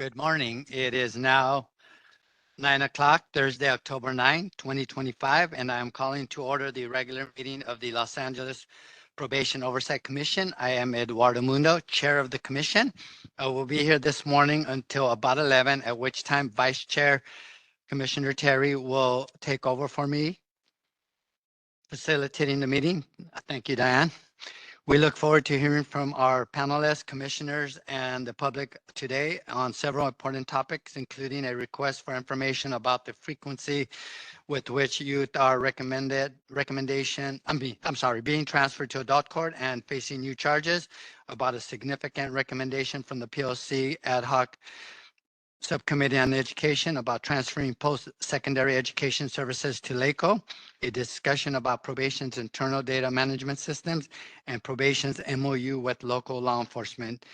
Good morning. It is now 9 o'clock, Thursday, October 9, 2025, and I am calling to order the regular meeting of the Los Angeles Probation Oversight Commission. I am Eduardo Mundo, Chair of the Commission. I will be here this morning until about 11, at which time Vice Chair Commissioner Terry will take over for me, facilitating the meeting. Thank you, Diane. We look forward to hearing from our panelists, commissioners, and the public today on several important topics, including a request for information about the frequency with which youth are being transferred to adult court and facing new charges, about a significant recommendation from the POC ad hoc Subcommittee on Education about transferring post-secondary education services to LACO, a discussion about probation's internal data management systems, and probation's MOU with local law enforcement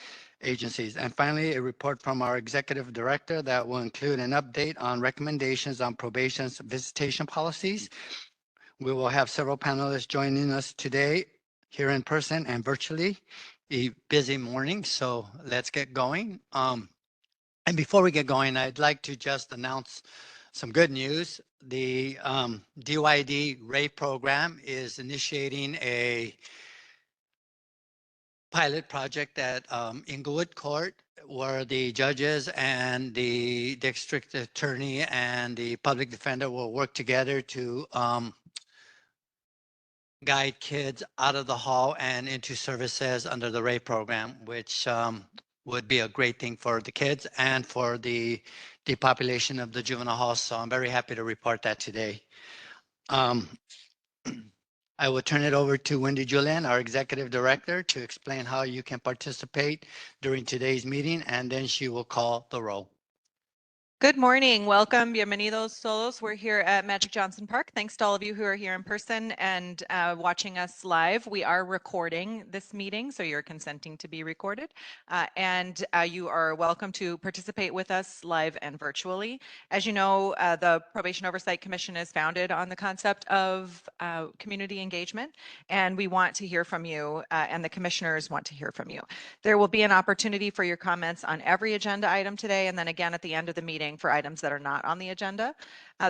agencies. And finally, a report from our executive director that will include an update on recommendations on probation's visitation policies. We will have several panelists joining us today here in person and virtually. A busy morning, so let's get going. And before we get going, I'd like to just announce some good news. The DYD Ray program is initiating a pilot project at Inglewood Court, where the judges and the district attorney and the public defender will work together to guide kids out of the hall and into services under the Ray program, which would be a great thing for the kids and for the depopulation of the juvenile hall. So I'm very happy to report that today. I will turn it over to Wendy Julian, our executive director, to explain how you can participate during today's meeting, and then she will call the roll. Good morning. Welcome. Bienvenidos todos. We're here at Magic Johnson Park. Thanks to all of you who are here in person and watching us live. We are recording this meeting, so you're consenting to be recorded. And you are welcome to participate with us live and virtually. As you know, the Probation Oversight Commission is founded on the concept of community engagement, and we want to hear from you, and the commissioners want to hear from you. There will be an opportunity for your comments on every agenda item today, and then again at the end of the meeting for items that are not on the agenda.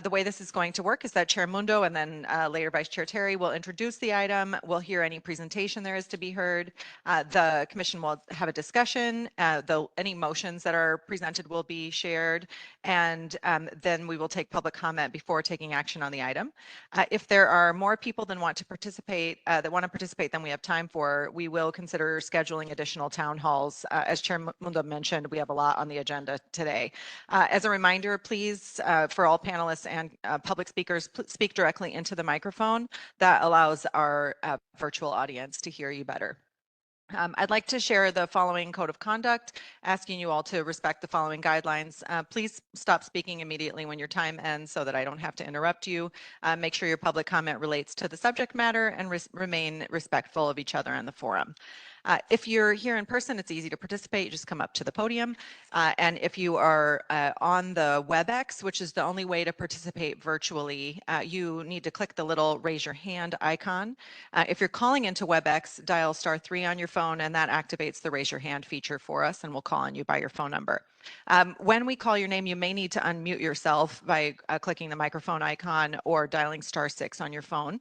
The way this is going to work is that Chair Mundo and then later Vice Chair Terry will introduce the item. We'll hear any presentation there is to be heard. The commission will have a discussion. Any motions that are presented will be shared, and then we will take public comment before taking action on the item. If there are more people than want to participate, than we have time for, we will consider scheduling additional town halls. As Chair Mundo mentioned, we have a lot on the agenda today. As a reminder, please, for all panelists and public speakers, speak directly into the microphone. That allows our virtual audience to hear you better. I'd like to share the following code of conduct, asking you all to respect the following guidelines. Please stop speaking immediately when your time ends so that I don't have to interrupt you. Make sure your public comment relates to the subject matter and remain respectful of each other in the forum. If you're here in person, it's easy to participate. You just come up to the podium. And if you are on the WebEx, which is the only way to participate virtually, you need to click the little raise your hand icon. If you're calling into WebEx, dial *3 on your phone, and that activates the raise your hand feature for us, and we'll call on you by your phone number. When we call your name, you may need to unmute yourself by clicking the microphone icon or dialing *6 on your phone.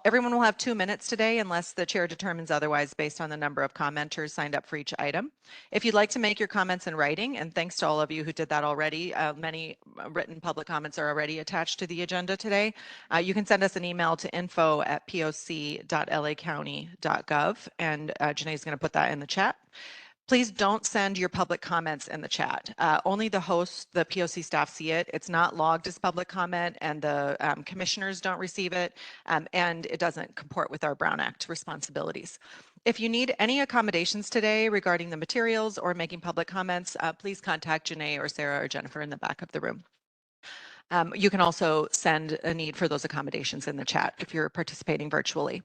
Everyone will have 2 minutes today unless the chair determines otherwise based on the number of commenters signed up for each item. If you'd like to make your comments in writing, and thanks to all of you who did that already, many written public comments are already attached to the agenda today. You can send us an email to info@poc.lacounty.gov, and Janae is going to put that in the chat. Please don't send your public comments in the chat. Only the host, the POC staff see it. It's not logged as public comment, and the commissioners don't receive it, and it doesn't comport with our Brown Act responsibilities. If you need any accommodations today regarding the materials or making public comments, please contact Janae or Sarah or Jennifer in the back of the room. You can also send a need for those accommodations in the chat if you're participating virtually.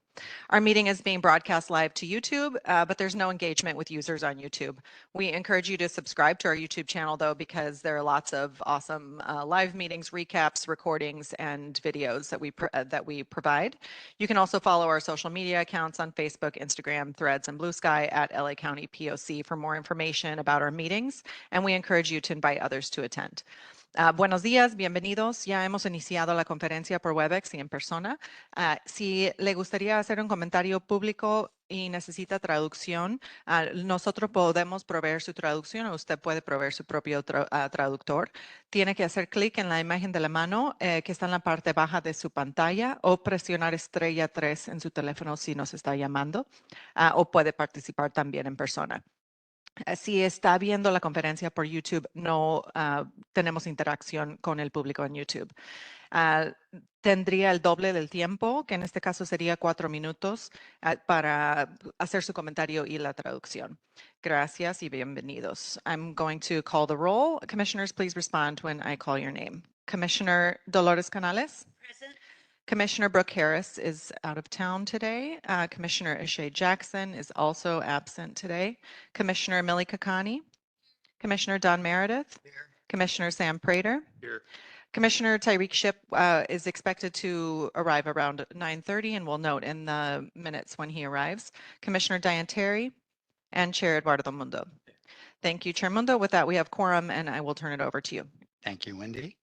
Our meeting is being broadcast live to YouTube, but there's no engagement with users on YouTube. We encourage you to subscribe to our YouTube channel, though, because there are lots of awesome live meetings, recaps, recordings, and videos that we provide. You can also follow our social media accounts on Facebook, Instagram, Threads, and Blue Sky at LA County POC for more information about our meetings, and we encourage you to invite others to attend. Buenos días, bienvenidos. Ya hemos iniciado la conferencia por Webex y en persona. Si le gustaría hacer un comentario público y necesita traducción, nosotros podemos proveer su traducción o usted puede proveer su propio traductor. Tiene que hacer clic en la imagen de la mano que está en la parte baja de su pantalla o presionar estrella 3 en su teléfono si nos está llamando o puede participar también en persona. Si está viendo la conferencia por YouTube, no tenemos interacción con el público en YouTube. Tendría el doble del tiempo, que en este caso sería 4 minutos, para hacer su comentario y la traducción. Gracias y bienvenidos. I'm going to call the roll. Commissioners, please respond when I call your name. Commissioner Dolores Canales? Present. Commissioner Brooke Harris is out of town today. Commissioner Ishay Jackson is also absent today. Commissioner Millie Kakani. Commissioner Don Meredith. Here. Commissioner Sam Prater. Here. Commissioner Tyreek Ship is expected to arrive around 9:30, and we'll note in the minutes when he arrives. Commissioner Diane Terry and Chair Eduardo Mundo. Thank you, Chair Mundo. With that, we have quorum, and I will turn it over to you. Thank you, Wendy.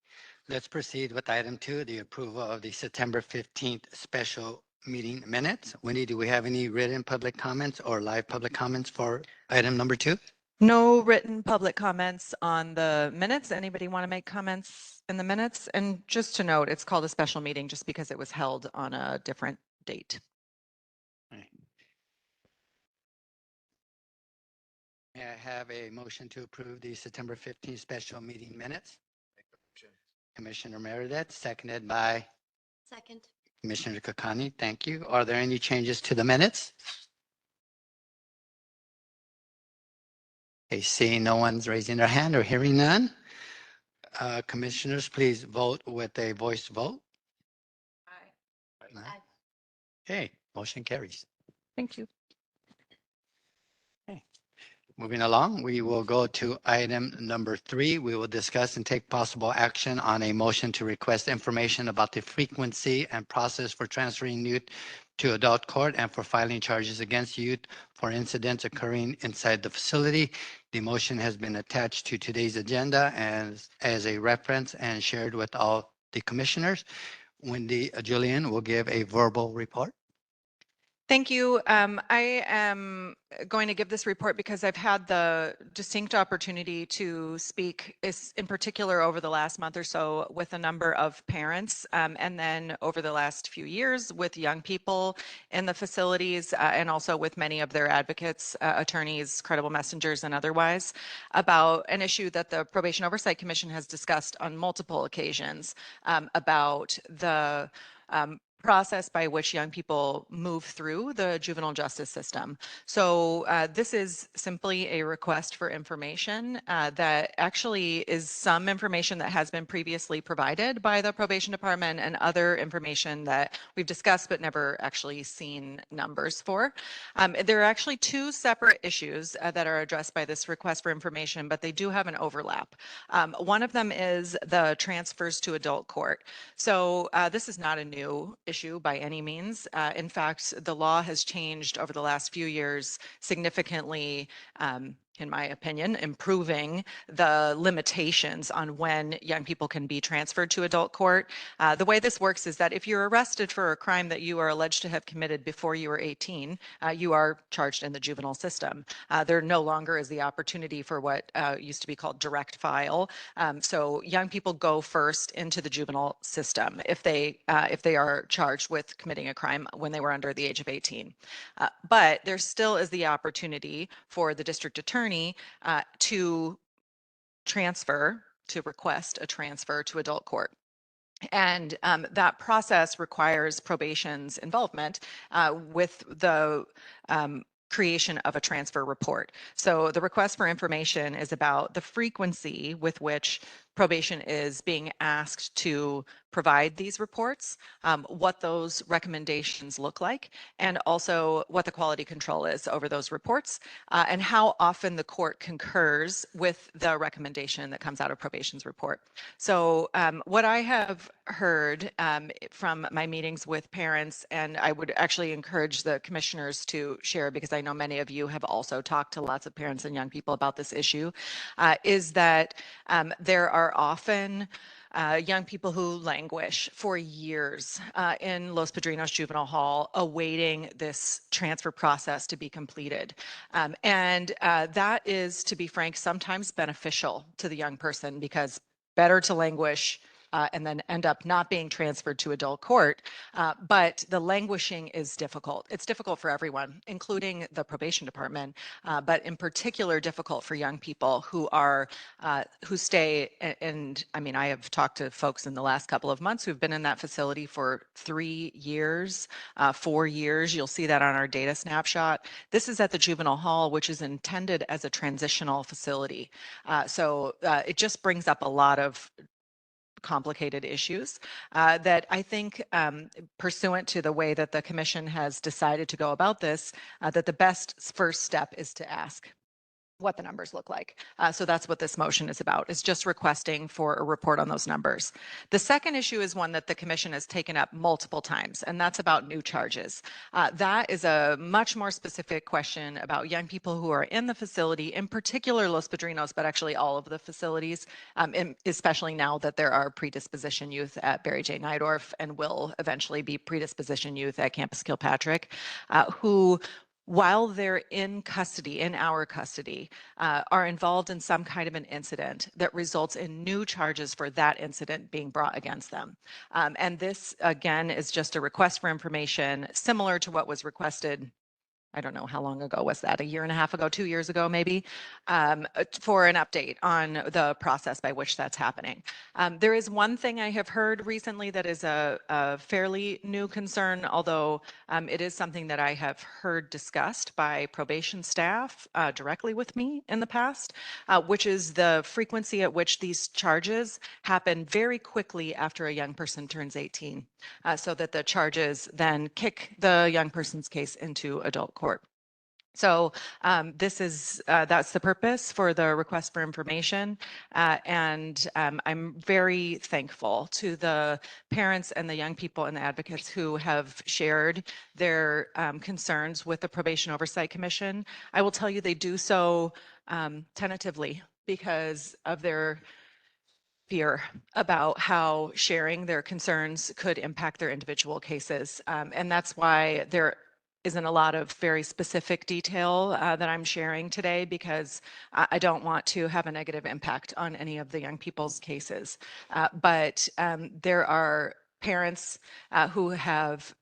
Let's proceed with item 2, the approval of the September 15th special meeting minutes. Wendy, do we have any written public comments or live public comments for item number 2? No written public comments on the minutes. Anybody want to make comments in the minutes? And just to note, it's called a special meeting just because it was held on a different date. May I have a motion to approve the September 15th special meeting minutes? Commissioner Meredith, seconded by? Second. Commissioner Kakani. Thank you. Are there any changes to the minutes? Okay, seeing no one's raising their hand or hearing none. Commissioners, please vote with a voice vote. Aye. Aye. Aye. Okay, motion carries. Thank you. Moving along, we will go to item number 3. We will discuss and take possible action on a motion to request information about the frequency and process for transferring youth to adult court and for filing charges against youth for incidents occurring inside the facility. The motion has been attached to today's agenda as a reference and shared with all the commissioners. Wendy Julian will give a verbal report. Thank you. I am going to give this report because I've had the distinct opportunity to speak in particular over the last month or so with a number of parents and then over the last few years with young people in the facilities and also with many of their advocates, attorneys, credible messengers, and otherwise about an issue that the Probation Oversight Commission has discussed on multiple occasions about the process by which young people move through the juvenile justice system. So this is simply a request for information that actually is some information that has been previously provided by the probation department and other information that we've discussed but never actually seen numbers for. There are actually 2 separate issues that are addressed by this request for information, but they do have an overlap. One of them is the transfers to adult court. So this is not a new issue by any means. In fact, the law has changed over the last few years significantly, in my opinion, improving the limitations on when young people can be transferred to adult court. The way this works is that if you're arrested for a crime that you are alleged to have committed before you were 18, you are charged in the juvenile system. There no longer is the opportunity for what used to be called direct file. So young people go first into the juvenile system if they are charged with committing a crime when they were under the age of 18. But there still is the opportunity for the district attorney to request a transfer to adult court. And that process requires probation's involvement with the creation of a transfer report. So the request for information is about the frequency with which probation is being asked to provide these reports, what those recommendations look like, and also what the quality control is over those reports, and how often the court concurs with the recommendation that comes out of probation's report. So what I have heard from my meetings with parents, and I would actually encourage the commissioners to share, because I know many of you have also talked to lots of parents and young people about this issue, is that there are often young people who languish for years in Los Padrinos Juvenile Hall awaiting this transfer process to be completed. And that is, to be frank, sometimes beneficial to the young person, because better to languish and then end up not being transferred to adult court. But the languishing is difficult. It's difficult for everyone, including the probation department, but in particular difficult for young people who stay. And I mean, I have talked to folks in the last couple of months who've been in that facility for 3 years, 4 years. You'll see that on our data snapshot. This is at the juvenile hall, which is intended as a transitional facility. So it just brings up a lot of complicated issues that I think, pursuant to the way that the commission has decided to go about this, that the best first step is to ask what the numbers look like. So that's what this motion is about, is just requesting for a report on those numbers. The second issue is one that the commission has taken up multiple times, and that's about new charges. That is a much more specific question about young people who are in the facility, in particular Los Padrinos, but actually all of the facilities, especially now that there are predisposition youth at Barry J. Nydorf and will eventually be predisposition youth at Campus Kilpatrick, who, while they're in custody, in our custody, are involved in some kind of an incident that results in new charges for that incident being brought against them. And this, again, is just a request for information similar to what was requested. I don't know how long ago was that, a year and a half ago, 2 years ago, maybe, for an update on the process by which that's happening. There is one thing I have heard recently that is a fairly new concern, although it is something that I have heard discussed by probation staff directly with me in the past, which is the frequency at which these charges happen very quickly after a young person turns 18, so that the charges then kick the young person's case into adult court. So this is, that's the purpose for the request for information. And I'm very thankful to the parents and the young people and the advocates who have shared their concerns with the Probation Oversight Commission. I will tell you, they do so tentatively because of their fear about how sharing their concerns could impact their individual cases. And that's why there isn't a lot of very specific detail that I'm sharing today, because I don't want to have a negative impact on any of the young people's cases. But there are parents who have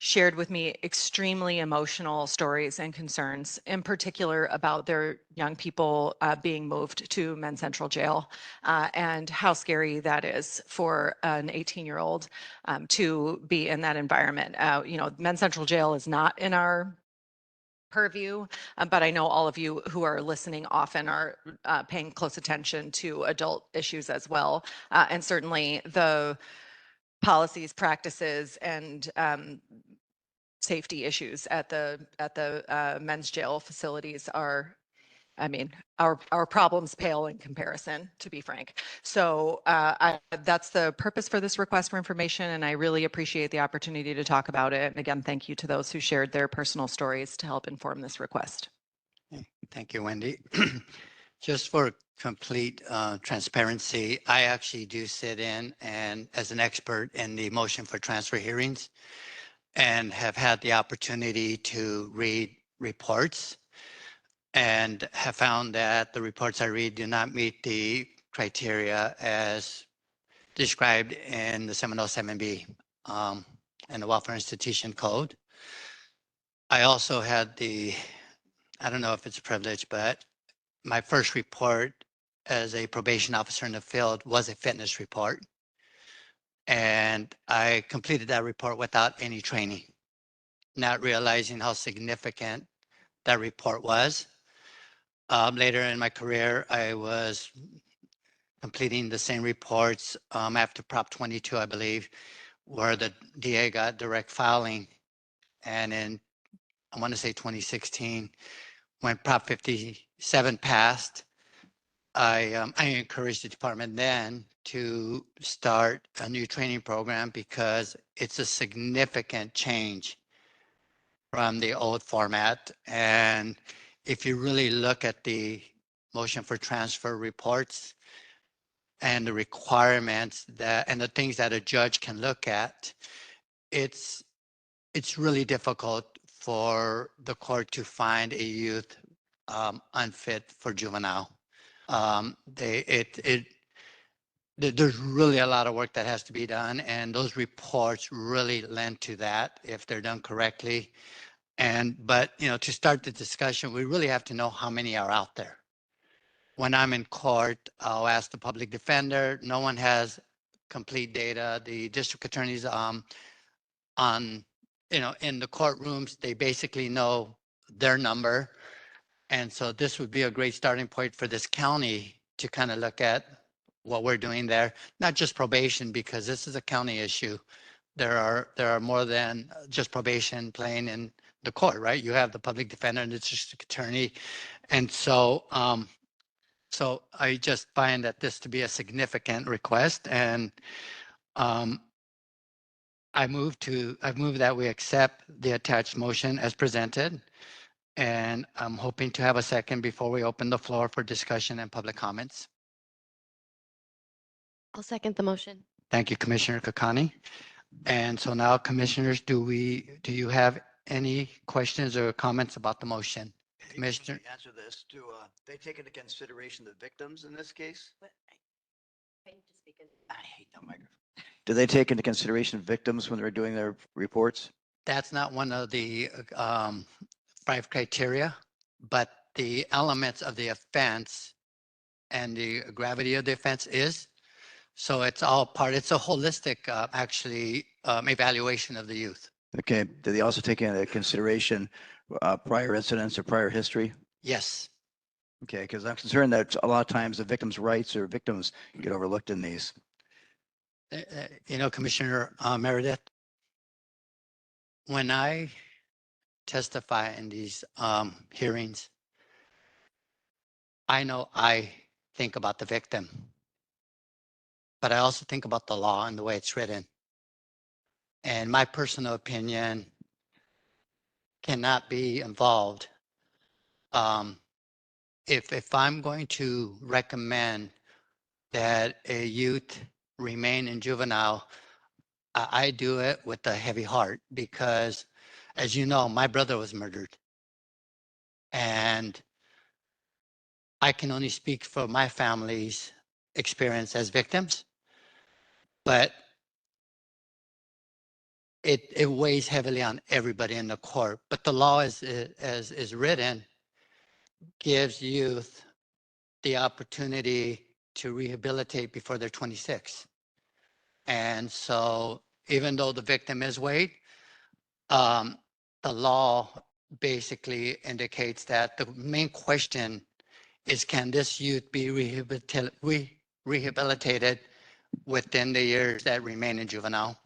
shared with me extremely emotional stories and concerns, in particular about their young people being moved to Men's Central Jail, and how scary that is for an 18-year-old to be in that environment. You know, Men's Central Jail is not in our purview, but I know all of you who are listening often are paying close attention to adult issues as well. And certainly the policies, practices, and safety issues at the men's jail facilities are, I mean, our problems pale in comparison, to be frank. So that's the purpose for this request for information, and I really appreciate the opportunity to talk about it. And again, thank you to those who shared their personal stories to help inform this request. Thank you, Wendy. Just for complete transparency, I actually do sit in and as an expert in the motion for transfer hearings, and have had the opportunity to read reports, and have found that the reports I read do not meet the criteria as described in the 707B and the Welfare Institution Code. I also had I don't know if it's a privilege, but my first report as a probation officer in the field was a fitness report. And I completed that report without any training, not realizing how significant that report was. Later in my career, I was completing the same reports after Prop 22, I believe, where the DA got direct filing. And in, I want to say 2016, when Prop 57 passed, I encouraged the department then to start a new training program because it's a significant change from the old format. And if you really look at the motion for transfer reports and the requirements that and the things that a judge can look at, it's really difficult for the court to find a youth unfit for juvenile. There's really a lot of work that has to be done, and those reports really lend to that if they're done correctly. But to start the discussion, we really have to know how many are out there. When I'm in court, I'll ask the public defender. No one has complete data. The district attorneys in the courtrooms, they basically know their number. And so this would be a great starting point for this county to kind of look at what we're doing there, not just probation, because this is a county issue. There are more than just probation playing in the court, right? You have the public defender and the district attorney. And so I just find that this to be a significant request, and I move that we accept the attached motion as presented. And I'm hoping to have a second before we open the floor for discussion and public comments. I'll second the motion. Thank you, Commissioner Kakani. And so now, commissioners, do you have any questions or comments about the motion? Commissioner? Can you answer this. Do they take into consideration the victims in this case? I hate that microphone. Do they take into consideration victims when they're doing their reports? That's not one of the 5 criteria, but the elements of the offense and the gravity of the offense is. So it's all part, it's a holistic, evaluation of the youth. Okay. Do they also take into consideration prior incidents or prior history? Yes. Okay, because I'm concerned that a lot of times the victims' rights or victims get overlooked in these. Commissioner Meredith, when I testify in these hearings, I know I think about the victim, but I also think about the law and the way it's written. And my personal opinion cannot be involved. If I'm going to recommend that a youth remain in juvenile, I do it with a heavy heart because, as you know, my brother was murdered. And I can only speak for my family's experience as victims, but it weighs heavily on everybody in the court. But the law as is written gives youth the opportunity to rehabilitate before they're 26. And so even though the victim is weighed, the law basically indicates that the main question is, can this youth be rehabilitated within the years that remain in juvenile?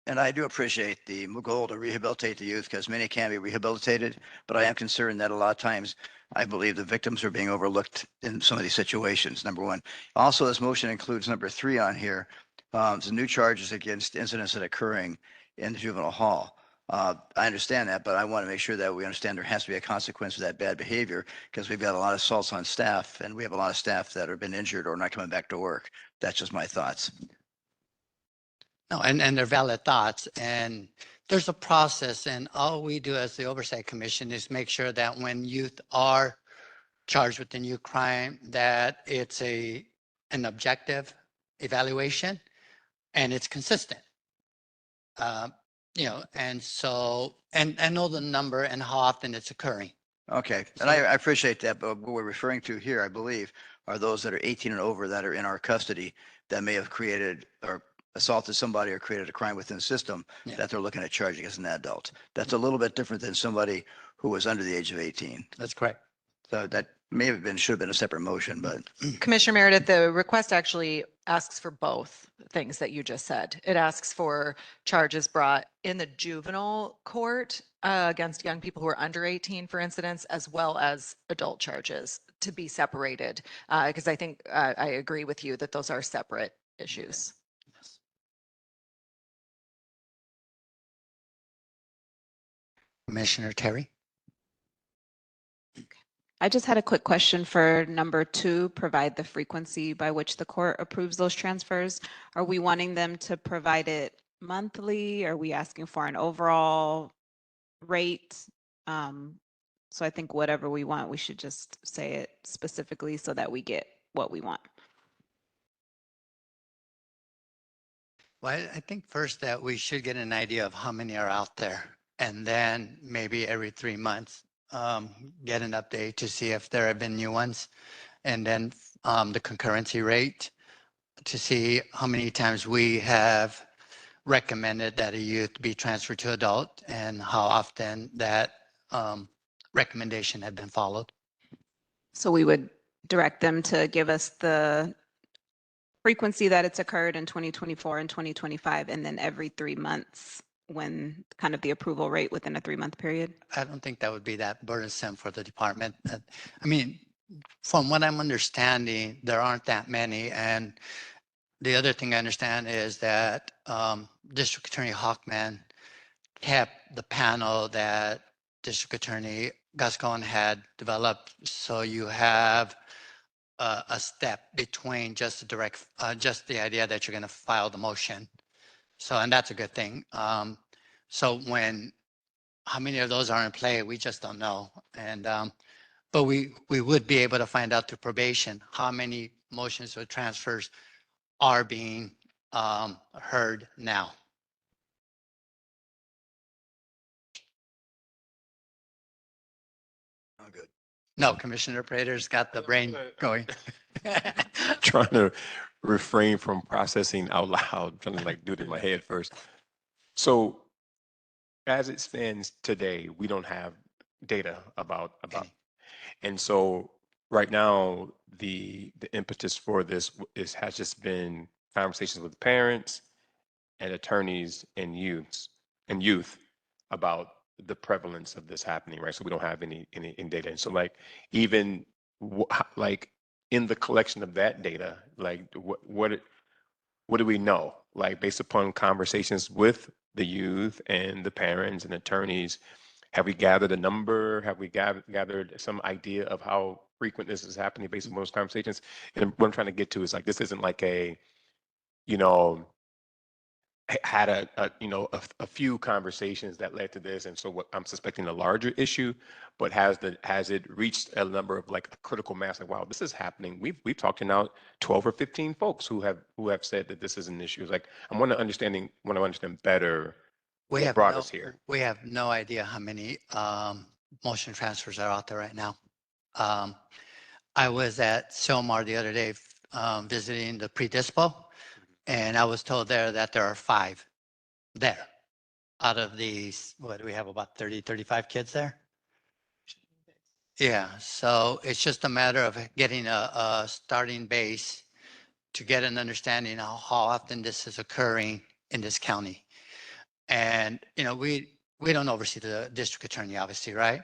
And I do appreciate the goal to rehabilitate the youth because many can be rehabilitated, but I am concerned that a lot of times I believe the victims are being overlooked in some of these situations, number one. Also, this motion includes number 3 on here, the new charges against incidents that are occurring in the juvenile hall. I understand that, but I want to make sure that we understand there has to be a consequence for that bad behavior because we've got a lot of assaults on staff and we have a lot of staff that have been injured or not coming back to work. That's just my thoughts. No, and they're valid thoughts. And there's a process, and all we do as the Oversight Commission is make sure that when youth are charged with a new crime, that it's an objective evaluation and it's consistent. And so, and know the number and how often it's occurring. Okay, So- and I appreciate that, but what we're referring to here, I believe, are those that are 18 and over that are in our custody that may have created or assaulted somebody or created a crime within the system Yeah. that they're looking at charging as an adult. That's a little bit different than somebody who was under the age of 18. That's correct. So that May have been, should have been a separate motion, but Commissioner Meredith, the request actually asks for both things that you just said. It asks for charges brought in the juvenile court against young people who are under 18 for incidents, as well as adult charges to be separated. Because I think I agree with you that those are separate issues. Commissioner Terry? I just had a quick question for number 2, provide the frequency by which the court approves those transfers. Are we wanting them to provide it monthly? Are we asking for an overall rate? So I think whatever we want, we should just say it specifically so that we get what we want. Well, I think first that we should get an idea of how many are out there. And then maybe every 3 months, get an update to see if there have been new ones. And then the concurrency rate to see how many times we have recommended that a youth be transferred to adult and how often that recommendation had been followed. So we would direct them to give us the frequency that it's occurred in 2024 and 2025, and then every 3 months when kind of the approval rate within a 3-month period? I don't think that would be that burdensome for the department. I mean, from what I'm understanding, there aren't that many. And the other thing I understand is that District Attorney Hockman kept the panel that District Attorney Gascon had developed. So you have a step between just the direct, just the idea that you're going to file the motion. So, and that's a good thing. So how many of those are in play, we just don't know. And, but we would be able to find out through probation how many motions or transfers are being heard now. oh, good. No, Commissioner Prater's got the brain going. Trying to refrain from processing out loud, trying to like do it in my head first. So as it stands today, we don't have data about, Okay. and so right now, the impetus for this has just been conversations with parents and attorneys and youth about the prevalence of this happening, right? So we don't have any data. And so like even like in the collection of that data, like what do we know? Like based upon conversations with the youth and the parents and attorneys, have we gathered a number? Have we gathered some idea of how frequent this is happening based on those conversations? And what I'm trying to get to is like, this isn't like a, you know, had a few conversations that led to this, and so what I'm suspecting a larger issue, but has it reached a number of like a critical mass? Like, wow, this is happening. We've talked to now 12 or 15 folks who have said that this is an issue. It's like I want to understand better We what have brought no, us here. we have no idea how many motion transfers are out there right now. I was at Silmar the other day visiting the pre-dispo, and I was told there that there are 5 there out of these, what do we have, about 30, 35 kids there? Yeah, so it's just a matter of getting a starting base to get an understanding of how often this is occurring in this county. And, you know, we don't oversee the district attorney, obviously, right?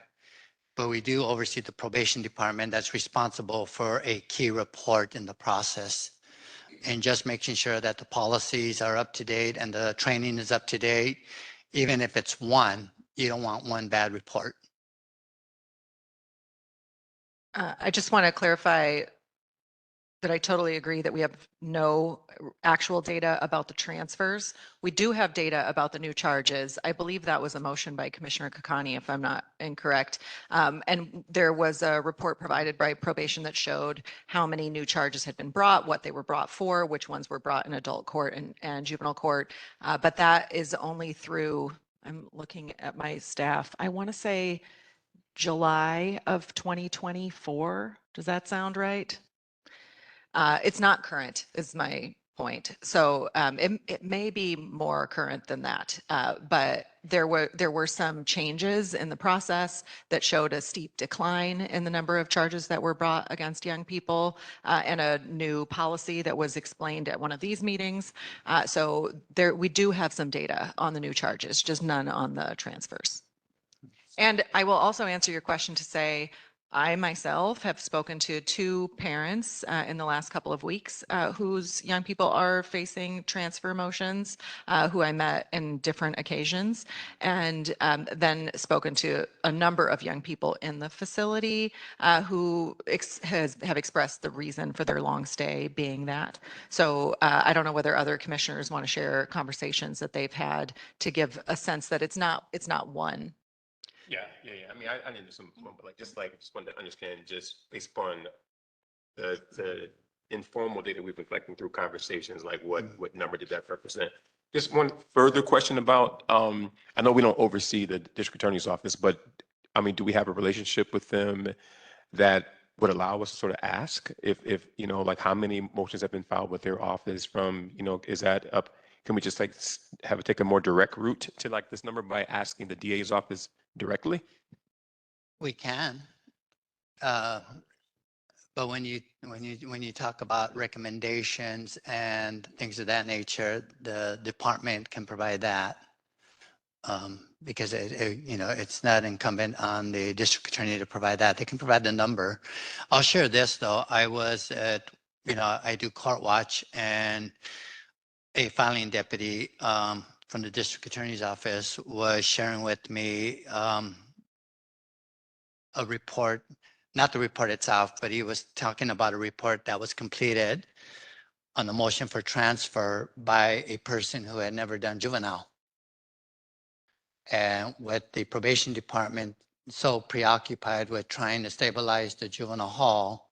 But we do oversee the probation department that's responsible for a key report in the process. And just making sure that the policies are up to date and the training is up to date. Even if it's one, you don't want one bad report. I just want to clarify that I totally agree that we have no actual data about the transfers. We do have data about the new charges. I believe that was a motion by Commissioner Kakani, if I'm not incorrect. And there was a report provided by probation that showed how many new charges had been brought, what they were brought for, which ones were brought in adult court and juvenile court. But that is only through, I'm looking at my staff, I want to say July of 2024. Does that sound right? It's not current, is my point. So it may be more current than that, but there were some changes in the process that showed a steep decline in the number of charges that were brought against young people, and a new policy that was explained at one of these meetings. So we do have some data on the new charges, just none on the transfers. And I will also answer your question to say, I myself have spoken to 2 parents in the last couple of weeks whose young people are facing transfer motions, who I met in different occasions, and then spoken to a number of young people in the facility who have expressed the reason for their long stay being that. So I don't know whether other commissioners want to share conversations that they've had to give a sense that it's not one. Yeah. I mean, I need some, but just wanted to understand, just based upon the informal data we've been collecting through conversations, like what number did that represent? Just one further question about, I know we don't oversee the district attorney's office, but I mean, do we have a relationship with them that would allow us to sort of ask if, like how many motions have been filed with their office from, is that up? Can we just have it take a more direct route to like this number by asking the DA's office directly? We can. But when you talk about recommendations and things of that nature, the department can provide that. Because it's not incumbent on the district attorney to provide that. They can provide the number. I'll share this though. I do court watch, and a filing deputy from the district attorney's office was sharing with me a report, not the report itself, but he was talking about a report that was completed on the motion for transfer by a person who had never done juvenile. And with the probation department so preoccupied with trying to stabilize the juvenile hall,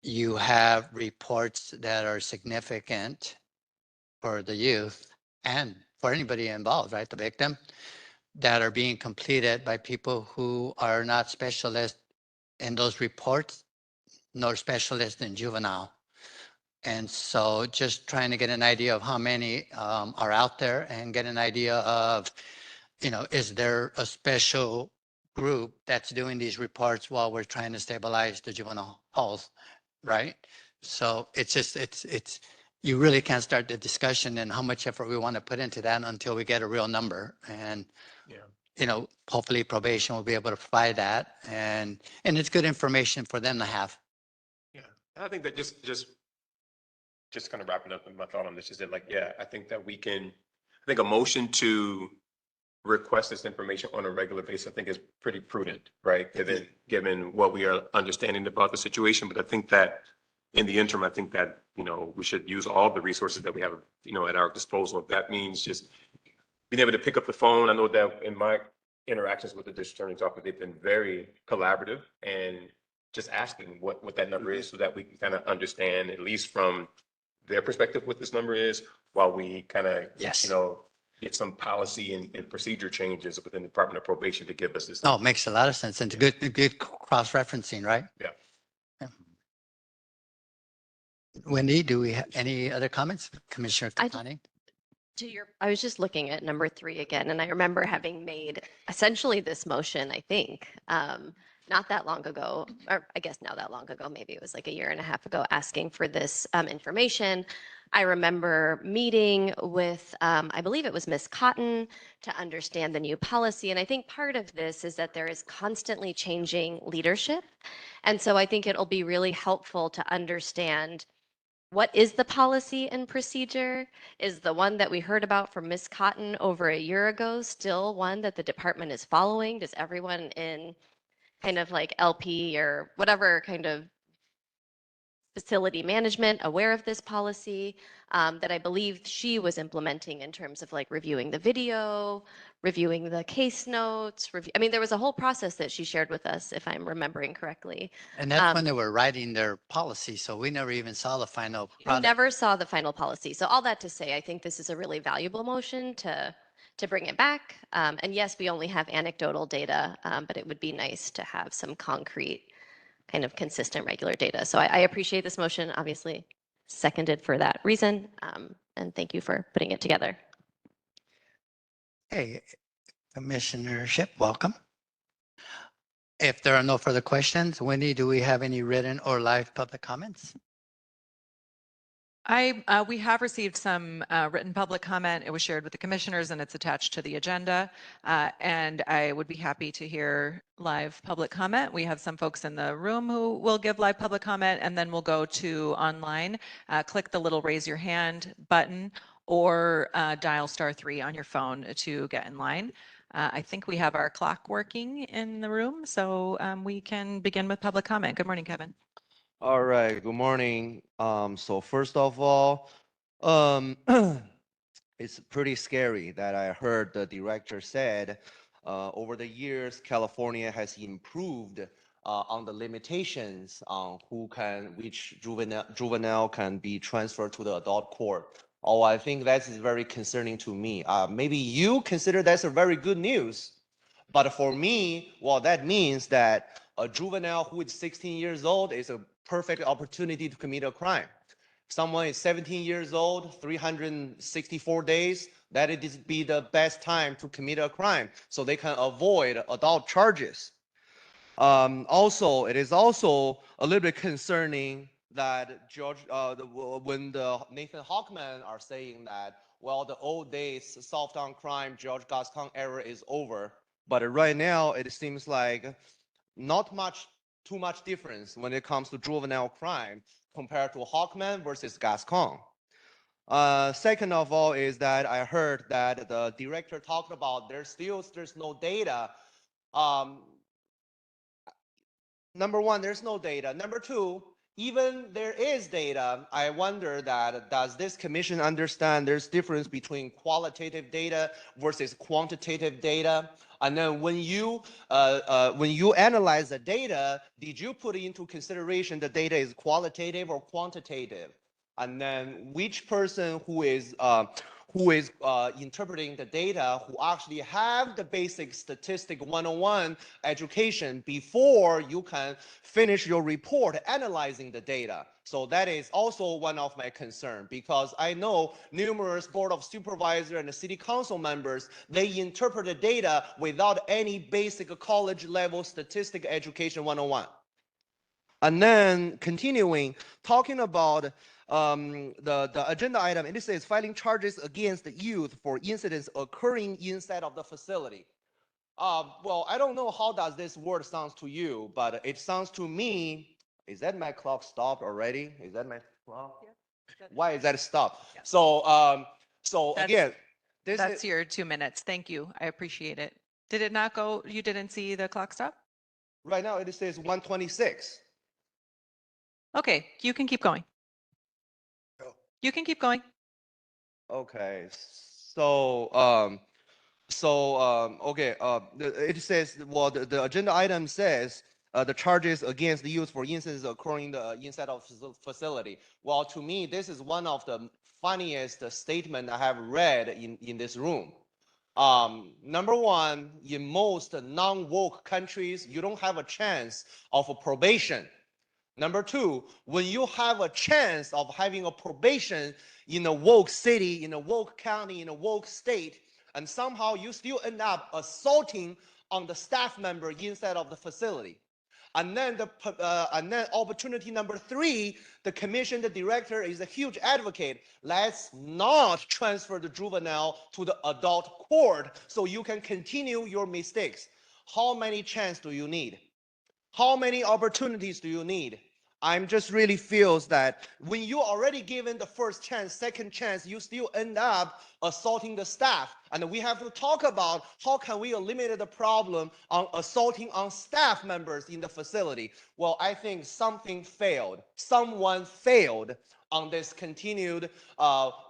you have reports that are significant for the youth and for anybody involved, right? The victim, that are being completed by people who are not specialists in those reports, nor specialists in juvenile. And so just trying to get an idea of how many are out there and get an idea of, is there a special group that's doing these reports while we're trying to stabilize the juvenile halls, right? So it's you really can't start the discussion and how much effort we want to put into that until we get a real number. And hopefully probation will be able to provide that, and it's good information for them to have. Yeah, I think that just kind of wrapping up my thought on this is that I think that I think a motion to request this information on a regular basis, I think is pretty prudent, right? Given what we are understanding about the situation. But I think that in the interim, I think that, we should use all the resources that we have, at our disposal. If that means just being able to pick up the phone. I know that in my interactions with the district attorney's office, they've been very collaborative and just asking what that number is so that we can kind of understand, at least from their perspective, what this number is, while we kind of, Yes. Get some policy and procedure changes within the Department of Probation to give us this. No, it makes a lot of sense. And it's good cross-referencing, right? Yeah. Wendy, do we have any other comments? Commissioner Kapani? I was just looking at number 3 again, and I remember having made essentially this motion, I think, not that long ago, or I guess now that long ago, maybe it was like a year and a half ago, asking for this information. I remember meeting with, I believe it was Miss Cotton, to understand the new policy. And I think part of this is that there is constantly changing leadership. And so I think it'll be really helpful to understand what is the policy and procedure? Is the one that we heard about from Miss Cotton over a year ago still one that the department is following? Does everyone in kind of like LP or whatever kind of facility management aware of this policy that I believe she was implementing in terms of like reviewing the video, reviewing the case notes? I mean, there was a whole process that she shared with us, if I'm remembering correctly. And that's when they were writing their policy. So we never even saw the final product. Never saw the final policy. So all that to say, I think this is a really valuable motion to bring it back. And yes, we only have anecdotal data, but it would be nice to have some concrete kind of consistent regular data. So I appreciate this motion, obviously. seconded for that reason. And thank you for putting it together. Hey, Commissionership, welcome. If there are no further questions, Wendy, do we have any written or live public comments? We have received some written public comment. It was shared with the commissioners and it's attached to the agenda. And I would be happy to hear live public comment. We have some folks in the room who will give live public comment, and then we'll go to online. Click the little raise your hand button or dial *3 on your phone to get in line. I think we have our clock working in the room, so we can begin with public comment. Good morning, Kevin. All right, good morning. So first of all, it's pretty scary that I heard the director said over the years, California has improved on the limitations on which juvenile can be transferred to the adult court. Oh, I think that is very concerning to me. Maybe you consider that's a very good news. But for me, well, that means that a juvenile who is 16 years old is a perfect opportunity to commit a crime. Someone is 17 years old, 364 days, that it is be the best time to commit a crime so they can avoid adult charges. Also, it is also a little bit concerning that when the Nathan Hochman are saying that, well, the old days soft on crime, George Gascon era is over. But right now, it seems like not too much difference when it comes to juvenile crime compared to Hochman versus Gascon. Second of all is that I heard that the director talked about there's no data. Number one, there's no data. Number two, even there is data, I wonder that does this commission understand there's difference between qualitative data versus quantitative data? And then when you analyze the data, did you put into consideration the data is qualitative or quantitative? And then which person who is interpreting the data, who actually have the basic statistic 101 education before you can finish your report analyzing the data. So that is also one of my concern, because I know numerous board of supervisor and the city council members, they interpret the data without any basic college level statistic education 101. And then continuing, talking about the agenda item, and it says filing charges against the youth for incidents occurring inside of the facility. Well, I don't know how does this word sounds to you, but it sounds to me, is that my clock stopped already? Is that my clock? Yeah. Why is that stopped? Yeah. So again, that's your 2 minutes. Thank you. I appreciate it. Did it not go? You didn't see the clock stop? Right now it says 1:26. Okay, you can keep going. You can keep going. Okay, so okay, it says, well, the agenda item says the charges against the youth for incidents occurring inside of facility. Well, to me, this is one of the funniest statement I have read in this room. Number one, in most non-woke countries, you don't have a chance of a probation. Number two, when you have a chance of having a probation in a woke city, in a woke county, in a woke state, and somehow you still end up assaulting on the staff member inside of the facility. And then opportunity number three, the commission, the director is a huge advocate. Let's not transfer the juvenile to the adult court so you can continue your mistakes. How many chances do you need? How many opportunities do you need? I'm just really feels that when you already given the first chance, second chance, you still end up assaulting the staff. And we have to talk about how can we eliminate the problem on assaulting on staff members in the facility. Well, I think something failed. Someone failed on this continued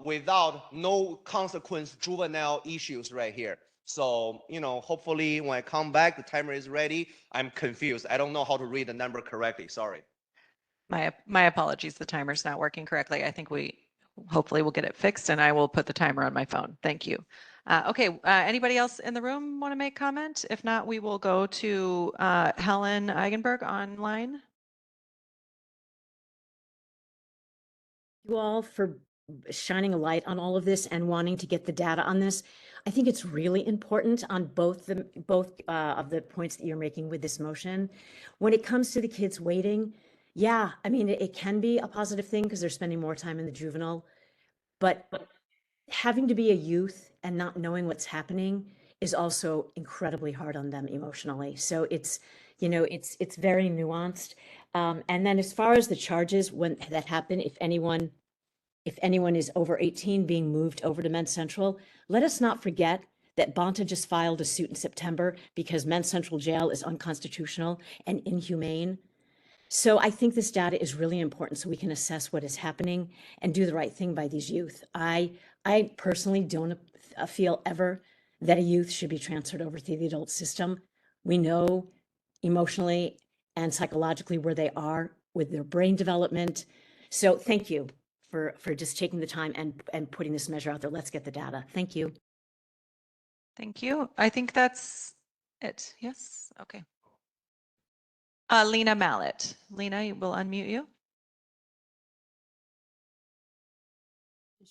without no consequence juvenile issues right here. So, hopefully when I come back, the timer is ready. I'm confused. I don't know how to read the number correctly. Sorry. My apologies. The timer's not working correctly. I think hopefully we'll get it fixed, and I will put the timer on my phone. Thank you. Okay, anybody else in the room want to make comment? If not, we will go to Helen Eigenberg online. you all for shining a light on all of this and wanting to get the data on this. I think it's really important on both of the points that you're making with this motion. When it comes to the kids waiting, yeah, I mean, it can be a positive thing because they're spending more time in the juvenile, but having to be a youth and not knowing what's happening is also incredibly hard on them emotionally. So it's, you know, it's very nuanced. And then as far as the charges when that happen, if anyone is over 18 being moved over to Men's Central, let us not forget that Bonta just filed a suit in September because Men's Central Jail is unconstitutional and inhumane. So I think this data is really important so we can assess what is happening and do the right thing by these youth. I personally don't feel ever that a youth should be transferred over to the adult system. We know emotionally and psychologically where they are with their brain development. So thank you for just taking the time and putting this measure out there. Let's get the data. Thank you. Thank you. I think that's it. Yes. Okay. Lena Mallet. Lena, we'll unmute you.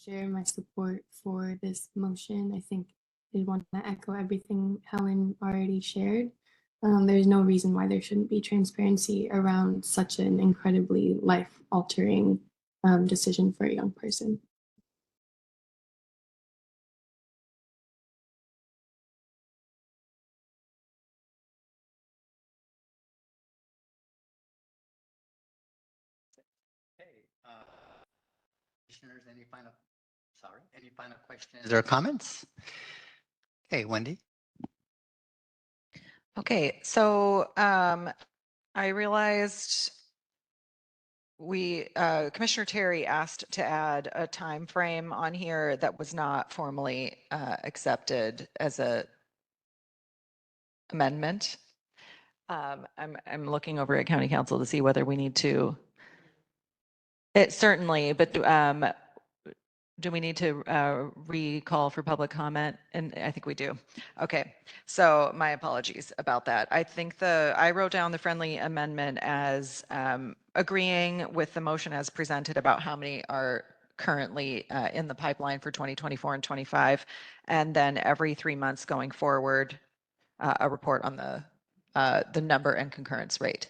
Share my support for this motion. I think I want to echo everything Helen already shared. There's no reason why there shouldn't be transparency around such an incredibly life-altering decision for a young person. Commissioners, any final questions or comments? Okay, Wendy. Okay, so I realized Commissioner Terry asked to add a time frame on here that was not formally accepted as a amendment. I'm looking over at County Council to see whether we need to. It certainly, but do we need to recall for public comment? And I think we do. Okay, so my apologies about that. I think I wrote down the friendly amendment as agreeing with the motion as presented about how many are currently in the pipeline for 2024 and 25, and then every 3 months going forward, a report on the number and concurrence rate.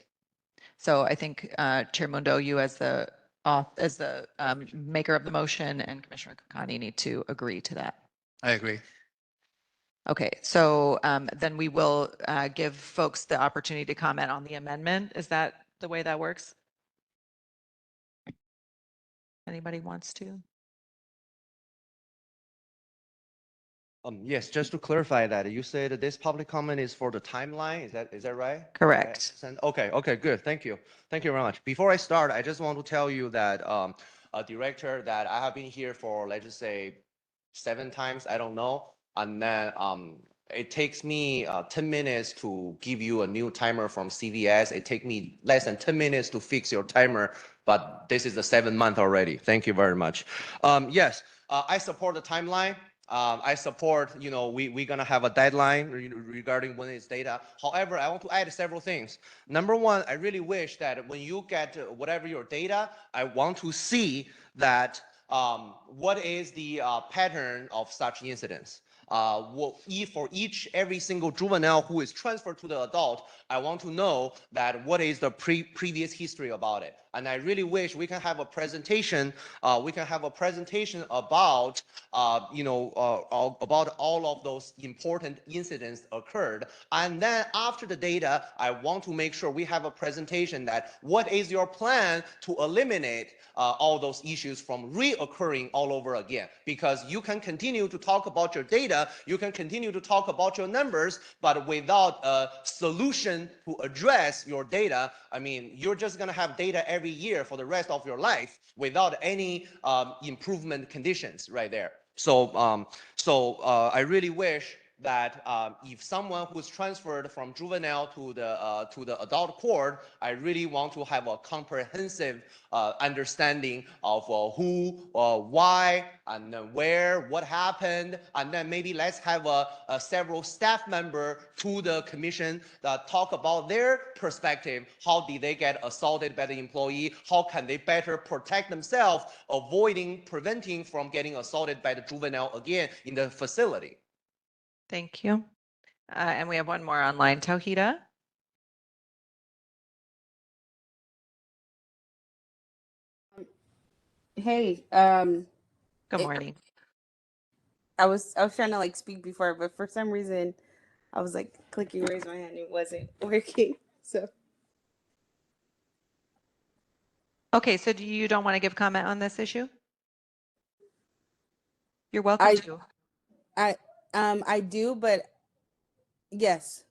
So I think Chair Mundo, you as the maker of the motion and Commissioner Kokani need to agree to that. I agree. Okay, so then we will give folks the opportunity to comment on the amendment. Is that the way that works? Anybody wants to? Yes, just to clarify that, you said this public comment is for the timeline. Is that right? Correct. Okay, good. Thank you. Thank you very much. Before I start, I just want to tell you that a director that I have been here for, let's just say 7 times, I don't know. And then it takes me 10 minutes to give you a new timer from CVS. It takes me less than 10 minutes to fix your timer, but this is the 7th month already. Thank you very much. Yes, I support the timeline. I support, we're going to have a deadline regarding when it's data. However, I want to add several things. Number one, I really wish that when you get whatever your data, I want to see that what is the pattern of such incidents. For every single juvenile who is transferred to the adult, I want to know that what is the previous history about it. And I really wish we can have a presentation. About about all of those important incidents occurred. And then after the data, I want to make sure we have a presentation that what is your plan to eliminate all those issues from reoccurring all over again. Because you can continue to talk about your data, you can continue to talk about your numbers, but without a solution to address your data, I mean, you're just going to have data every year for the rest of your life without any improvement conditions right there. So I really wish that if someone who's transferred from juvenile to the adult court, I really want to have a comprehensive understanding of who, why, and where, what happened, and then maybe let's have several staff member to the commission that talk about their perspective. How did they get assaulted by the employee? How can they better protect themselves, preventing from getting assaulted by the juvenile again in the facility? Thank you. And we have one more online. Tauhida? Hey, Good it- morning. I was trying to like speak before, but for some reason I was like clicking raise my hand, it wasn't working. So Okay, so you don't want to give comment on this issue? You're welcome I to. I do, but yes,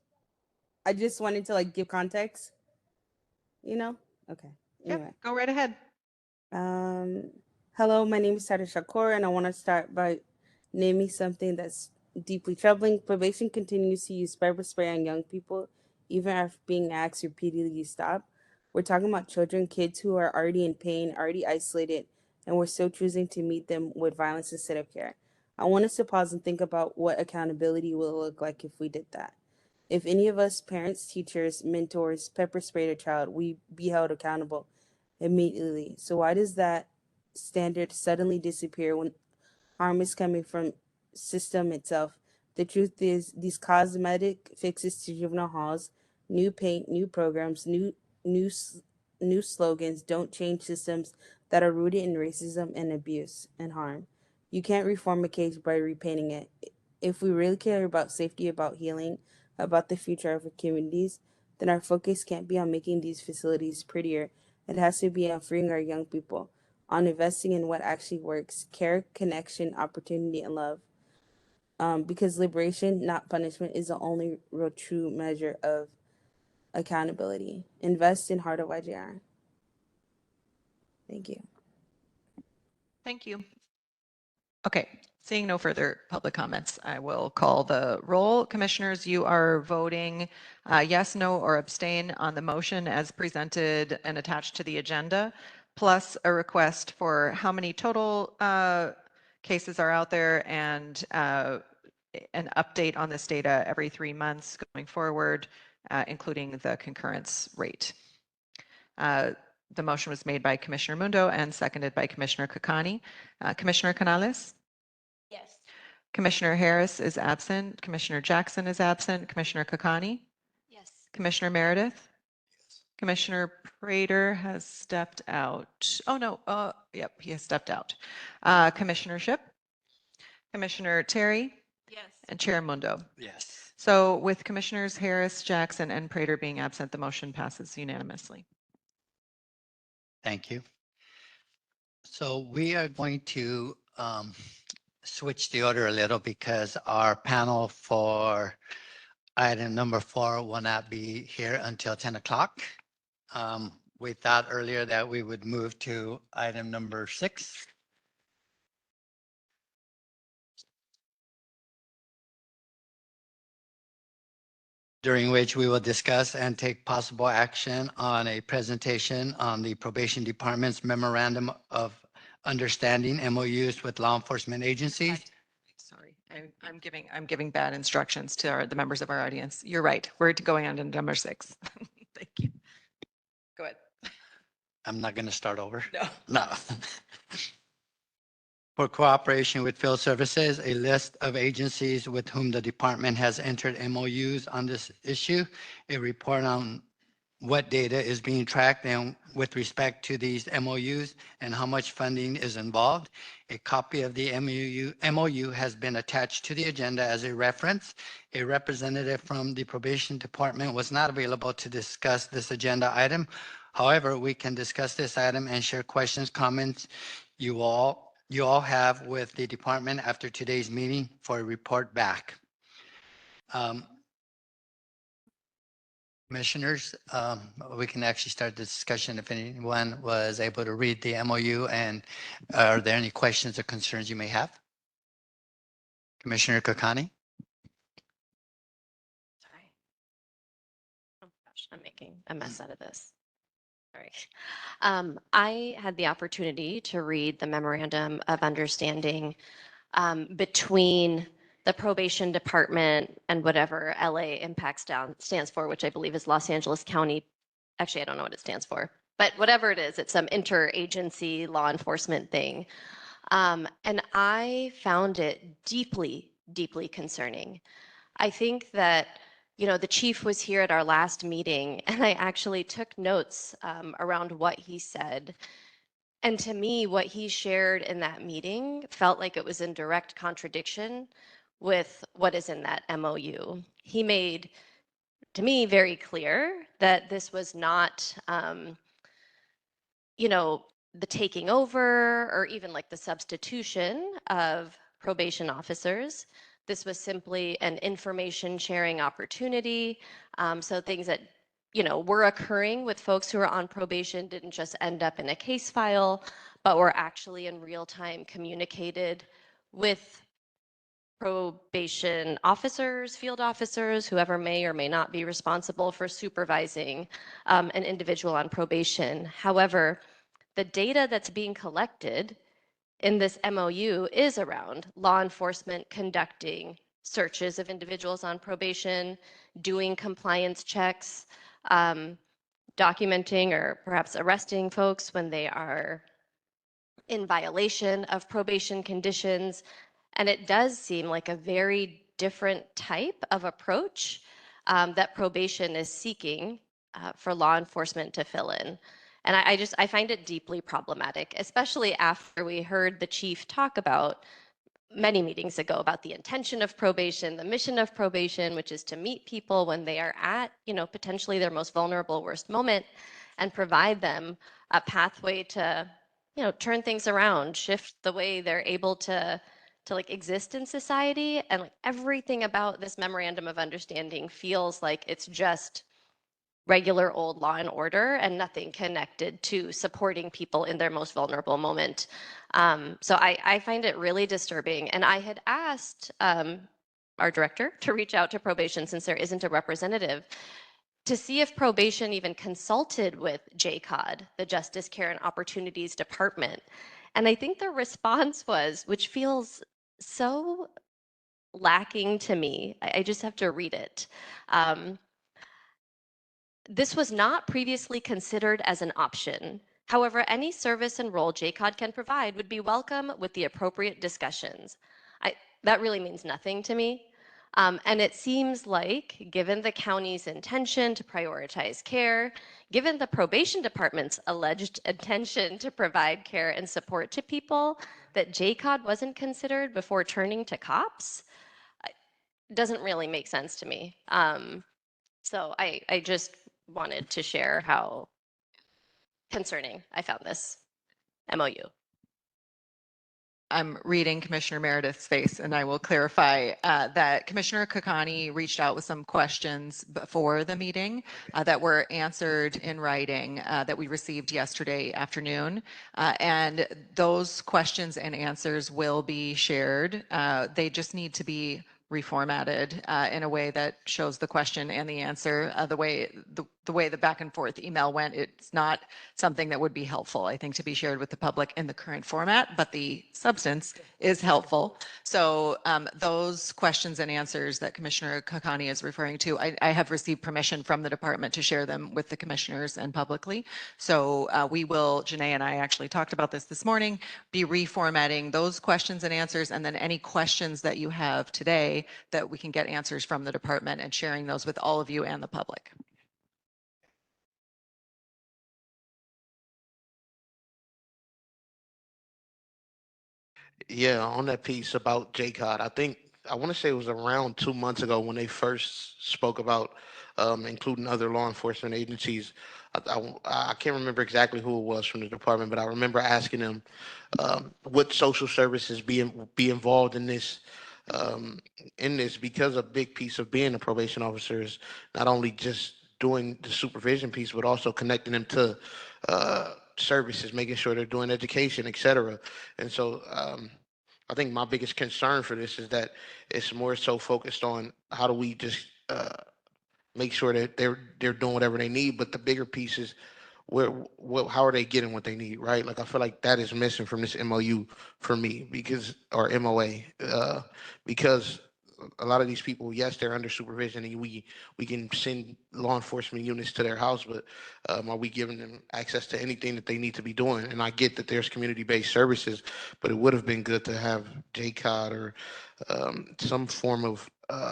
I just wanted to like give context, you know? Okay. Yep, Anyway. go right ahead. Hello, my name is Sada Shakur, and I want to start by naming something that's deeply troubling. Probation continues to use pepper spray on young people, even after being asked repeatedly to stop. We're talking about children, kids who are already in pain, already isolated, and we're still choosing to meet them with violence instead of care. I want us to pause and think about what accountability will look like if we did that. If any of us, parents, teachers, mentors, pepper sprayed a child, we be held accountable immediately. So why does that standard suddenly disappear when harm is coming from system itself? The truth is, these cosmetic fixes to juvenile halls, new paint, new programs, new new slogans don't change systems that are rooted in racism and abuse and harm. You can't reform a cage by repainting it. If we really care about safety, about healing, about the future of our communities, then our focus can't be on making these facilities prettier. It has to be on freeing our young people, on investing in what actually works: care, connection, opportunity, and love. Because liberation, not punishment, is the only real true measure of accountability. Invest in Heart of YJR. Thank you. Thank you. Okay, seeing no further public comments, I will call the roll. Commissioners, you are voting yes, no, or abstain on the motion as presented and attached to the agenda, plus a request for how many total cases are out there and an update on this data every 3 months going forward, including the concurrence rate. The motion was made by Commissioner Mundo and seconded by Commissioner Kakani. Commissioner Canales? Yes. Commissioner Harris is absent. Commissioner Jackson is absent. Commissioner Kakani? Yes. Commissioner Meredith? Commissioner Prater has stepped out. Oh, no. Yep, he has stepped out. Commissioner Ship? Commissioner Terry? Yes. And Chair Mundo. Yes. So with Commissioners Harris, Jackson, and Prater being absent, the motion passes unanimously. Thank you. So we are going to switch the order a little because our panel for item number 4 will not be here until 10 o'clock. We thought earlier that we would move to item number 6. During which we will discuss and take possible action on a presentation on the Probation Department's Memorandum of Understanding MOUs with law enforcement agencies. Sorry, I'm giving bad instructions to the members of our audience. You're right. We're going on to number 6. Thank you. Go ahead. I'm not going to start over. No. No. For cooperation with field services, a list of agencies with whom the department has entered MOUs on this issue, a report on what data is being tracked and with respect to these MOUs and how much funding is involved. A copy of the MOU has been attached to the agenda as a reference. A representative from the probation department was not available to discuss this agenda item. However, we can discuss this item and share questions, comments you all have with the department after today's meeting for a report back. Commissioners, we can actually start the discussion if anyone was able to read the MOU, and are there any questions or concerns you may have? Commissioner Kokani? I'm making a mess out of this. All right. I had the opportunity to read the memorandum of understanding between the probation department and whatever LA Impact stands for, which I believe is Los Angeles County. Actually, I don't know what it stands for, but whatever it is, it's some interagency law enforcement thing. And I found it deeply, deeply concerning. I think that, you know, the chief was here at our last meeting, and I actually took notes around what he said. And to me, what he shared in that meeting felt like it was in direct contradiction with what is in that MOU. He made, to me, very clear that this was not, you know, the taking over or even like the substitution of probation officers. This was simply an information sharing opportunity. So things that, you know, were occurring with folks who are on probation didn't just end up in a case file, but were actually in real time communicated with probation officers, field officers, whoever may or may not be responsible for supervising an individual on probation. However, the data that's being collected in this MOU is around law enforcement conducting searches of individuals on probation, doing compliance checks, documenting or perhaps arresting folks when they are in violation of probation conditions. And it does seem like a very different type of approach that probation is seeking for law enforcement to fill in. And I find it deeply problematic, especially after we heard the chief talk about many meetings ago about the intention of probation, the mission of probation, which is to meet people when they are at, you know, potentially their most vulnerable, worst moment, and provide them a pathway to, you know, turn things around, shift the way they're able to like exist in society. And like everything about this memorandum of understanding feels like it's just regular old law and order and nothing connected to supporting people in their most vulnerable moment. So I find it really disturbing. And I had asked our director to reach out to probation, since there isn't a representative, to see if probation even consulted with JCOD, the Justice, Care, and Opportunities Department. And I think the response was, which feels so lacking to me, I just have to read it. This was not previously considered as an option. However, any service and role JCOD can provide would be welcome with the appropriate discussions. That really means nothing to me. And it seems like, given the county's intention to prioritize care, given the probation department's alleged intention to provide care and support to people, that JCOD wasn't considered before turning to cops doesn't really make sense to me. So I just wanted to share how concerning I found this MOU. I'm reading Commissioner Meredith's face, and I will clarify that Commissioner Kakani reached out with some questions before the meeting that were answered in writing that we received yesterday afternoon. And those questions and answers will be shared. They just need to be reformatted in a way that shows the question and the answer. The way the back and forth email went, it's not something that would be helpful, I think, to be shared with the public in the current format, but the substance is helpful. So those questions and answers that Commissioner Kakani is referring to, I have received permission from the department to share them with the commissioners and publicly. So we will, Janae and I actually talked about this morning, be reformatting those questions and answers, and then any questions that you have today that we can get answers from the department, and sharing those with all of you and the public. Yeah, on that piece about JCOD, I want to say it was around 2 months ago when they first spoke about including other law enforcement agencies. I can't remember exactly who it was from the department, but I remember asking them would social services be involved in this, because a big piece of being a probation officer is not only just doing the supervision piece, but also connecting them to services, making sure they're doing education, et cetera. And so I think my biggest concern for this is that it's more so focused on how do we just make sure that they're doing whatever they need. But the bigger piece is how are they getting what they need, right? Like I feel like that is missing from this MOU for me or MOA, because a lot of these people, yes, they're under supervision, and we can send law enforcement units to their house, but are we giving them access to anything that they need to be doing? And I get that there's community-based services, but it would have been good to have JCOD or some form of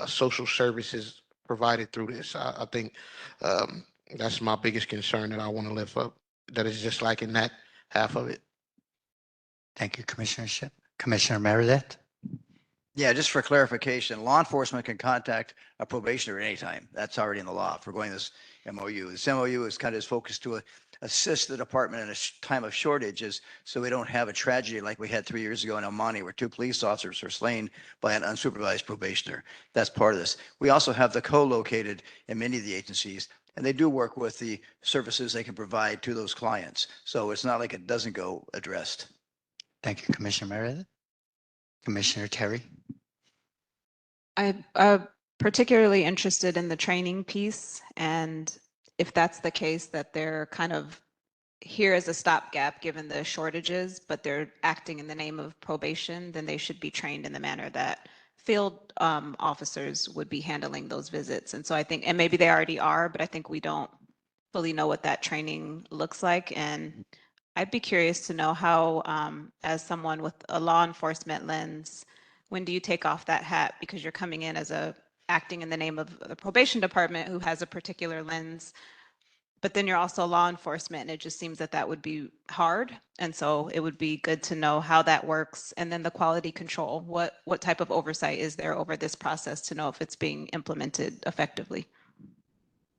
social services provided through this. I think that's my biggest concern that I want to lift up. That is just like in that half of it. Thank you, Commissioner Ship. Commissioner Meredith? Yeah, just for clarification, law enforcement can contact a probationer anytime. That's already in the law for going this MOU. This MOU is kind of focused to assist the department in a time of shortages so we don't have a tragedy like we had 3 years ago in El Monte where 2 police officers were slain by an unsupervised probationer. That's part of this. We also have the co-located in many of the agencies, and they do work with the services they can provide to those clients. So it's not like it doesn't go addressed. Thank you, Commissioner Meredith. Commissioner Terry? I'm particularly interested in the training piece, and if that's the case, that they're kind of here as a stopgap given the shortages, but they're acting in the name of probation, then they should be trained in the manner that field officers would be handling those visits. And so I think, and maybe they already are, but I think we don't fully know what that training looks like. And I'd be curious to know how, as someone with a law enforcement lens, when do you take off that hat because you're coming in as acting in the name of the probation department who has a particular lens, but then you're also law enforcement, and it just seems that that would be hard. And so it would be good to know how that works. And then the quality control, what type of oversight is there over this process to know if it's being implemented effectively?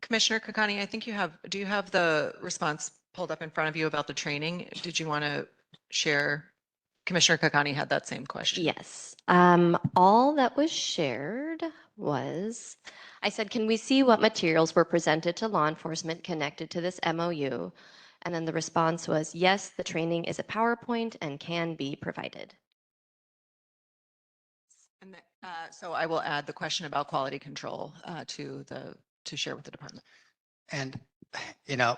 Commissioner Kakani, I think do you have the response pulled up in front of you about the training? Did you want to share? Commissioner Kakani had that same question. Yes. All that was shared was, I said, can we see what materials were presented to law enforcement connected to this MOU? And then the response was, yes, the training is a PowerPoint and can be provided. And so I will add the question about quality control to share with the department. And, you know,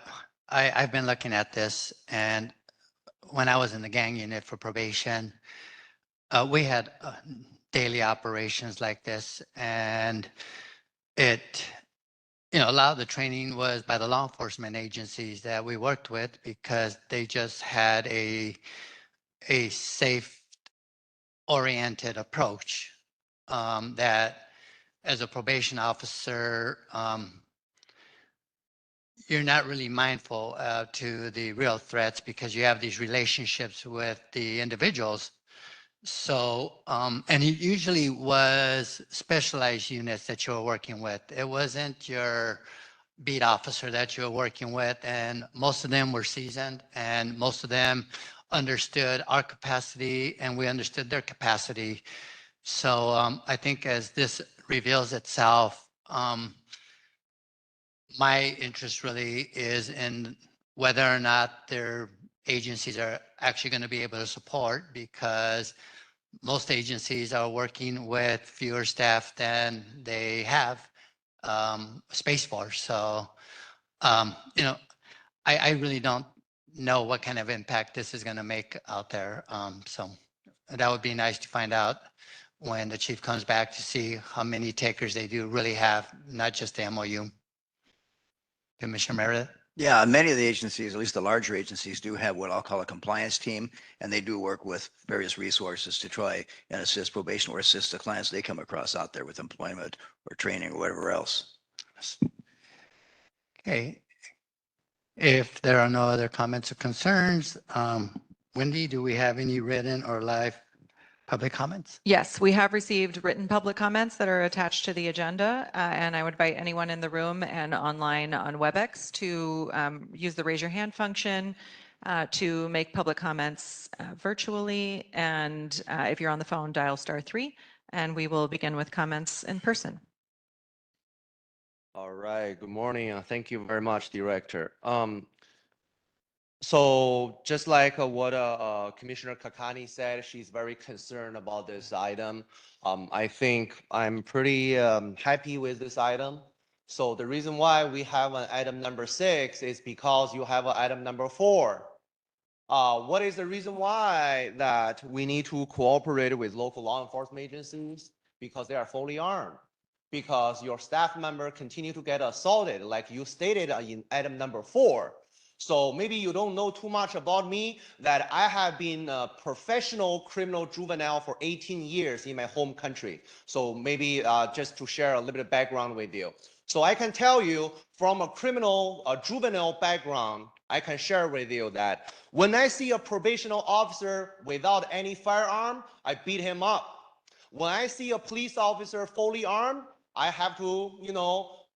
I've been looking at this, and when I was in the gang unit for probation, we had daily operations like this, and it, a lot of the training was by the law enforcement agencies that we worked with because they just had a safe oriented approach that as a probation officer, you're not really mindful to the real threats because you have these relationships with the individuals. So, and it usually was specialized units that you were working with. It wasn't your beat officer that you were working with, and most of them were seasoned, and most of them understood our capacity, and we understood their capacity. So I think as this reveals itself, my interest really is in whether or not their agencies are actually going to be able to support, because most agencies are working with fewer staff than they have space for. So, I really don't know what kind of impact this is going to make out there. So that would be nice to find out when the chief comes back to see how many takers they do really have, not just the MOU. Commissioner Meredith? Yeah, many of the agencies, at least the larger agencies, do have what I'll call a compliance team, and they do work with various resources to try and assist probation or assist the clients they come across out there with employment or training or whatever else. Okay. If there are no other comments or concerns, Wendy, do we have any written or live public comments? Yes, we have received written public comments that are attached to the agenda, and I would invite anyone in the room and online on WebEx to use the raise your hand function to make public comments virtually. And if you're on the phone, dial *3, and we will begin with comments in person. All right, good morning. Thank you very much, Director. So just like what Commissioner Kakani said, she's very concerned about this item. I think I'm pretty happy with this item. So the reason why we have an item number 6 is because you have an item number 4. What is the reason why that we need to cooperate with local law enforcement agencies? Because they are fully armed. Because your staff member continue to get assaulted, like you stated in item number 4. So maybe you don't know too much about me, that I have been a professional criminal juvenile for 18 years in my home country. So maybe just to share a little bit of background with you. So I can tell you from a juvenile background, I can share with you that when I see a probation officer without any firearm, I beat him up. When I see a police officer fully armed, I have to,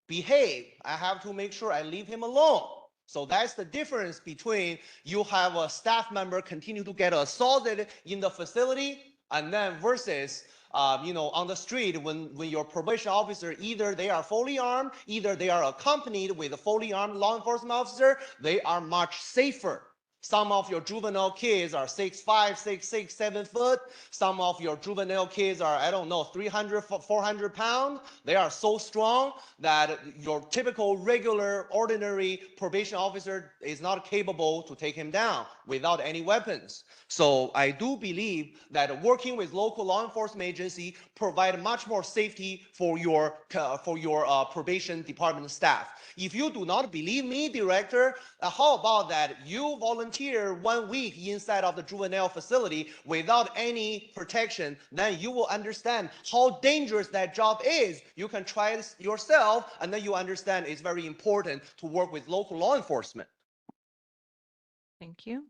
behave. I have to make sure I leave him alone. So that's the difference between you have a staff member continue to get assaulted in the facility and then versus on the street when your probation officer, either they are fully armed, either they are accompanied with a fully armed law enforcement officer, they are much safer. Some of your juvenile kids are 6'5", 6'6", 7 foot. Some of your juvenile kids are, 300, 400 pounds. They are so strong that your typical, regular, ordinary probation officer is not capable to take him down without any weapons. So I do believe that working with local law enforcement agency provide much more safety for your probation department staff. If you do not believe me, director, how about that you volunteer 1 week inside of the juvenile facility without any protection, then you will understand how dangerous that job is. You can try it yourself, and then you understand it's very important to work with local law enforcement. Thank you.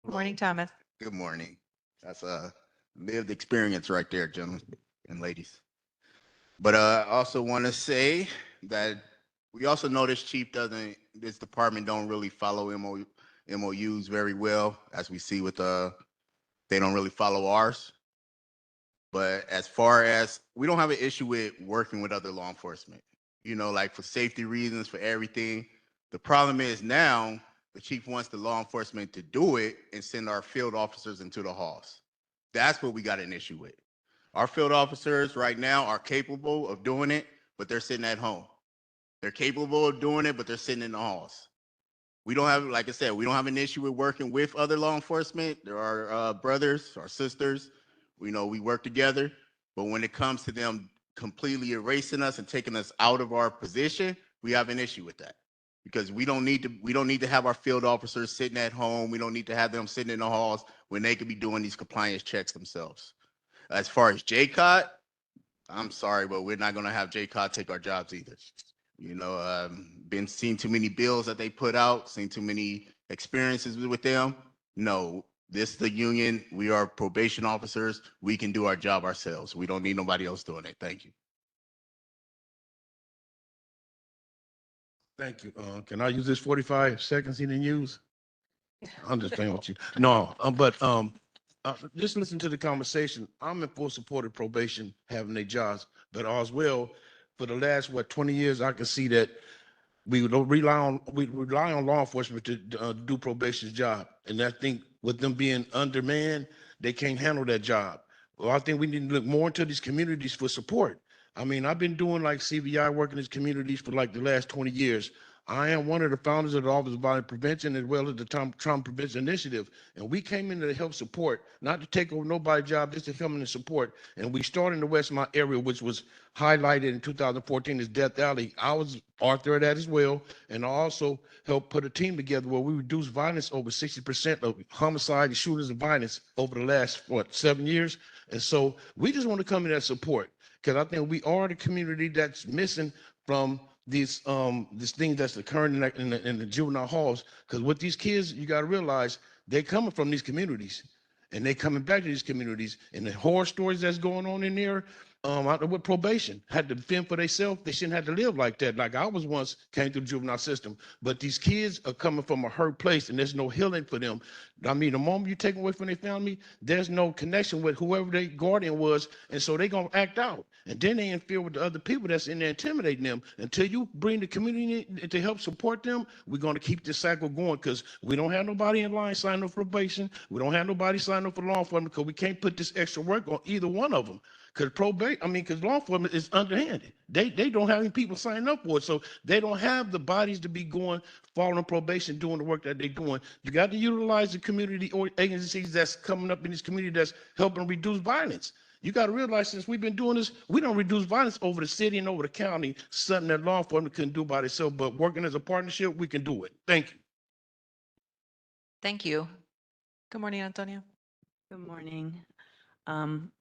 Good morning, Thomas. Good morning. That's a lived experience right there, gentlemen and ladies. But I also want to say that we also know this this department don't really follow MOUs very well, as we see with they don't really follow ours. But as far as we don't have an issue with working with other law enforcement, like for safety reasons, for everything. The problem is now the chief wants the law enforcement to do it and send our field officers into the halls. That's what we got an issue with. Our field officers right now are capable of doing it, but they're sitting at home. They're capable of doing it, but they're sitting in the halls. We don't have, like I said, we don't have an issue with working with other law enforcement. There are brothers, our sisters. We work together, but when it comes to them completely erasing us and taking us out of our position, we have an issue with that. Because we don't need to have our field officers sitting at home. We don't need to have them sitting in the halls when they could be doing these compliance checks themselves. As far as JCOT, I'm sorry, but we're not going to have JCOT take our jobs either. Been seeing too many bills that they put out, seen too many experiences with them. No, this is the union. We are probation officers. We can do our job ourselves. We don't need nobody else doing it. Thank you. Thank you. Can I use this 45 seconds he didn't use? I understand what you, no, but just listen to the conversation. I'm in full support of probation having their jobs, but as well, for the last, 20 years, I can see that we rely on law enforcement to do probation's job. And I think with them being undermanned, they can't handle that job. Well, I think we need to look more into these communities for support. I mean, I've been doing like CVI work in these communities for like the last 20 years. I am one of the founders of the Office of Violence Prevention as well as the Trauma Prevention Initiative. And we came in to help support, not to take over nobody's job, just to come in and support. And we started in the Westmont area, which was highlighted in 2014 as Death Alley. I was author of that as well. And I also helped put a team together where we reduced violence over 60% of homicide and shootings and violence over the last, 7 years. And so we just want to come in and support, because I think we are the community that's missing from this thing that's occurring in the juvenile halls. Because with these kids, you got to realize they're coming from these communities, and they're coming back to these communities, and the horror stories that's going on in there. Out there with probation, had to fend for themselves. They shouldn't have to live like that. Like I was once came through the juvenile system, but these kids are coming from a hurt place, and there's no healing for them. I mean, the moment you take them away from their family, there's no connection with whoever their guardian was, and so they're gonna act out, and then they interfere with the other people that's in there intimidating them. Until you bring the community in to help support them, we're gonna keep this cycle going, because we don't have nobody in line signing up for probation. We don't have nobody signing up for law enforcement, because we can't put this extra work on either one of them. Because because law enforcement is underhanded. They don't have any people signing up for it. So they don't have the bodies to be going, following probation, doing the work that they're doing. You got to utilize the community or agencies that's coming up in this community that's helping reduce violence. You got to realize since we've been doing this, we don't reduce violence over the city and over the county, something that law enforcement couldn't do by themselves, but working as a partnership, we can do it. Thank you. Thank you. Good morning, Antonia. Good morning. Um,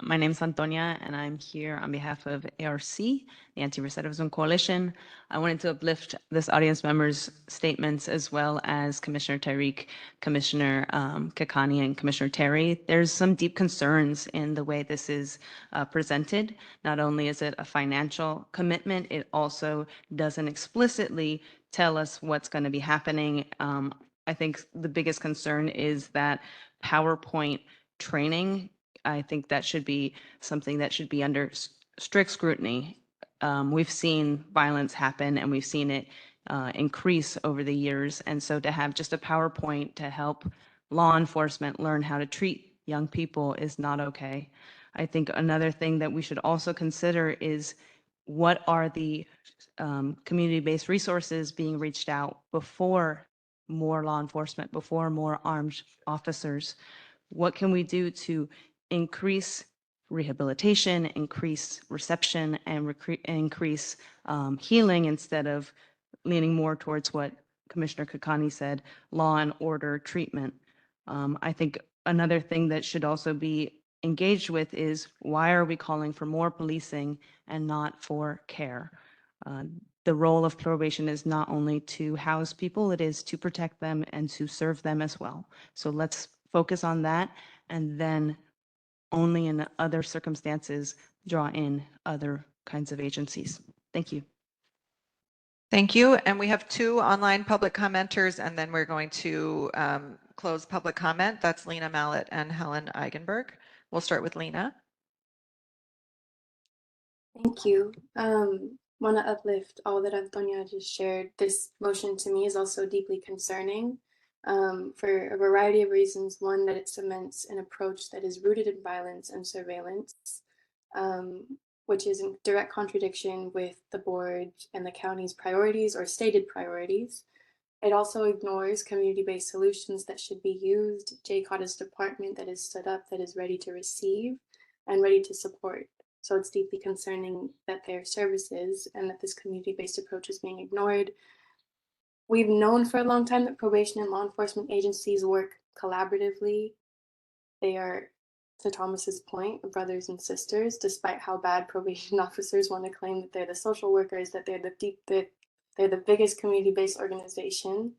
my name is Antonia, and I'm here on behalf of ARC, the Anti-Recidivism Coalition. I wanted to uplift this audience member's statements as well as Commissioner Tariq, Commissioner Kakani, and Commissioner Terry. There's some deep concerns in the way this is presented. Not only is it a financial commitment, it also doesn't explicitly tell us what's going to be happening. I think the biggest concern is that PowerPoint training. I think that should be something that should be under strict scrutiny. We've seen violence happen and we've seen it increase over the years. And so to have just a PowerPoint to help law enforcement learn how to treat young people is not okay. I think another thing that we should also consider is what are the community-based resources being reached out before more law enforcement, before more armed officers. What can we do to increase rehabilitation, increase reception, and increase healing instead of leaning more towards what Commissioner Kakani said, law and order treatment? I think another thing that should also be engaged with is why are we calling for more policing and not for care? The role of probation is not only to house people, it is to protect them and to serve them as well. So let's focus on that and then only in other circumstances draw in other kinds of agencies. Thank you. Thank you. And we have 2 online public commenters, and then we're going to close public comment. That's Lena Mallett and Helen Eigenberg. We'll start with Lena. Thank you. Want to uplift all that Antonia just shared. This motion to me is also deeply concerning for a variety of reasons. One, that it cements an approach that is rooted in violence and surveillance, which is in direct contradiction with the board and the county's priorities or stated priorities. It also ignores community-based solutions that should be used. JCOT is a department that is stood up, that is ready to receive and ready to support. So it's deeply concerning that their services and that this community-based approach is being ignored. We've known for a long time that probation and law enforcement agencies work collaboratively. They are, to Thomas's point, brothers and sisters, despite how bad probation officers want to claim that they're the social workers, that they're the biggest community-based organization.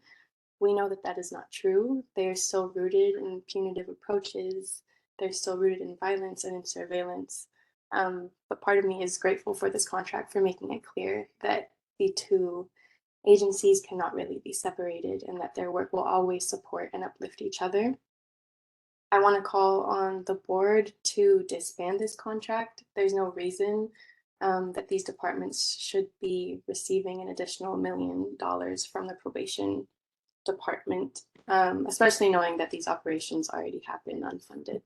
We know that that is not true. They are still rooted in punitive approaches. They're still rooted in violence and in surveillance. But part of me is grateful for this contract for making it clear that the 2 agencies cannot really be separated and that their work will always support and uplift each other. I want to call on the board to disband this contract. There's no reason that these departments should be receiving an additional $1 million from the probation department, especially knowing that these operations already happen unfunded.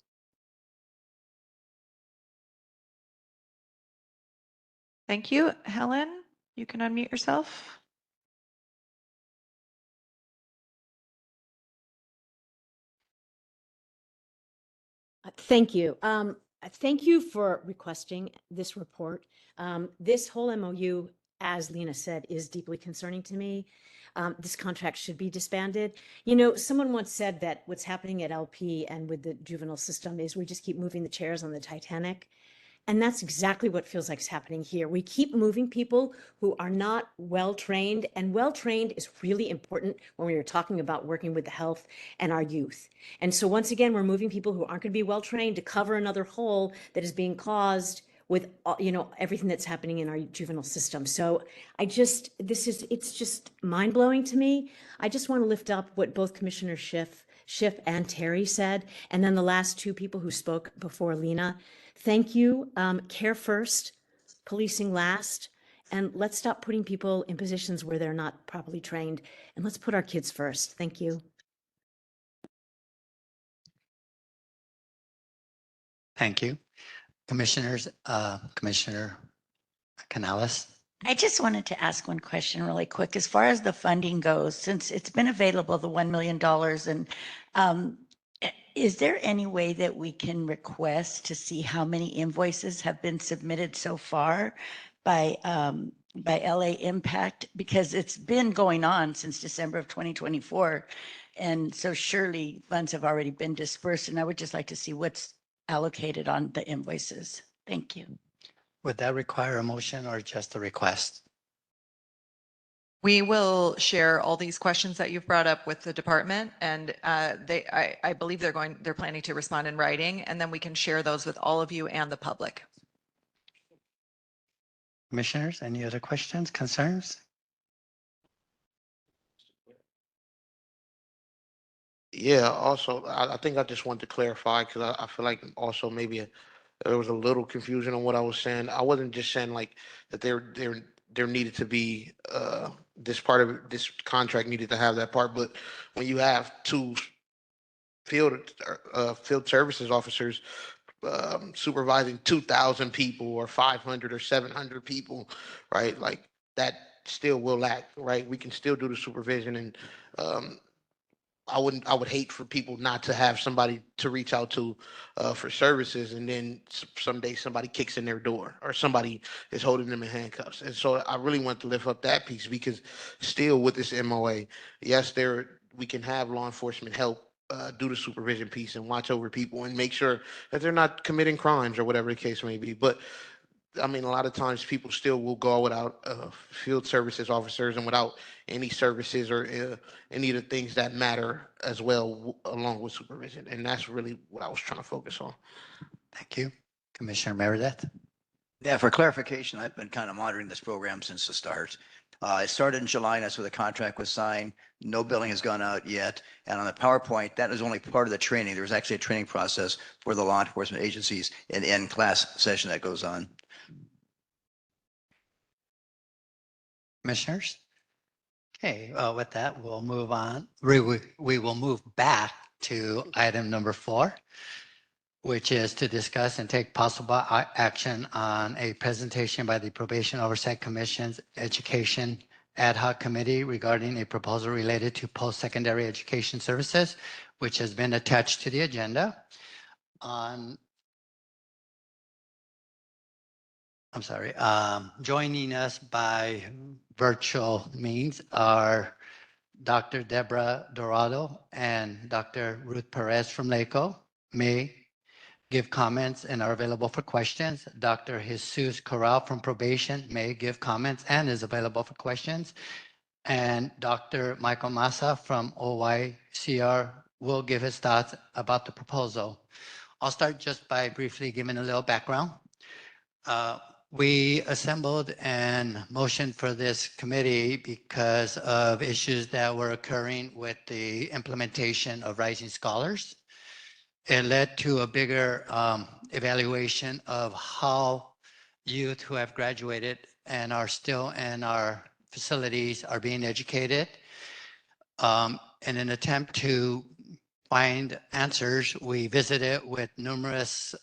Thank you. Helen, you can unmute yourself. Thank you. Thank you for requesting this report. This whole MOU, as Lena said, is deeply concerning to me. This contract should be disbanded. You know, someone once said that what's happening at LP and with the juvenile system is we just keep moving the chairs on the Titanic. And that's exactly what feels like is happening here. We keep moving people who are not well-trained, and well-trained is really important when we are talking about working with the health and our youth. And so once again, we're moving people who aren't going to be well-trained to cover another hole that is being caused with, you know, everything that's happening in our juvenile system. So it's just mind-blowing to me. I just want to lift up what both Commissioner Schiff and Terry said, and then the last 2 people who spoke before Lena. Thank you. Care first, policing last, and let's stop putting people in positions where they're not properly trained, and let's put our kids first. Thank you. Thank you. Commissioners, Commissioner Canales. I just wanted to ask one question really quick. As far as the funding goes, since it's been available, the $1 million, and is there any way that we can request to see how many invoices have been submitted so far by LA Impact? Because it's been going on since December of 2024. And so surely funds have already been dispersed, and I would just like to see what's allocated on the invoices. Thank you. Would that require a motion or just a request? We will share all these questions that you've brought up with the department, and I believe they're planning to respond in writing, and then we can share those with all of you and the public. Commissioners, any other questions, concerns? Yeah, also, I think I just wanted to clarify because I feel like also maybe there was a little confusion on what I was saying. I wasn't just saying like that there needed to be this part of this contract needed to have that part, but when you have two field services officers supervising 2,000 people or 500 or 700 people, right? Like that still will lack, right? We can still do the supervision and I would hate for people not to have somebody to reach out to for services, and then someday somebody kicks in their door or somebody is holding them in handcuffs. And so I really want to lift up that piece because still with this MOA, yes, we can have law enforcement help do the supervision piece and watch over people and make sure that they're not committing crimes or whatever the case may be. But I mean, a lot of times people still will go without field services officers and without any services or any of the things that matter as well, along with supervision. And that's really what I was trying to focus on. Thank you. Commissioner Meredith. Yeah, for clarification, I've been kind of monitoring this program since the start. It started in July, and that's where the contract was signed. No billing has gone out yet. And on the PowerPoint, that is only part of the training. There was actually a training process for the law enforcement agencies and in-class session that goes on. Commissioners? Okay, with that, we'll move on. We will move back to item number 4, which is to discuss and take possible action on a presentation by the Probation Oversight Commission's Education Ad Hoc Committee regarding a proposal related to post-secondary education services, which has been attached to the agenda. Joining us by virtual means are Dr. Deborah Dorado and Dr. Ruth Perez from LACO may give comments and are available for questions. Dr. Jesus Corral from Probation may give comments and is available for questions. And Dr. Michael Massa from OYCR will give his thoughts about the proposal. I'll start just by briefly giving a little background. We assembled and motioned for this committee because of issues that were occurring with the implementation of Rising Scholars. It led to a bigger evaluation of how youth who have graduated and are still in our facilities are being educated. In an attempt to find answers, we visited with numerous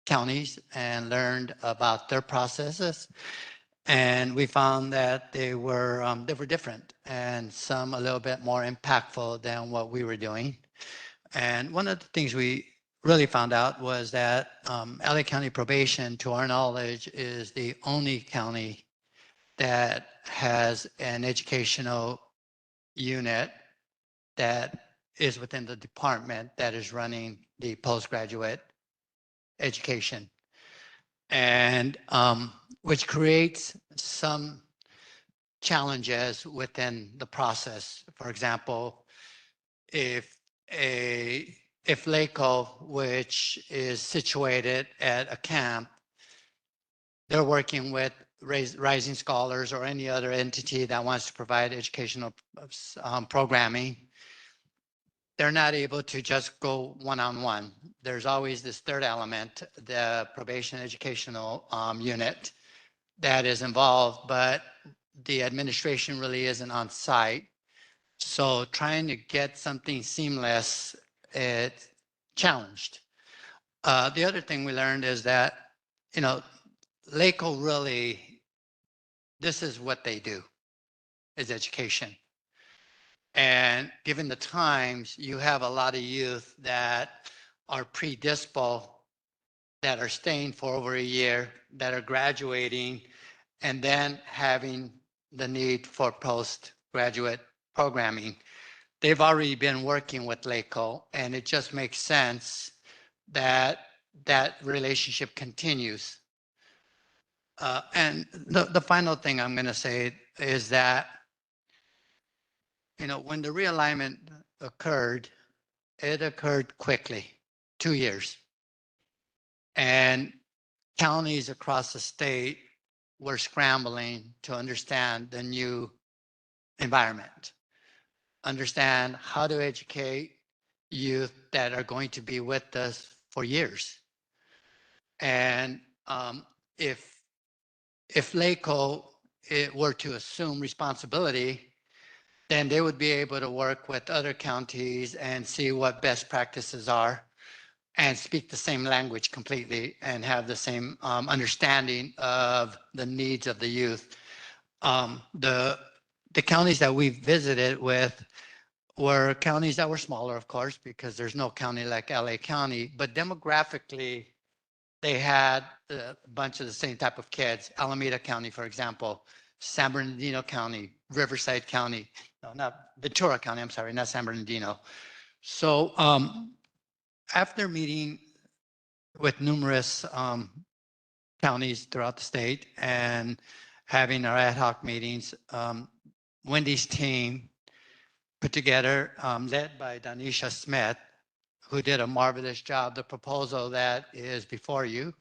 counties and learned about their processes. And we found that they were different and some a little bit more impactful than what we were doing. And one of the things we really found out was that LA County Probation, to our knowledge, is the only county that has an educational unit that is within the department that is running the postgraduate education, and which creates some challenges within the process. For example, if LACO, which is situated at a camp, they're working with Rising Scholars or any other entity that wants to provide educational programming, they're not able to just go one-on-one. There's always this third element, the probation educational unit that is involved, but the administration really isn't on site. So trying to get something seamless, it's challenged. The other thing we learned is that, you know, LACO really, this is what they do, is education. And given the times, you have a lot of youth that are pre-dispo, that are staying for over a year, that are graduating, and then having the need for postgraduate programming. They've already been working with LACO, and it just makes sense that that relationship continues. And the final thing I'm going to say is that, you know, when the realignment occurred, it occurred quickly, 2 years. And counties across the state were scrambling to understand the new environment, understand how to educate youth that are going to be with us for years. And if LACO were to assume responsibility, then they would be able to work with other counties and see what best practices are and speak the same language completely and have the same understanding of the needs of the youth. The counties that we visited with were counties that were smaller, of course, because there's no county like LA County, but demographically, they had a bunch of the same type of kids. Alameda County, for example, San Bernardino County, Riverside County, no, not Ventura County, I'm sorry, not San Bernardino. So after meeting with numerous counties throughout the state and having our ad hoc meetings, Wendy's team put together, led by Danisha Smith, who did a marvelous job, the proposal that is before you.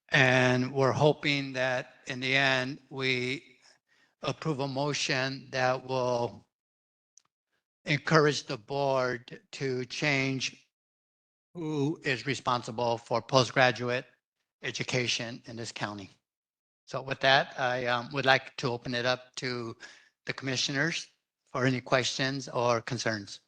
And we're hoping that in the end, we approve a motion that will encourage the board to change who is responsible for postgraduate education in this county. So with that, I would like to open it up to the commissioners for any questions or concerns.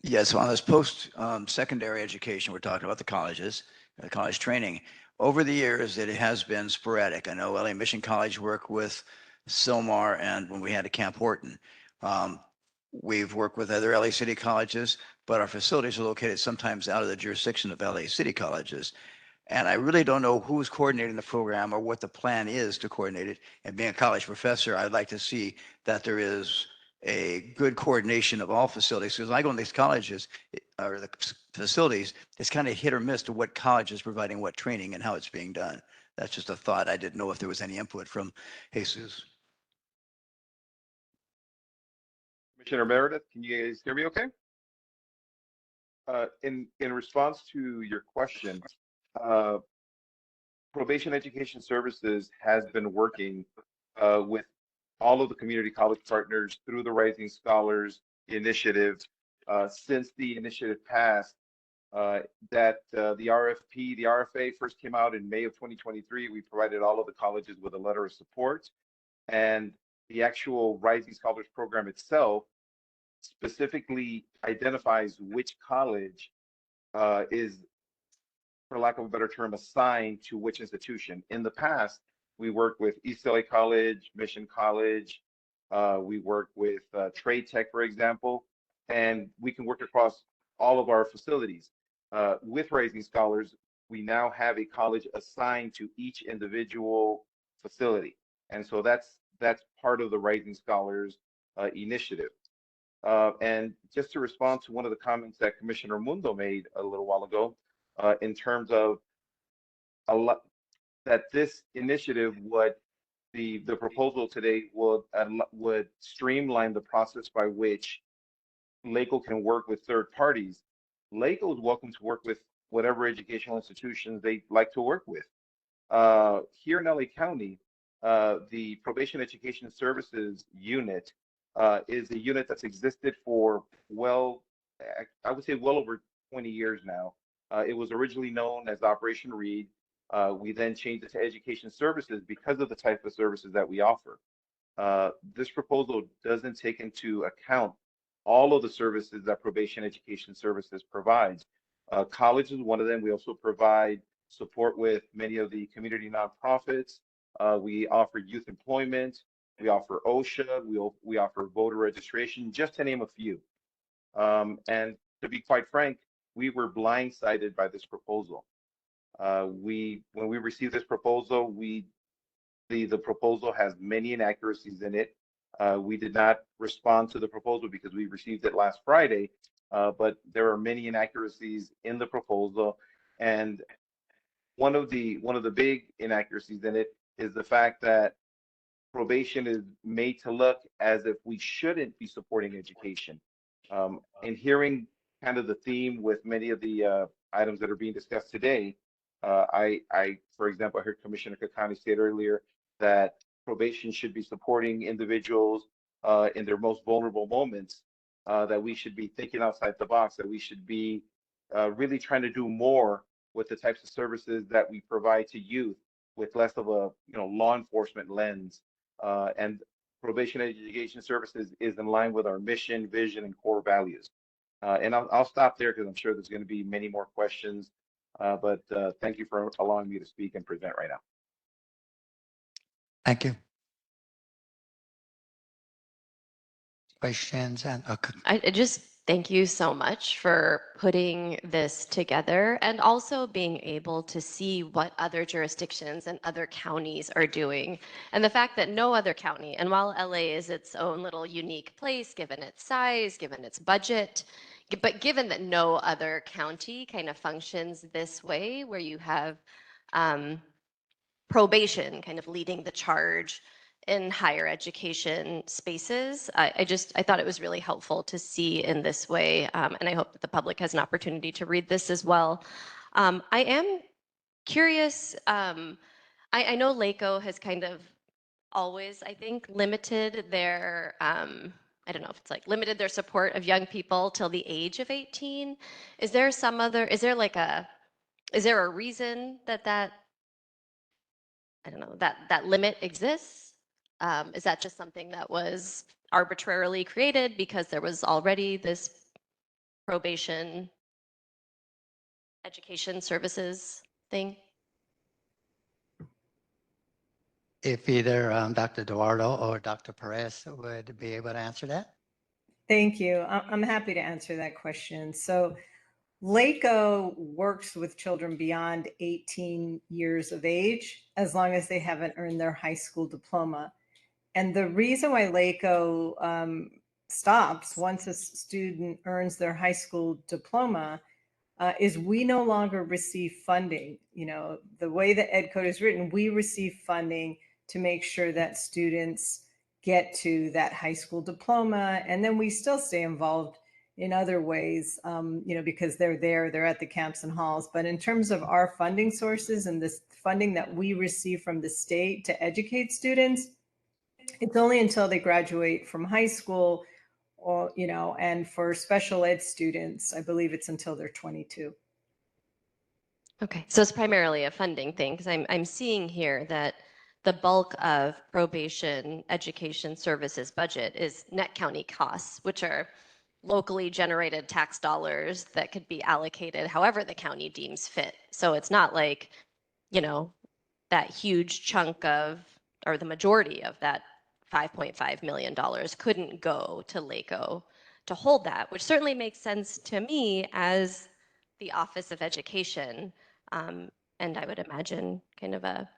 Yes, on this post-secondary education, we're talking about the colleges, college training. Over the years, it has been sporadic. I know LA Mission College worked with Silmar and when we had at Camp Horton. We've worked with other LA City colleges, but our facilities are located sometimes out of the jurisdiction of LA City colleges. And I really don't know who's coordinating the program or what the plan is to coordinate it. And being a college professor, I'd like to see that there is a good coordination of all facilities. Because when I go in these colleges or the facilities, it's kind of hit or miss to what college is providing what training and how it's being done. That's just a thought. I didn't know if there was any input from Jesus. Commissioner Meredith, can you guys hear me okay? In response to your question, Probation Education Services has been working with all of the community college partners through the Rising Scholars Initiative since the initiative passed. The RFA first came out in May of 2023. We provided all of the colleges with a letter of support, and the actual Rising Scholars Program itself specifically identifies which college is, for lack of a better term, assigned to which institution. In the past, we worked with East LA College, Mission College, we worked with Trade Tech, for example, and we can work across all of our facilities. With Rising Scholars, we now have a college assigned to each individual facility. And so that's part of the Rising Scholars initiative. And just to respond to one of the comments that Commissioner Mundo made a little while ago, in terms of that this initiative would, the proposal today would streamline the process by which LACO can work with third parties. LACO is welcome to work with whatever educational institutions they like to work with. Here in LA County, the Probation Education Services unit is a unit that's existed for, well, I would say well over 20 years now. It was originally known as Operation Read. We then changed it to Education Services because of the type of services that we offer. This proposal doesn't take into account all of the services that Probation Education Services provides. College is one of them. We also provide support with many of the community nonprofits. We offer youth employment. We offer OSHA. We offer voter registration, just to name a few. And to be quite frank, we were blindsided by this proposal. When we received this proposal, the proposal has many inaccuracies in it. We did not respond to the proposal because we received it last Friday, but there are many inaccuracies in the proposal. And one of the big inaccuracies in it is the fact that probation is made to look as if we shouldn't be supporting education. And hearing kind of the theme with many of the items that are being discussed today, for example, I heard Commissioner Kakani state earlier that probation should be supporting individuals in their most vulnerable moments, that we should be thinking outside the box, that we should be really trying to do more with the types of services that we provide to youth with less of a law enforcement lens. And probation education services is in line with our mission, vision, and core values. And I'll stop there because I'm sure there's going to be many more questions. But thank you for allowing me to speak and present right now. Thank you. Questions and I just thank you so much for putting this together and also being able to see what other jurisdictions and other counties are doing. And the fact that no other county, and while LA is its own little unique place, given its size, given its budget, but given that no other county kind of functions this way, where you have probation kind of leading the charge in higher education spaces. I thought it was really helpful to see in this way, and I hope that the public has an opportunity to read this as well. I am curious, I know LACO has kind of always, I think, limited their, I don't know if it's like limited their support of young people till the age of 18. Is there a reason that I don't know, that limit exists? Is that just something that was arbitrarily created because there was already this probation education services thing? if either Dr. Eduardo or Dr. Perez would be able to answer that. Thank you. I'm happy to answer that question. So LACO works with children beyond 18 years of age, as long as they haven't earned their high school diploma. And the reason why LACO stops once a student earns their high school diploma is we no longer receive funding. The way the Ed Code is written, we receive funding to make sure that students get to that high school diploma. And then we still stay involved in other ways, because they're at the camps and halls. But in terms of our funding sources and this funding that we receive from the state to educate students, it's only until they graduate from high school, or, and for special ed students, I believe it's until they're 22. Okay, so it's primarily a funding thing, because I'm seeing here that the bulk of probation education services budget is net county costs, which are locally generated tax dollars that could be allocated however the county deems fit. So it's not like, that huge chunk of, or the majority of that $5.5 million couldn't go to LACO to hold that, which certainly makes sense to me as the Office of Education. And I would imagine kind of a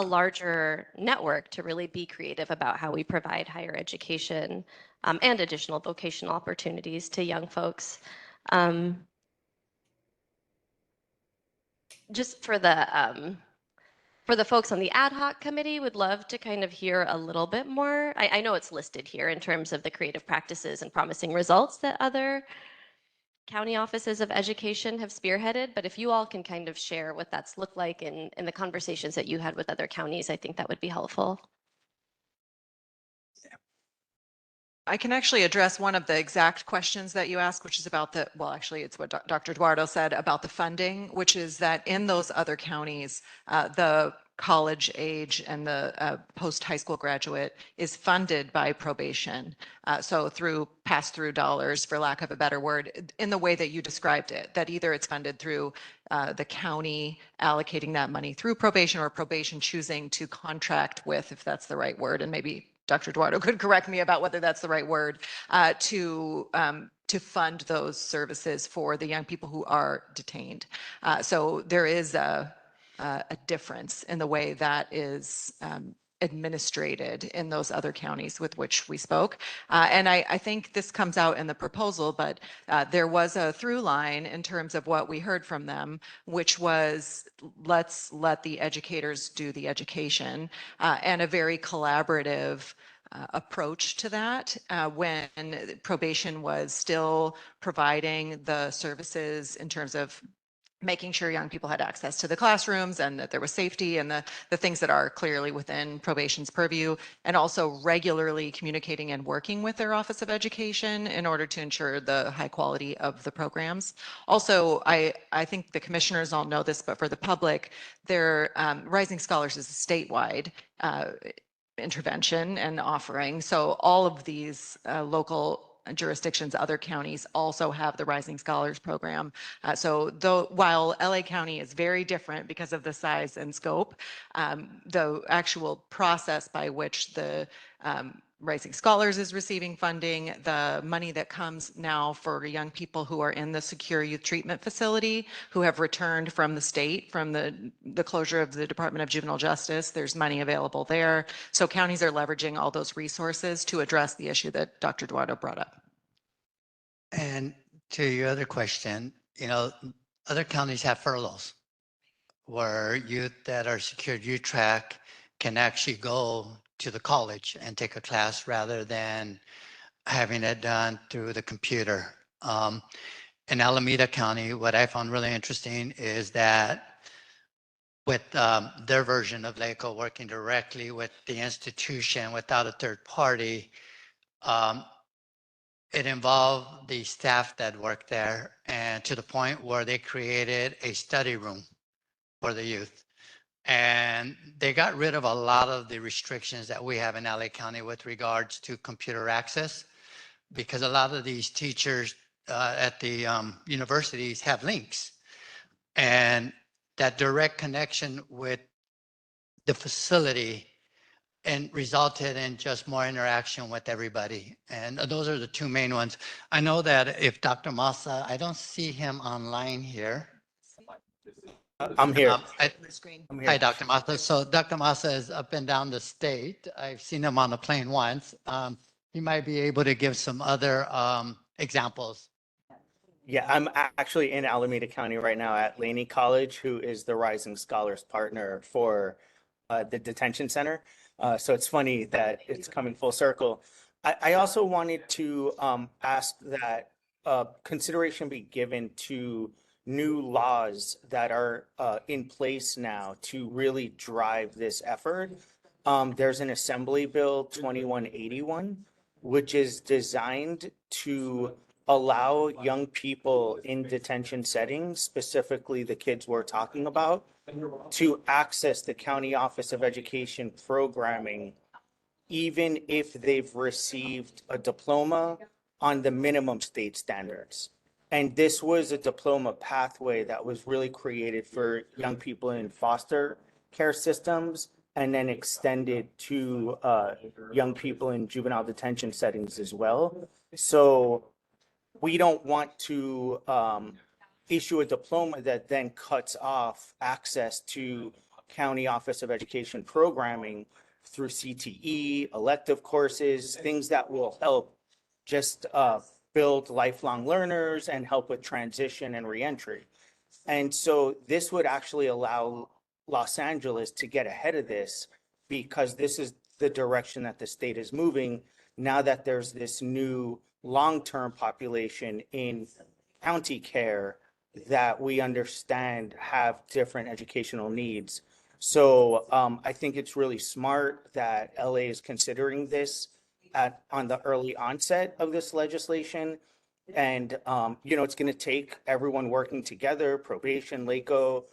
larger network to really be creative about how we provide higher education and additional vocational opportunities to young folks. Just for the folks on the ad hoc committee, would love to kind of hear a little bit more. I know it's listed here in terms of the creative practices and promising results that other county offices of education have spearheaded, but if you all can kind of share what that's looked like in the conversations that you had with other counties, I think that would be helpful. I can actually address one of the exact questions that you asked, which is about actually it's what Dr. Eduardo said about the funding, which is that in those other counties, the college age and the post-high school graduate is funded by probation. So through pass-through dollars, for lack of a better word, in the way that you described it, that either it's funded through the county allocating that money through probation, or probation choosing to contract with, if that's the right word, and maybe Dr. Eduardo could correct me about whether that's the right word, to fund those services for the young people who are detained. So there is a difference in the way that is administrated in those other counties with which we spoke. And I think this comes out in the proposal, but there was a through line in terms of what we heard from them, which was let's let the educators do the education, and a very collaborative approach to that when probation was still providing the services in terms of making sure young people had access to the classrooms and that there was safety and the things that are clearly within probation's purview, and also regularly communicating and working with their Office of Education in order to ensure the high quality of the programs. Also, I think the commissioners all know this, but for the public, their Rising Scholars is a statewide intervention and offering. So all of these local jurisdictions, other counties also have the Rising Scholars Program. So though, while LA County is very different because of the size and scope, the actual process by which the Rising Scholars is receiving funding, the money that comes now for young people who are in the secure youth treatment facility, who have returned from the state, from the closure of the Department of Juvenile Justice, there's money available there. So counties are leveraging all those resources to address the issue that Dr. Eduardo brought up. And to your other question, other counties have furloughs where youth that are secured youth track can actually go to the college and take a class rather than having it done through the computer. In Alameda County, what I found really interesting is that with their version of LACO working directly with the institution without a third party, it involved the staff that worked there, and to the point where they created a study room for the youth. And they got rid of a lot of the restrictions that we have in LA County with regards to computer access, because a lot of these teachers at the universities have links. And that direct connection with the facility and resulted in just more interaction with everybody. And those are the two main ones. I know that if Dr. Massa, I don't see him online here. I'm here. Hi, Dr. Massa. So Dr. Massa is up and down the state. I've seen him on a plane once. He might be able to give some other examples. Yeah, I'm actually in Alameda County right now at Laney College, who is the Rising Scholars partner for the detention center. So it's funny that it's coming full circle. I also wanted to ask that consideration be given to new laws that are in place now to really drive this effort. There's an Assembly Bill 2181, which is designed to allow young people in detention settings, specifically the kids we're talking about, to access the County Office of Education programming, even if they've received a diploma on the minimum state standards. And this was a diploma pathway that was really created for young people in foster care systems and then extended to young people in juvenile detention settings as well. So we don't want to issue a diploma that then cuts off access to County Office of Education programming through CTE, elective courses, things that will help just build lifelong learners and help with transition and reentry. And so this would actually allow Los Angeles to get ahead of this, because this is the direction that the state is moving now that there's this new long-term population in county care that we understand have different educational needs. So I think it's really smart that LA is considering this on the early onset of this legislation. And, it's going to take everyone working together, probation, LACO,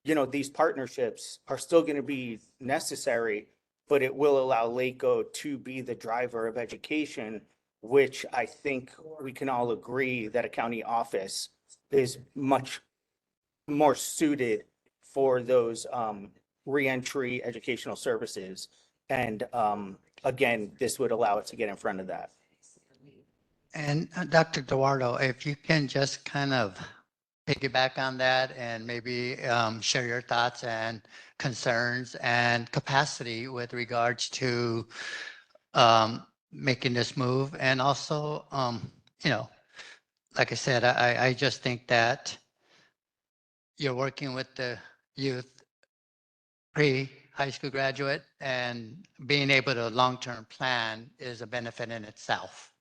these partnerships are still going to be necessary, but it will allow LACO to be the driver of education, which I think we can all agree that a county office is much more suited for those reentry educational services. And again, this would allow it to get in front of that. And Dr. Eduardo, if you can just kind of piggyback on that and maybe share your thoughts and concerns and capacity with regards to making this move. And also, like I said, I just think that you're working with the youth pre-high school graduate, and being able to long-term plan is a benefit in itself.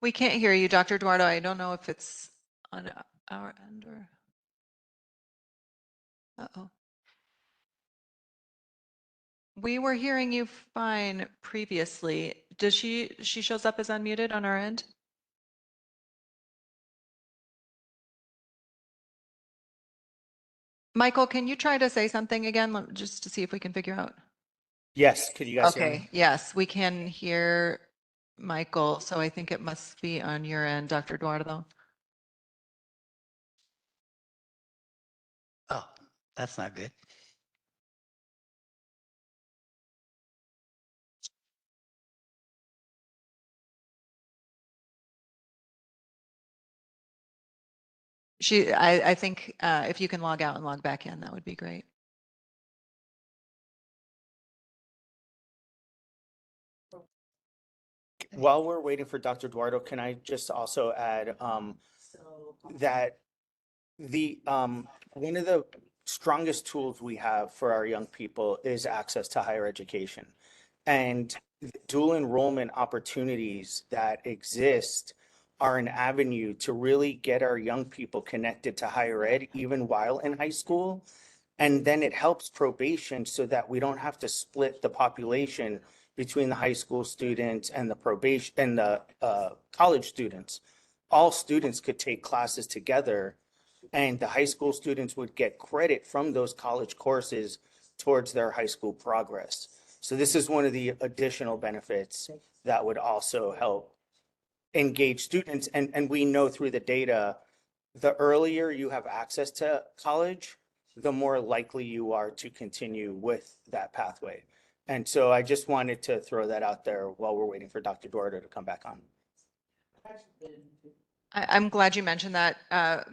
We can't hear you, Dr. Eduardo. I don't know if it's on our end or. Uh-oh. We were hearing you fine previously. Does she shows up as unmuted on our end? Michael, can you try to say something again, just to see if we can figure out? Yes, could you guys hear me? Okay, yes, we can hear Michael, so I think it must be on your end, Dr. Eduardo. Oh, that's not good. I think if you can log out and log back in, that would be great. While we're waiting for Dr. Eduardo, can I just also add that the one of the strongest tools we have for our young people is access to higher education, and dual enrollment opportunities that exist are an avenue to really get our young people connected to higher ed even while in high school. And then it helps probation so that we don't have to split the population between the high school students and the probation and the college students. All students could take classes together, and the high school students would get credit from those college courses towards their high school progress. So this is one of the additional benefits that would also help engage students. And we know through the data, the earlier you have access to college, the more likely you are to continue with that pathway. And so I just wanted to throw that out there while we're waiting for Dr. Eduardo to come back on. I'm glad you mentioned that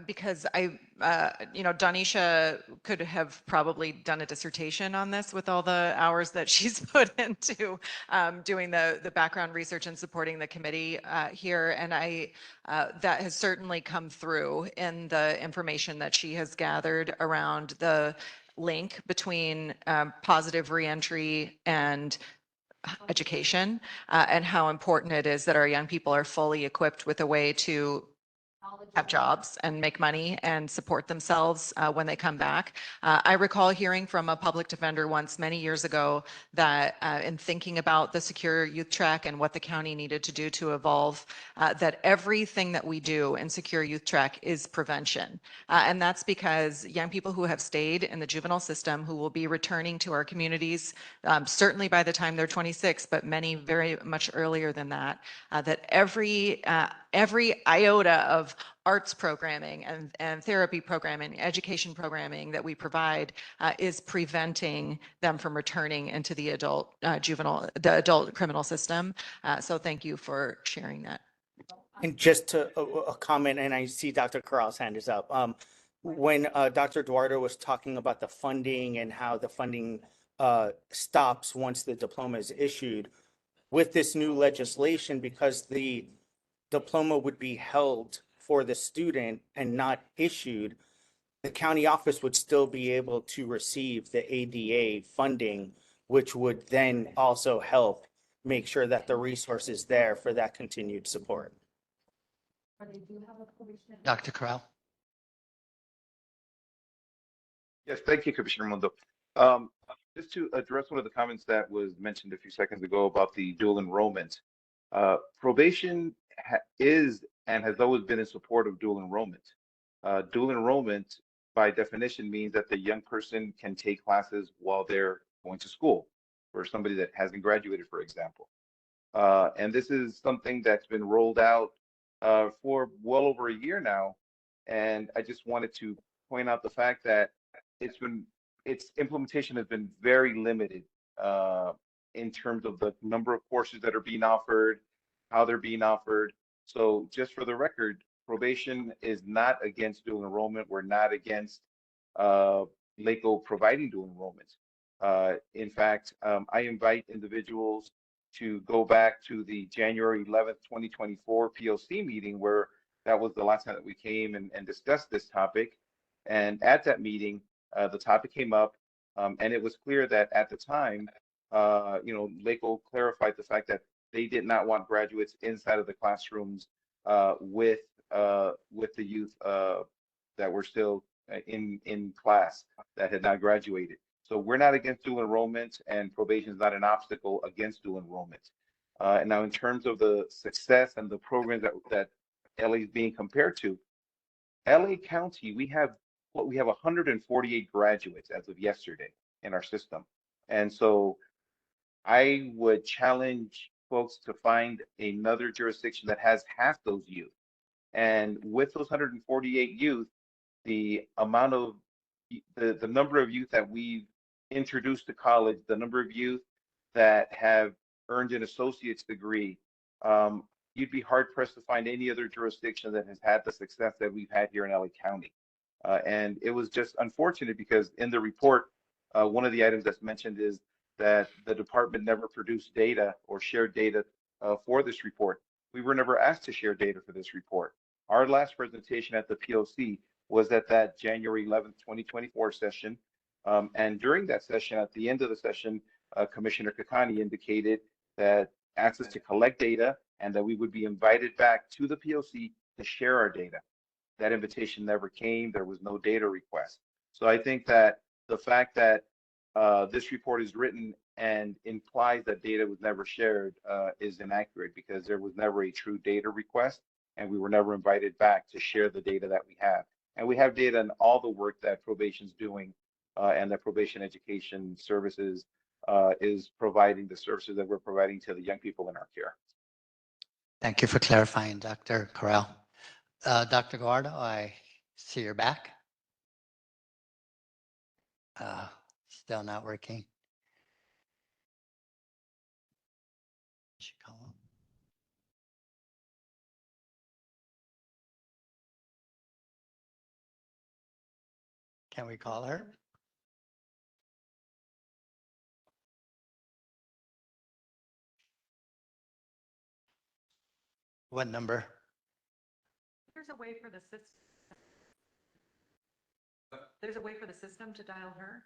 because Donisha could have probably done a dissertation on this with all the hours that she's put into doing the background research and supporting the committee here. And that has certainly come through in the information that she has gathered around the link between positive reentry and education and how important it is that our young people are fully equipped with a way to have jobs and make money and support themselves when they come back. I recall hearing from a public defender once many years ago that in thinking about the secure youth track and what the county needed to do to evolve, that everything that we do in secure youth track is prevention. And that's because young people who have stayed in the juvenile system, who will be returning to our communities, certainly by the time they're 26, but many very much earlier than that, that every iota of arts programming and therapy programming, education programming that we provide is preventing them from returning into the adult criminal system. So thank you for sharing that. And just to a comment, and I see Dr. Corral's hand is up. When Dr. Eduardo was talking about the funding and how the funding stops once the diploma is issued, with this new legislation, because the diploma would be held for the student and not issued, the county office would still be able to receive the ADA funding, which would then also help make sure that the resource is there for that continued support. Dr. Corral. Yes, thank you, Commissioner Mundo. Just to address one of the comments that was mentioned a few seconds ago about the dual enrollment, probation is and has always been in support of dual enrollment. Dual enrollment, by definition, means that the young person can take classes while they're going to school, for somebody that hasn't graduated, for example. And this is something that's been rolled out for well over a year now. And I just wanted to point out the fact that its implementation has been very limited in terms of the number of courses that are being offered, how they're being offered. So just for the record, probation is not against dual enrollment. We're not against LACO providing dual enrollment. In fact, I invite individuals to go back to the January 11th, 2024 POC meeting, where that was the last time that we came and discussed this topic. And at that meeting, the topic came up, and it was clear that at the time, LACO clarified the fact that they did not want graduates inside of the classrooms with the youth that were still in class that had not graduated. So we're not against dual enrollment, and probation is not an obstacle against dual enrollment. And now, in terms of the success and the programs that LA is being compared to, LA County, we have 148 graduates as of yesterday in our system. And so I would challenge folks to find another jurisdiction that has half those youth. And with those 148 youth, the amount of the number of youth that we've introduced to college, the number of youth that have earned an associate's degree, you'd be hard pressed to find any other jurisdiction that has had the success that we've had here in LA County. And it was just unfortunate because in the report, one of the items that's mentioned is that the department never produced data or shared data for this report. We were never asked to share data for this report. Our last presentation at the POC was at that January 11th, 2024 session. And during that session, at the end of the session, Commissioner Kakani indicated that asked us to collect data and that we would be invited back to the POC to share our data. That invitation never came. There was no data request. So I think that the fact that this report is written and implies that data was never shared is inaccurate, because there was never a true data request, and we were never invited back to share the data that we have. And we have data on all the work that probation's doing and that probation education services is providing, the services that we're providing to the young people in our care. Thank you for clarifying, Dr. Corral. Dr. Guardo, I see you're back. Still not working. Should call him. Can we call her? What number? There's a way for the system. There's a way for the system to dial her.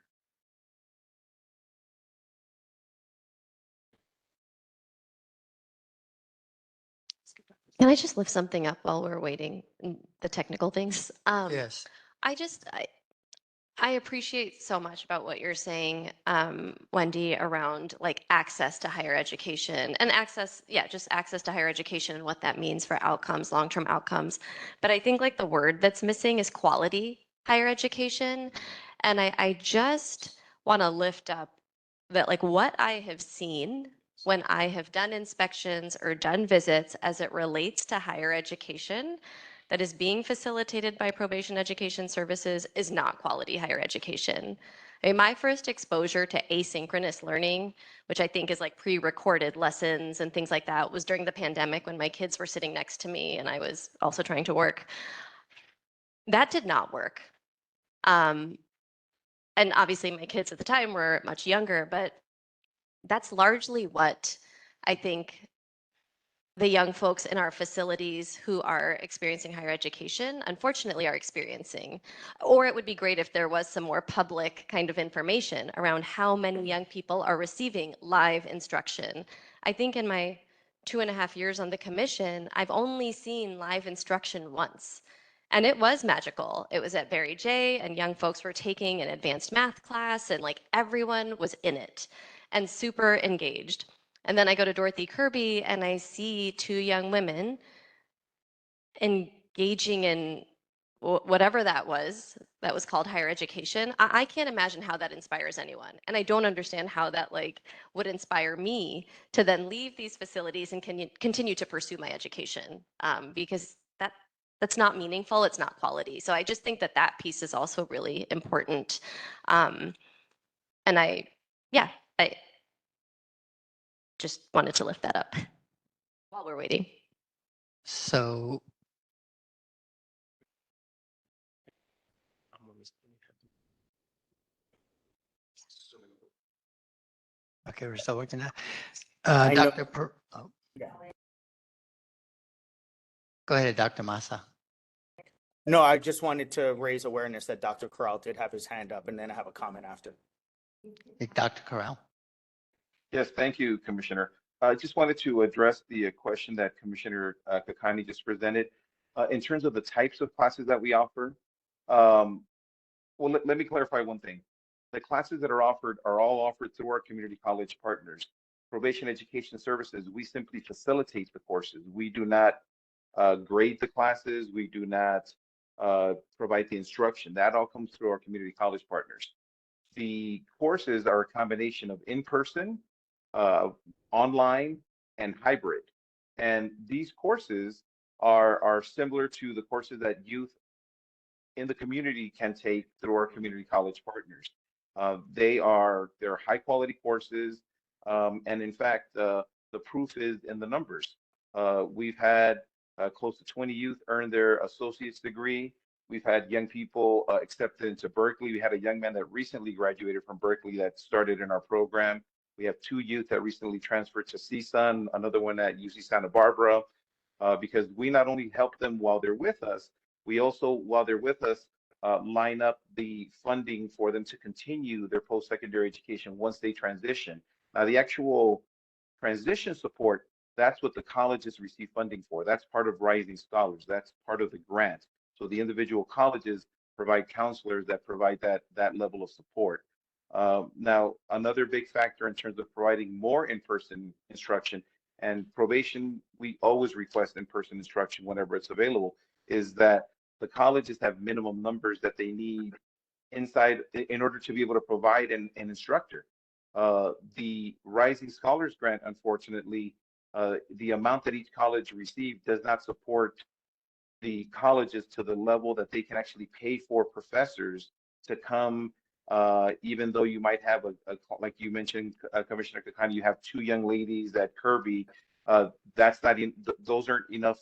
Can I just lift something up while we're waiting, the technical things? Yes. I appreciate so much about what you're saying, Wendy, around like access to higher education and access, just access to higher education and what that means for outcomes, long-term outcomes. But I think like the word that's missing is quality higher education. And I just want to lift up that like what I have seen when I have done inspections or done visits as it relates to higher education that is being facilitated by probation education services is not quality higher education. I mean, my first exposure to asynchronous learning, which I think is like pre-recorded lessons and things like that, was during the pandemic when my kids were sitting next to me and I was also trying to work. That did not work. And obviously my kids at the time were much younger, but that's largely what I think the young folks in our facilities who are experiencing higher education, unfortunately, are experiencing. Or it would be great if there was some more public kind of information around how many young people are receiving live instruction. I think in my 2.5 years on the commission, I've only seen live instruction once. And it was magical. It was at Barry J, and young folks were taking an advanced math class, and like everyone was in it and super engaged. And then I go to Dorothy Kirby and I see two young women engaging in whatever that was called higher education. I can't imagine how that inspires anyone. And I don't understand how that like would inspire me to then leave these facilities and continue to pursue my education, because that's not meaningful. It's not quality. So I just think that that piece is also really important. And I just wanted to lift that up while we're waiting. So okay, we're still working that. I know- Oh, Yeah. go ahead, Dr. Massa. No, I just wanted to raise awareness that Dr. Corral did have his hand up, and then I have a comment after. Dr. Corral. Yes, thank you, Commissioner. I just wanted to address the question that Commissioner Kakani just presented. In terms of the types of classes that we offer, well, let me clarify one thing. The classes that are offered are all offered through our community college partners. Probation Education Services, we simply facilitate the courses. We do not grade the classes. We do not provide the instruction. That all comes through our community college partners. The courses are a combination of in-person, online, and hybrid. And these courses are similar to the courses that youth in the community can take through our community college partners. They're high quality courses, and in fact, the proof is in the numbers. We've had close to 20 youth earn their associate's degree. We've had young people accepted into Berkeley. We had a young man that recently graduated from Berkeley that started in our program. We have 2 youth that recently transferred to CSUN, another one at UC Santa Barbara, because we not only help them while they're with us, we also, while they're with us, line up the funding for them to continue their post-secondary education once they transition. Now, the actual transition support, that's what the colleges receive funding for. That's part of Rising Scholars. That's part of the grant. So the individual colleges provide counselors that provide that level of support. Now, another big factor in terms of providing more in-person instruction, and probation, we always request in-person instruction whenever it's available, is that the colleges have minimum numbers that they need inside in order to be able to provide an instructor. The Rising Scholars Grant, unfortunately, the amount that each college received does not support the colleges to the level that they can actually pay for professors to come, even though you might have like you mentioned, Commissioner Kakani, you have 2 young ladies at Kirby. That's not those aren't enough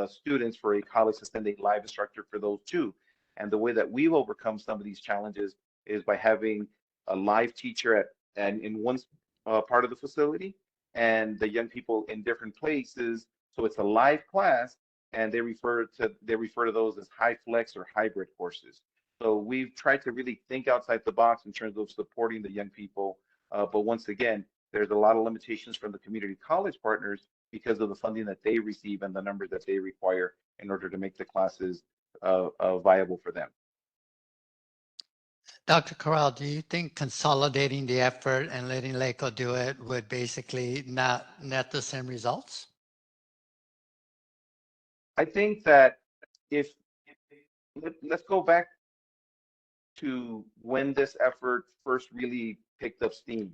students for a college to send a live instructor for those 2. And the way that we've overcome some of these challenges is by having a live teacher in one part of the facility, and the young people in different places. So it's a live class, and they refer to those as high flex or hybrid courses. So we've tried to really think outside the box in terms of supporting the young people. But once again, there's a lot of limitations from the community college partners because of the funding that they receive and the numbers that they require in order to make the classes viable for them. Dr. Corral, do you think consolidating the effort and letting LACO do it would basically not net the same results? I think that let's go back to when this effort first really picked up steam.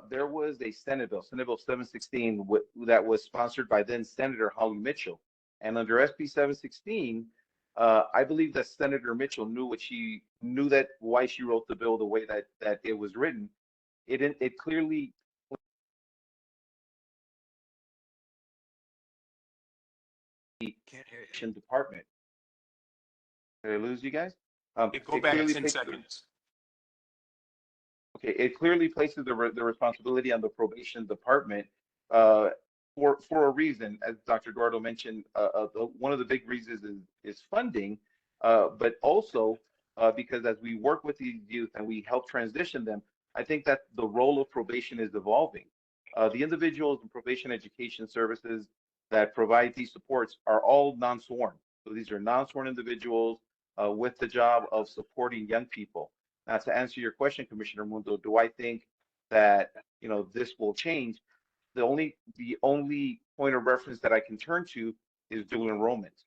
There was a Senate Bill 716, that was sponsored by then Senator Holly Mitchell. And under SB 716, I believe that Senator Mitchell knew why she wrote the bill the way that it was written. It clearly department. Did I lose you guys? Go back 10 seconds. Okay, it clearly places the responsibility on the probation department for a reason, as Dr. Eduardo mentioned. One of the big reasons is funding, but also because as we work with these youth and we help transition them, I think that the role of probation is evolving. The individuals in probation education services that provide these supports are all non-sworn. So these are non-sworn individuals with the job of supporting young people. Now, to answer your question, Commissioner Mundo, do I think that this will change? The only point of reference that I can turn to is dual enrollment.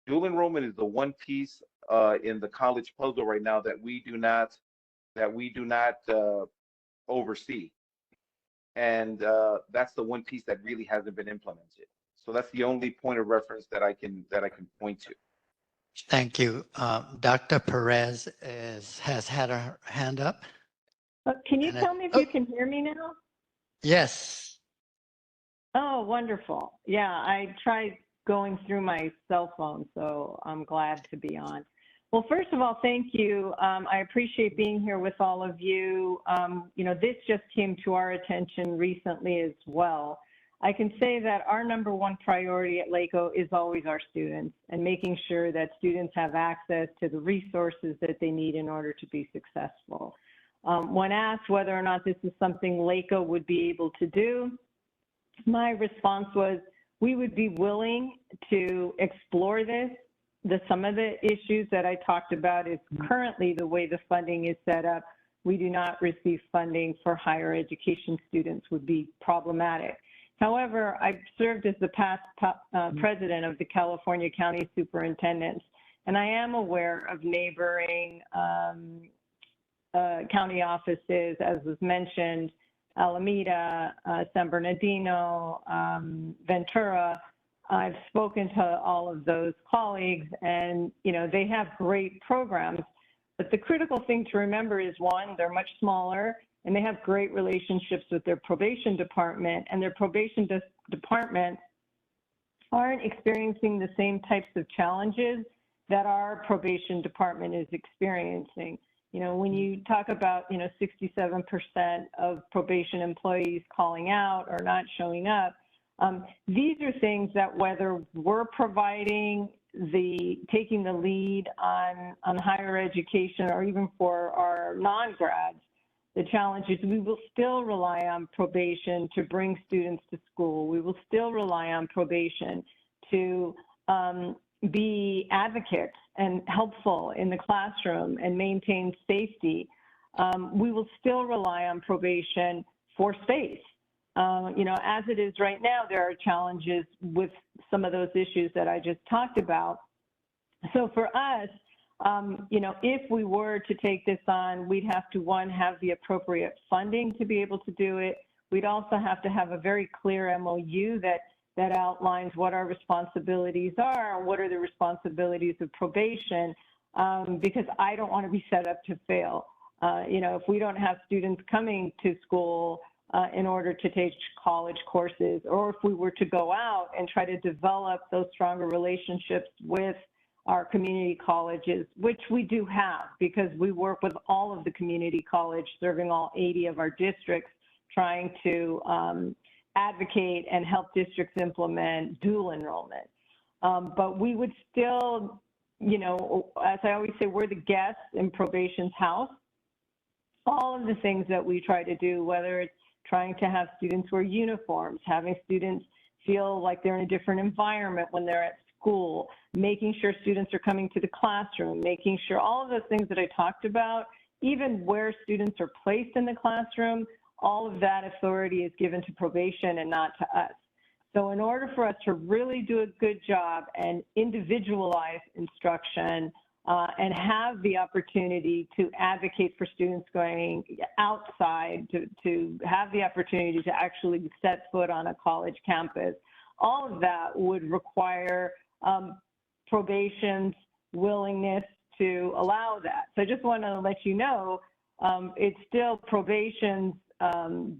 Dual enrollment is the one piece in the college puzzle right now that we do not oversee, and that's the one piece that really hasn't been implemented. So that's the only point of reference that I can point to. Thank you. Dr. Perez has had her hand up. Can you And tell me if you can hear me now? Yes. Oh, wonderful. Yeah, I tried going through my cell phone, so I'm glad to be on. Well, first of all, thank you. I appreciate being here with all of you. This just came to our attention recently as well. I can say that our number one priority at LACO is always our students and making sure that students have access to the resources that they need in order to be successful. When asked whether or not this is something LACO would be able to do, my response was we would be willing to explore this. Some of the issues that I talked about is currently the way the funding is set up. We do not receive funding for higher education students would be problematic. However, I've served as the past president of the California County Superintendents, and I am aware of neighboring county offices, as was mentioned, Alameda, San Bernardino, Ventura. I've spoken to all of those colleagues, and they have great programs. But the critical thing to remember is, one, they're much smaller, and they have great relationships with their probation department, and their probation department aren't experiencing the same types of challenges that our probation department is experiencing. When you talk about, 67% of probation employees calling out or not showing up, these are things that whether we're taking the lead on higher education or even for our non-grads, the challenge is we will still rely on probation to bring students to school. We will still rely on probation to be advocates and helpful in the classroom and maintain safety. We will still rely on probation for space. As it is right now, there are challenges with some of those issues that I just talked about. So for us, if we were to take this on, we'd have to, one, have the appropriate funding to be able to do it. We'd also have to have a very clear MOU that outlines what our responsibilities are, what are the responsibilities of probation, because I don't want to be set up to fail. If we don't have students coming to school in order to take college courses, or if we were to go out and try to develop those stronger relationships with our community colleges, which we do have, because we work with all of the community college, serving all 80 of our districts, trying to advocate and help districts implement dual enrollment. But we would still, as I always say, we're the guests in probation's house. All of the things that we try to do, whether it's trying to have students wear uniforms, having students feel like they're in a different environment when they're at school, making sure students are coming to the classroom, making sure all of those things that I talked about, even where students are placed in the classroom, all of that authority is given to probation and not to us. So in order for us to really do a good job and individualize instruction and have the opportunity to advocate for students going outside, to have the opportunity to actually set foot on a college campus, all of that would require probation's willingness to allow that. So I just want to let you know, it's still probation's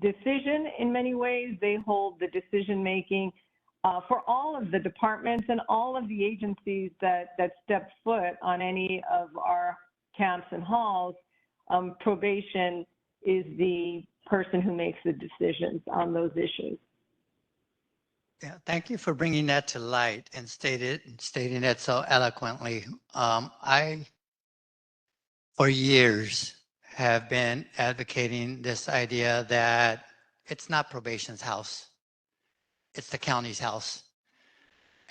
decision in many ways. They hold the decision-making for all of the departments and all of the agencies that step foot on any of our camps and halls. Probation is the person who makes the decisions on those issues. Yeah, thank you for bringing that to light and stating it so eloquently. I, for years, have been advocating this idea that it's not probation's house, it's the county's house.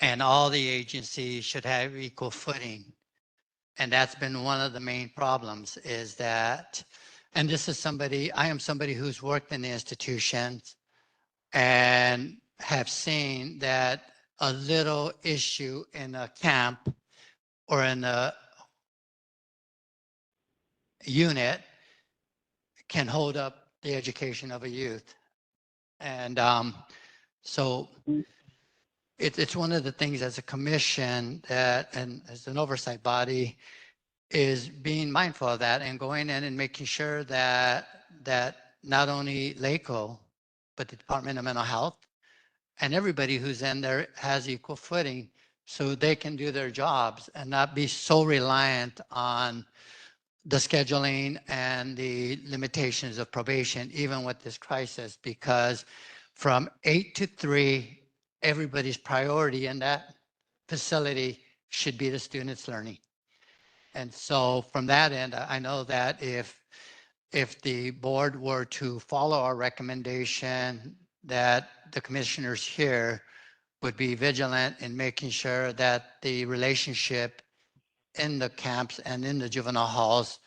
And all the agencies should have equal footing. And that's been one of the main problems is that, and this is I am somebody who's worked in the institutions and have seen that a little issue in a camp or in a unit can hold up the education of a youth. And so it's one of the things as a commission that, and as an oversight body, is being mindful of that and going in and making sure that not only LACO, but the Department of Mental Health and everybody who's in there has equal footing so they can do their jobs and not be so reliant on the scheduling and the limitations of probation, even with this crisis, because from 8 to 3, everybody's priority in that facility should be the students learning. And so from that end, I know that if the board were to follow our recommendation, that the commissioners here would be vigilant in making sure that the relationship in the camps and in the juvenile halls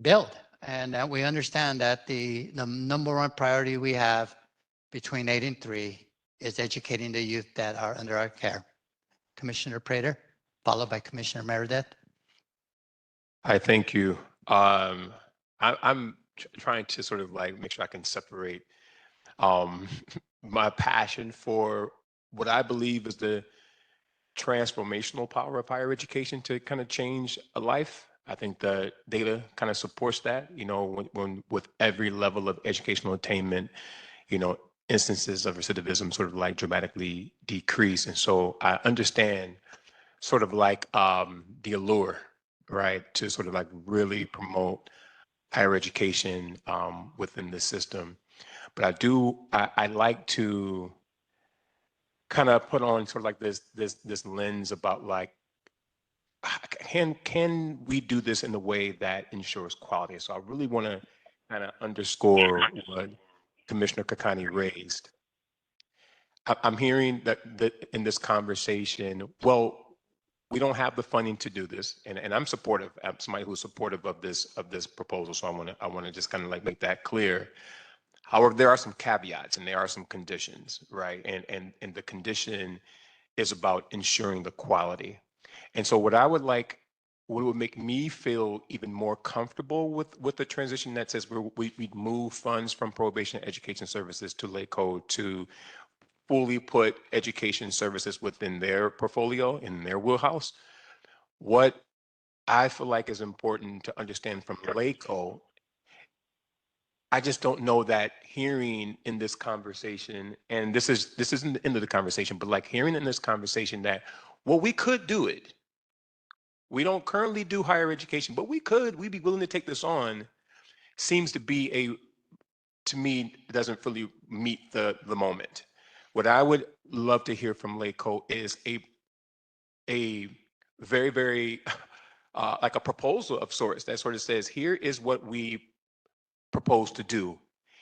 build. And that we understand that the number one priority we have between 8 and 3 is educating the youth that are under our care. Commissioner Prater, followed by Commissioner Meredith. I thank you. I'm trying to sort of like make sure I can separate my passion for what I believe is the transformational power of higher education to kind of change a life. I think the data kind of supports that, you know, when with every level of educational attainment, you know, instances of recidivism sort of like dramatically decrease. And so I understand sort of like the allure, right, to sort of like really promote higher education within the system. But I like to kind of put on sort of like this lens about like, can we do this in a way that ensures quality? So I really want to kind of underscore what Commissioner Kakani raised. I'm hearing that in this conversation, well, we don't have the funding to do this, and I'm supportive. I'm somebody who's supportive of this proposal. So I want to just kind of like make that clear. However, there are some caveats and there are some conditions, right? And the condition is about ensuring the quality. And so what would make me feel even more comfortable with the transition that says we move funds from probation education services to LACO to fully put education services within their portfolio, in their wheelhouse. What I feel like is important to understand from LACO, I just don't know that hearing in this conversation, and this isn't the end of the conversation, but like hearing in this conversation that, well, we could do it. We don't currently do higher education, but we'd be willing to take this on, seems to be to me, it doesn't fully meet the moment. What I would love to hear from LACO is a very, very like a proposal of sorts that sort of says, here is what we propose to do.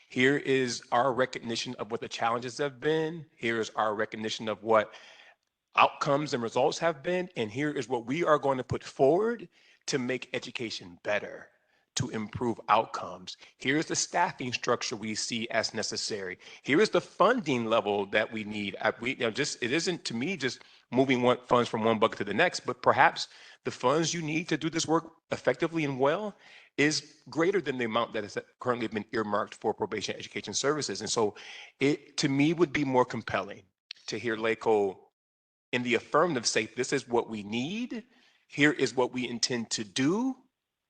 Here is our recognition of what the challenges have been. Here is our recognition of what outcomes and results have been. And here is what we are going to put forward to make education better, to improve outcomes. Here's the staffing structure we see as necessary. Here is the funding level that we need. It isn't to me just moving funds from one bucket to the next, but perhaps the funds you need to do this work effectively and well is greater than the amount that has currently been earmarked for probation education services. And so it, to me, would be more compelling to hear LACO in the affirmative say, this is what we need, here is what we intend to do,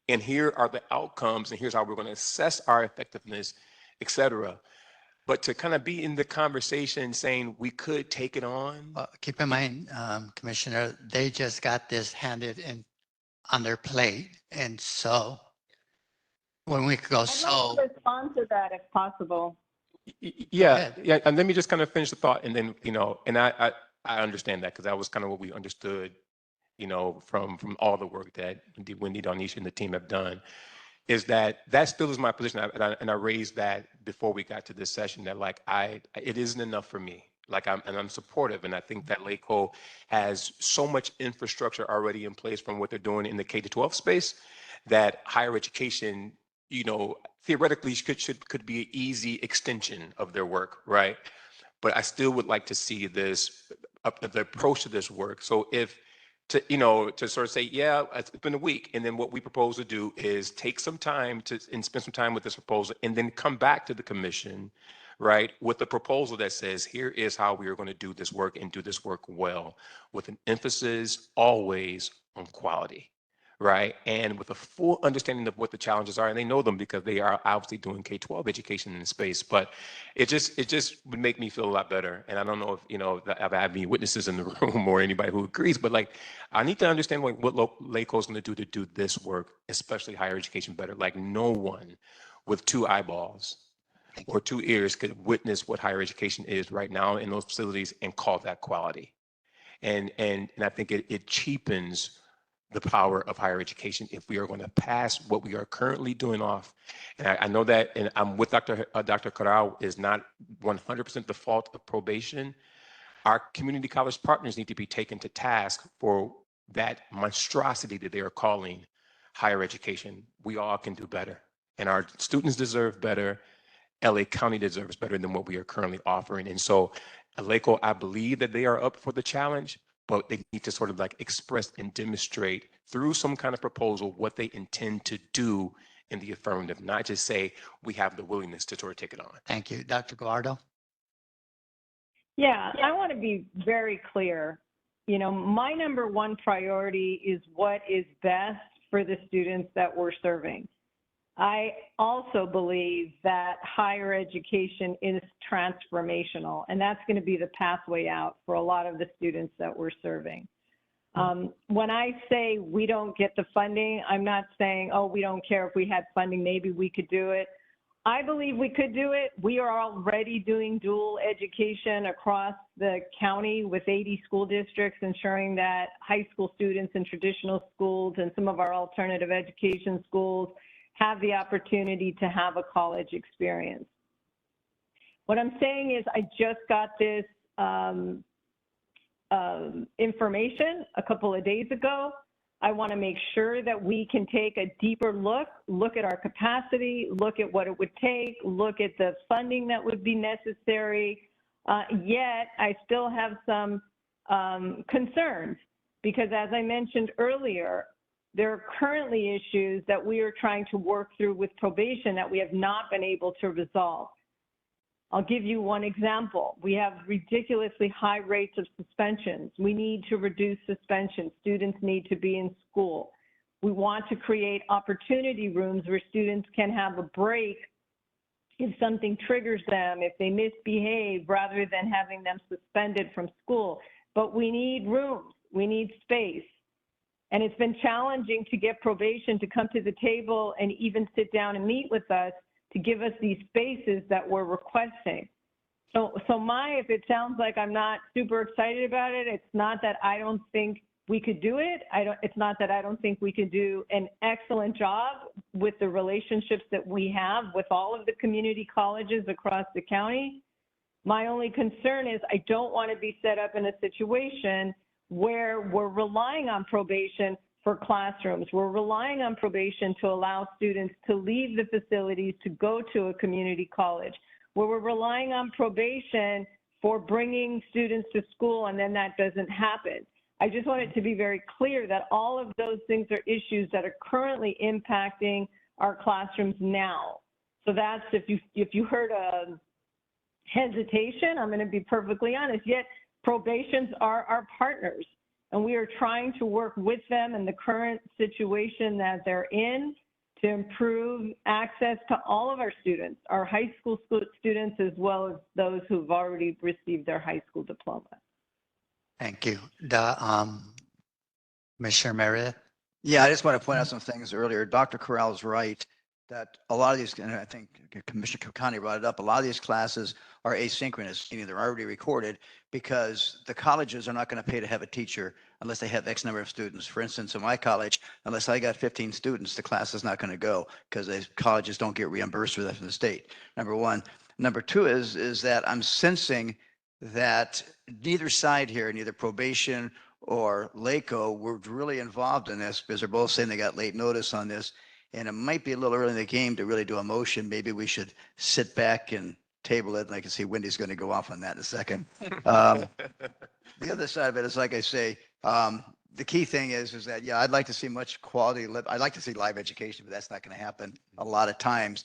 and here are the outcomes, and here's how we're going to assess our effectiveness, et cetera. But to kind of be in the conversation saying we could take it on. Keep in mind, Commissioner, they just got this handed in on their plate. And so when we go, I'd like to respond to that if possible. Yeah, and let me just kind of finish the thought, and then, you know, and I understand that because that was kind of what we understood, you know, from all the work that Wendy, Donisha, and the team have done, is that still is my position, and I raised that before we got to this session, that like it isn't enough for me. Like I'm supportive, and I think that LACO has so much infrastructure already in place from what they're doing in the K-12 space, that higher education, you know, theoretically could be an easy extension of their work, right? But I still would like to see this the approach to this work. So if to, you know, to sort of say, yeah, it's been a week. And then what we propose to do is take some time to and spend some time with this proposal and then come back to the commission, right, with a proposal that says, here is how we are going to do this work and do this work well, with an emphasis always on quality, right? And with a full understanding of what the challenges are, and they know them because they are obviously doing K-12 education in the space. But it just would make me feel a lot better. And I don't know if, you know, I've had any witnesses in the room or anybody who agrees, but like, I need to understand what LACO is going to do this work, especially higher education, better. Like, no one with two eyeballs or two ears could witness what higher education is right now in those facilities and call that quality. And I think it cheapens the power of higher education if we are going to pass what we are currently doing off. And I know that, and I'm with Dr. Corral, is not 100% the fault of probation. Our community college partners need to be taken to task for that monstrosity that they are calling higher education. We all can do better, and our students deserve better. LA County deserves better than what we are currently offering. And so LACO, I believe that they are up for the challenge, but they need to sort of like express and demonstrate through some kind of proposal what they intend to do in the affirmative, not just say we have the willingness to sort of take it on. Thank you. Dr. Gallardo? Yeah, I want to be very clear. You know, my number one priority is what is best for the students that we're serving. I also believe that higher education is transformational, and that's going to be the pathway out for a lot of the students that we're serving. When I say we don't get the funding, I'm not saying, oh, we don't care if we had funding, maybe we could do it. I believe we could do it. We are already doing dual education across the county with 80 school districts, ensuring that high school students in traditional schools and some of our alternative education schools have the opportunity to have a college experience. What I'm saying is I just got this information a couple of days ago. I want to make sure that we can take a deeper look at our capacity, look at what it would take, look at the funding that would be necessary. Yet I still have some concerns because, as I mentioned earlier, there are currently issues that we are trying to work through with probation that we have not been able to resolve. I'll give you one example. We have ridiculously high rates of suspensions. We need to reduce suspensions. Students need to be in school. We want to create opportunity rooms where students can have a break if something triggers them, if they misbehave, rather than having them suspended from school. But we need rooms, we need space. And it's been challenging to get probation to come to the table and even sit down and meet with us to give us these spaces that we're requesting. So if it sounds like I'm not super excited about it, it's not that I don't think we could do it. It's not that I don't think we could do an excellent job with the relationships that we have with all of the community colleges across the county. My only concern is I don't want to be set up in a situation where we're relying on probation for classrooms. We're relying on probation to allow students to leave the facilities to go to a community college, where we're relying on probation for bringing students to school, and then that doesn't happen. I just want it to be very clear that all of those things are issues that are currently impacting our classrooms now. So that's, if you heard a hesitation, I'm going to be perfectly honest, yet probations are our partners. And we are trying to work with them in the current situation that they're in to improve access to all of our students, our high school students, as well as those who've already received their high school diploma. Thank you. Commissioner Meredith? Yeah, I just want to point out some things earlier. Dr. Corral is right that a lot of these, and I think Commissioner Kokani brought it up, a lot of these classes are asynchronous, meaning they're already recorded because the colleges are not going to pay to have a teacher unless they have X number of students. For instance, in my college, unless I got 15 students, the class is not going to go because the colleges don't get reimbursed for that from the state, number one. Number two is that I'm sensing that neither side here, neither probation or LACO, were really involved in this because they're both saying they got late notice on this. And it might be a little early in the game to really do a motion. Maybe we should sit back and table it. And I can see Wendy's going to go off on that in a second. The other side of it is, like I say, the key thing is that, yeah, I'd like to see much quality, I'd like to see live education, but that's not going to happen a lot of times.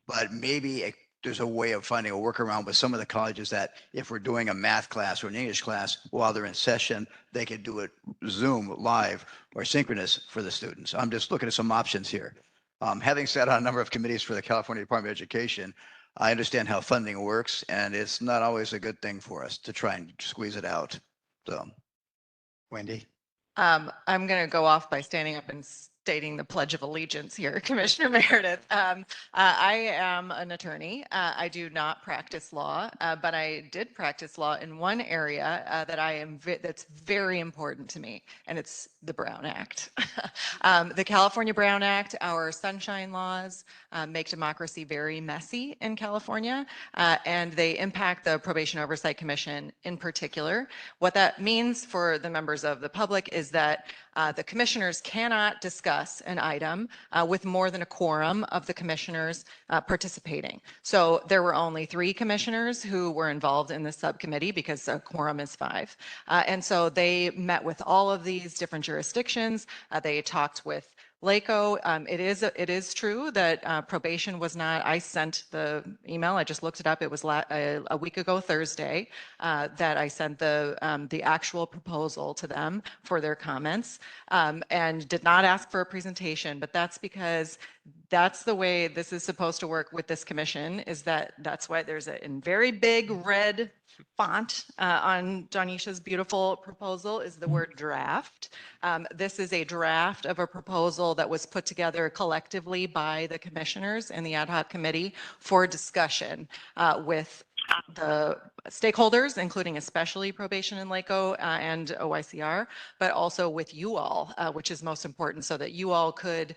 But maybe there's a way of finding a workaround with some of the colleges that if we're doing a math class or an English class while they're in session, they could do it Zoom live or synchronous for the students. I'm just looking at some options here. Having sat on a number of committees for the California Department of Education, I understand how funding works, and it's not always a good thing for us to try and squeeze it out. So, Wendy? I'm going to go off by standing up and stating the Pledge of Allegiance here, Commissioner Meredith. I am an attorney. I do not practice law, but I did practice law in one area that's very important to me, and it's the Brown Act. The California Brown Act, our sunshine laws, make democracy very messy in California, and they impact the Probation Oversight Commission in particular. What that means for the members of the public is that the commissioners cannot discuss an item with more than a quorum of the commissioners participating. So there were only 3 commissioners who were involved in this subcommittee because a quorum is 5. And so they met with all of these different jurisdictions. They talked with LACO. It is true that probation was not, I sent the email, I just looked it up, it was a week ago Thursday that I sent the actual proposal to them for their comments and did not ask for a presentation, but that's because that's the way this is supposed to work with this commission, is that's why there's a in very big red font on Janisha's beautiful proposal is the word draft. This is a draft of a proposal that was put together collectively by the commissioners and the ad hoc committee for discussion with the stakeholders, including especially probation and LACO and OICR, but also with you all, which is most important, so that you all could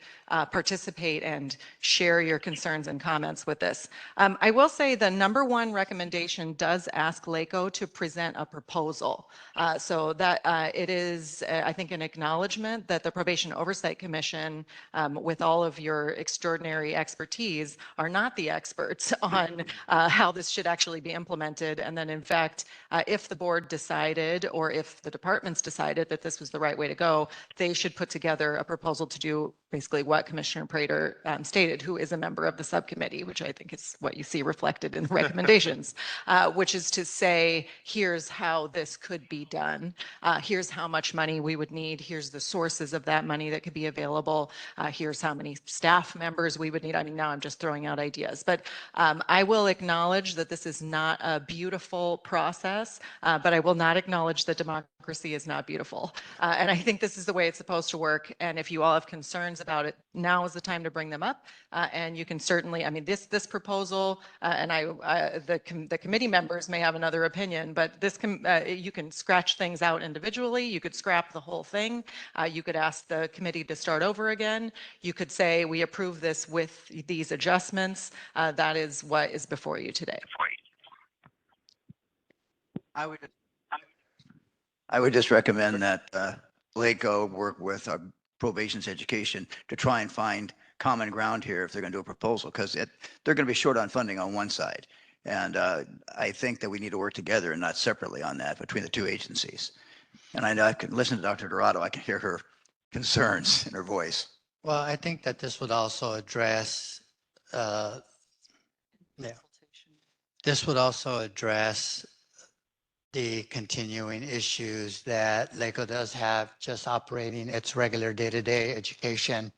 participate and share your concerns and comments with this. I will say the #1 recommendation does ask LACO to present a proposal. So that it is, I think, an acknowledgement that the Probation Oversight Commission, with all of your extraordinary expertise, are not the experts on how this should actually be implemented. And then, in fact, if the board decided or if the departments decided that this was the right way to go, they should put together a proposal to do basically what Commissioner Prater stated, who is a member of the subcommittee, which I think is what you see reflected in the recommendations, which is to say, here's how this could be done. Here's how much money we would need. Here's the sources of that money that could be available. Here's how many staff members we would need. I mean, now I'm just throwing out ideas, but I will acknowledge that this is not a beautiful process, but I will not acknowledge that democracy is not beautiful. And I think this is the way it's supposed to work. And if you all have concerns about it, now is the time to bring them up. And you can certainly, I mean, this proposal, and the committee members may have another opinion, but this you can scratch things out individually. You could scrap the whole thing. You could ask the committee to start over again. You could say, we approve this with these adjustments. That is what is before you today. I would just recommend that LACO work with probation's education to try and find common ground here if they're going to do a proposal, because they're going to be short on funding on one side. And I think that we need to work together and not separately on that between the 2 agencies. And I know I can listen to Dr. Dorado. I can hear her concerns in her voice. Well, I think that this would also address, this would also address the continuing issues that LACO does have just operating its regular day-to-day education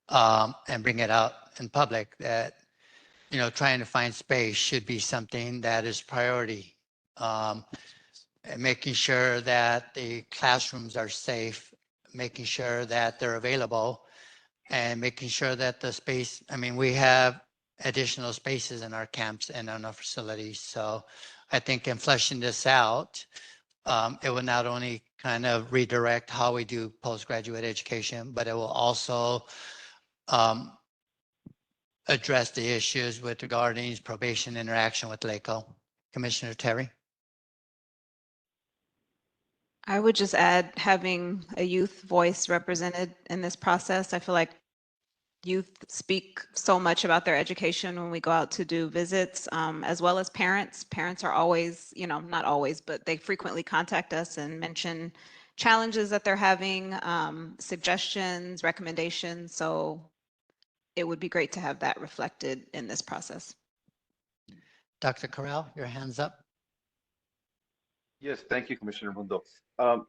and bring it out in public that, you know, trying to find space should be something that is priority. And making sure that the classrooms are safe, making sure that they're available, and making sure that the space, I mean, we have additional spaces in our camps and on our facilities. So I think in fleshing this out, it will not only kind of redirect how we do postgraduate education, but it will also address the issues with regarding probation interaction with LACO. Commissioner Terry? I would just add having a youth voice represented in this process. I feel like youth speak so much about their education when we go out to do visits, as well as parents. Parents are always, you know, not always, but they frequently contact us and mention challenges that they're having, suggestions, recommendations. So it would be great to have that reflected in this process. Dr. Corral, your hand's up. Yes, thank you, Commissioner Mundo.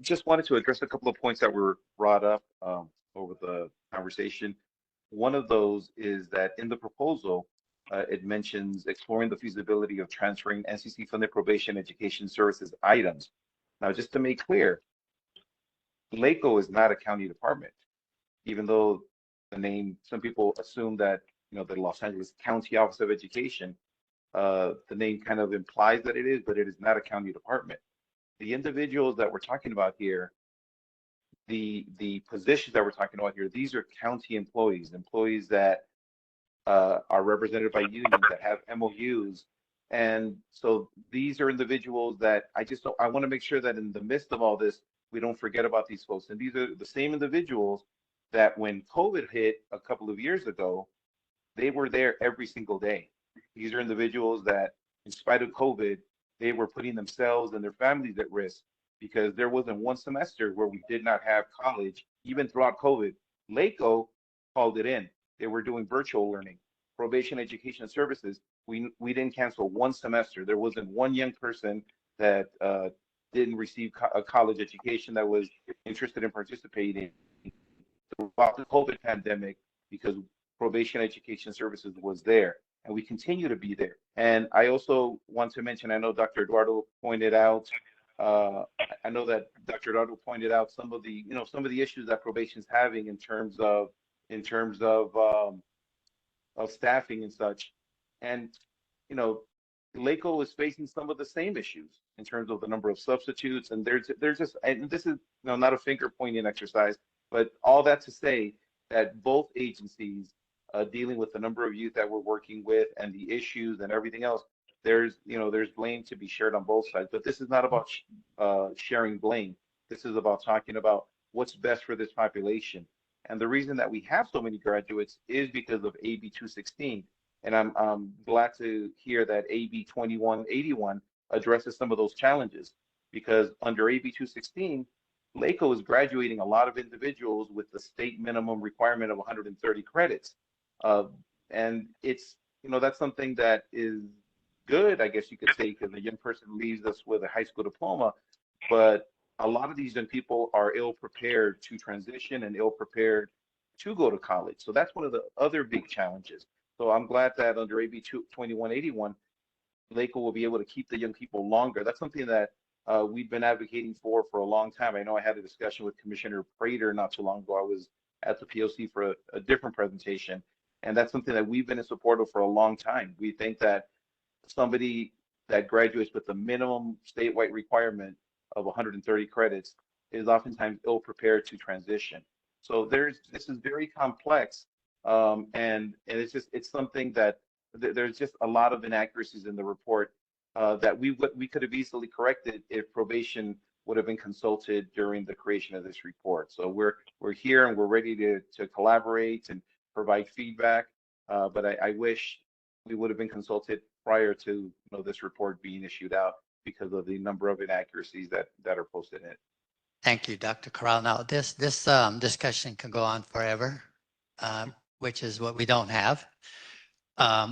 Just wanted to address a couple of points that were brought up over the conversation. One of those is that in the proposal, it mentions exploring the feasibility of transferring NCC-funded probation education services items. Now, just to make clear, LACO is not a county department, even though the name, some people assume that, the Los Angeles County Office of Education, the name kind of implies that it is, but it is not a county department. The individuals that we're talking about here, the positions that we're talking about here, these are county employees that are represented by unions that have MOUs. And so these are individuals that I want to make sure that in the midst of all this, we don't forget about these folks. And these are the same individuals that when COVID hit a couple of years ago, they were there every single day. These are individuals that, in spite of COVID, they were putting themselves and their families at risk because there wasn't one semester where we did not have college, even throughout COVID. LACO called it in. They were doing virtual learning. Probation Education Services, we didn't cancel one semester. There wasn't one young person that didn't receive a college education that was interested in participating throughout the COVID pandemic because Probation Education Services was there, and we continue to be there. And I also want to mention, I know Dr. Eduardo pointed out, I know that Dr. Eduardo pointed out some of the, some of the issues that probation is having in terms of staffing and such. And, LACO is facing some of the same issues in terms of the number of substitutes. And there's just, and this is not a finger pointing exercise, but all that to say that both agencies dealing with the number of youth that we're working with and the issues and everything else, there's blame to be shared on both sides. But this is not about sharing blame. This is about talking about what's best for this population. And the reason that we have so many graduates is because of AB 216. And I'm glad to hear that AB 2181 addresses some of those challenges, because under AB 216, LACO is graduating a lot of individuals with the state minimum requirement of 130 credits. And it's, that's something that is good, I guess you could say, because a young person leaves us with a high school diploma. But a lot of these young people are ill prepared to transition and ill prepared to go to college. So that's one of the other big challenges. So I'm glad that under AB 2181, LACO will be able to keep the young people longer. That's something that we've been advocating for a long time. I know I had a discussion with Commissioner Prater not too long ago. I was at the POC for a different presentation, and that's something that we've been in support of for a long time. We think that somebody that graduates with the minimum statewide requirement of 130 credits is oftentimes ill prepared to transition. So this is very complex, and it's something that there's just a lot of inaccuracies in the report that we could have easily corrected if probation would have been consulted during the creation of this report. So we're here and we're ready to collaborate and provide feedback. But I wish we would have been consulted prior to this report being issued out because of the number of inaccuracies that are posted in it. Thank you, Dr. Corral. Now, this discussion can go on forever, which is what we don't have.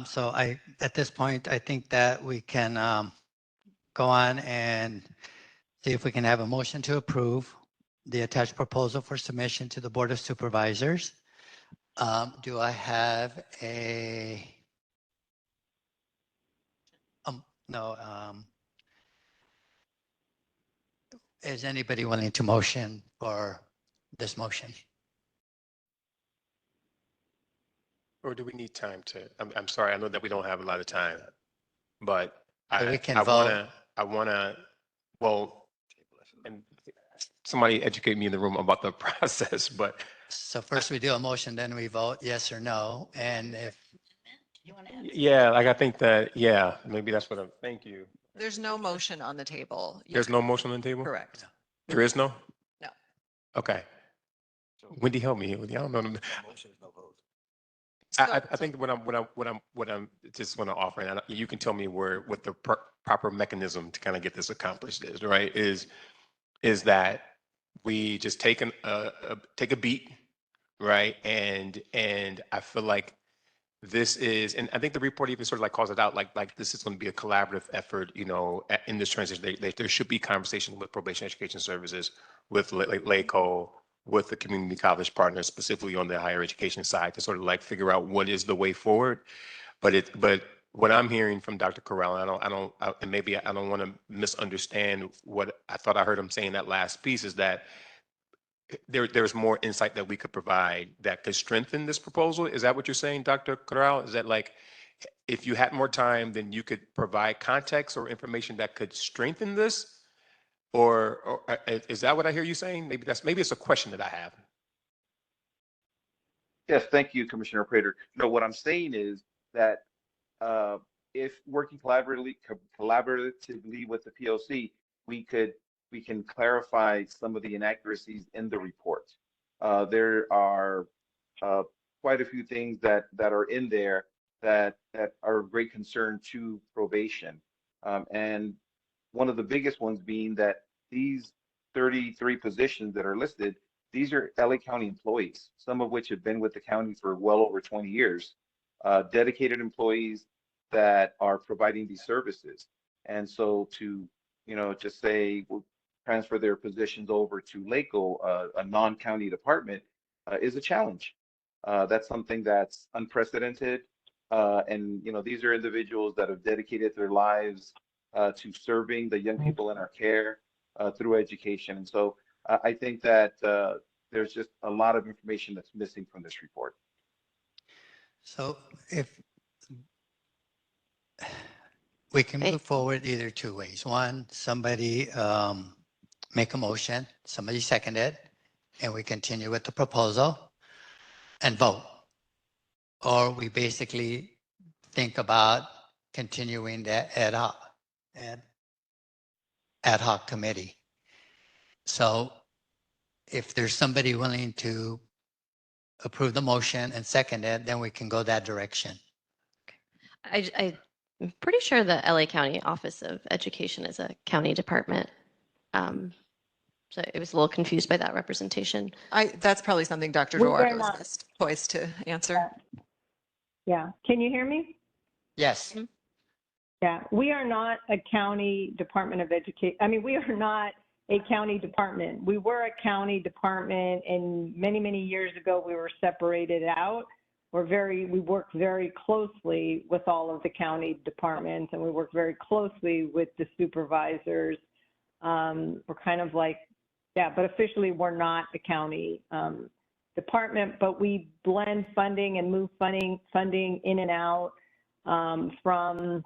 So at this point, I think that we can go on and see if we can have a motion to approve the attached proposal for submission to the Board of Supervisors. Do I have a, no, is anybody willing to motion for this motion? Or do we need time to, I'm sorry, I know that we don't have a lot of time, but We can I vote. wanna, well, and somebody educate me in the room about the process, but So first we do a motion, then we vote yes or no. And if, yeah, like I think that, yeah, maybe that's what thank you. There's no motion on the table. There's no motion on the table? Correct. There is no? No. Okay. Wendy, help me. I don't know. I think what I'm just want to offer, and you can tell me what the proper mechanism to kind of get this accomplished is, right? Is that we just take a beat, right? And I feel like this is, and I think the report even sort of like calls it out, like this is going to be a collaborative effort, in this transition. There should be conversation with probation education services, with LACO, with the community college partners, specifically on the higher education side, to sort of like figure out what is the way forward. But what I'm hearing from Dr. Corral, and maybe I don't want to misunderstand what I thought I heard him saying that last piece, is that there's more insight that we could provide that could strengthen this proposal. Is that what you're saying, Dr. Corral? Is that like, if you had more time, then you could provide context or information that could strengthen this? Or is that what I hear you saying? Maybe it's a question that I have. Yes, thank you, Commissioner Prater. No, what I'm saying is that uh, if working collaboratively with the POC, we can clarify some of the inaccuracies in the report. There are quite a few things that are in there that are of great concern to probation, and one of the biggest ones being that these 33 positions that are listed, these are LA County employees, some of which have been with the county for well over 20 years, dedicated employees that are providing these services. And so to, just say, we'll transfer their positions over to LACO, a non-county department, is a challenge. That's something that's unprecedented. And, these are individuals that have dedicated their lives to serving the young people in our care through education. And so I think that there's just a lot of information that's missing from this report. So if we can move forward either two ways. One, somebody make a motion, somebody second it, and we continue with the proposal and vote. Or we basically think about continuing the ad hoc committee. So if there's somebody willing to approve the motion and second it, then we can go that direction. I'm pretty sure the LA County Office of Education is a county department. So I was a little confused by that representation. That's probably something Dr. We are Duardo is not. best poised to answer. Yeah. Can you hear me? Yes. Yeah. We are not a county department of education. I mean, we are not a county department. We were a county department, and many, many years ago, we were separated out. We work very closely with all of the county departments, and we work very closely with the supervisors. We're kind of like, but officially we're not a county department, but we blend funding and move funding in and out from,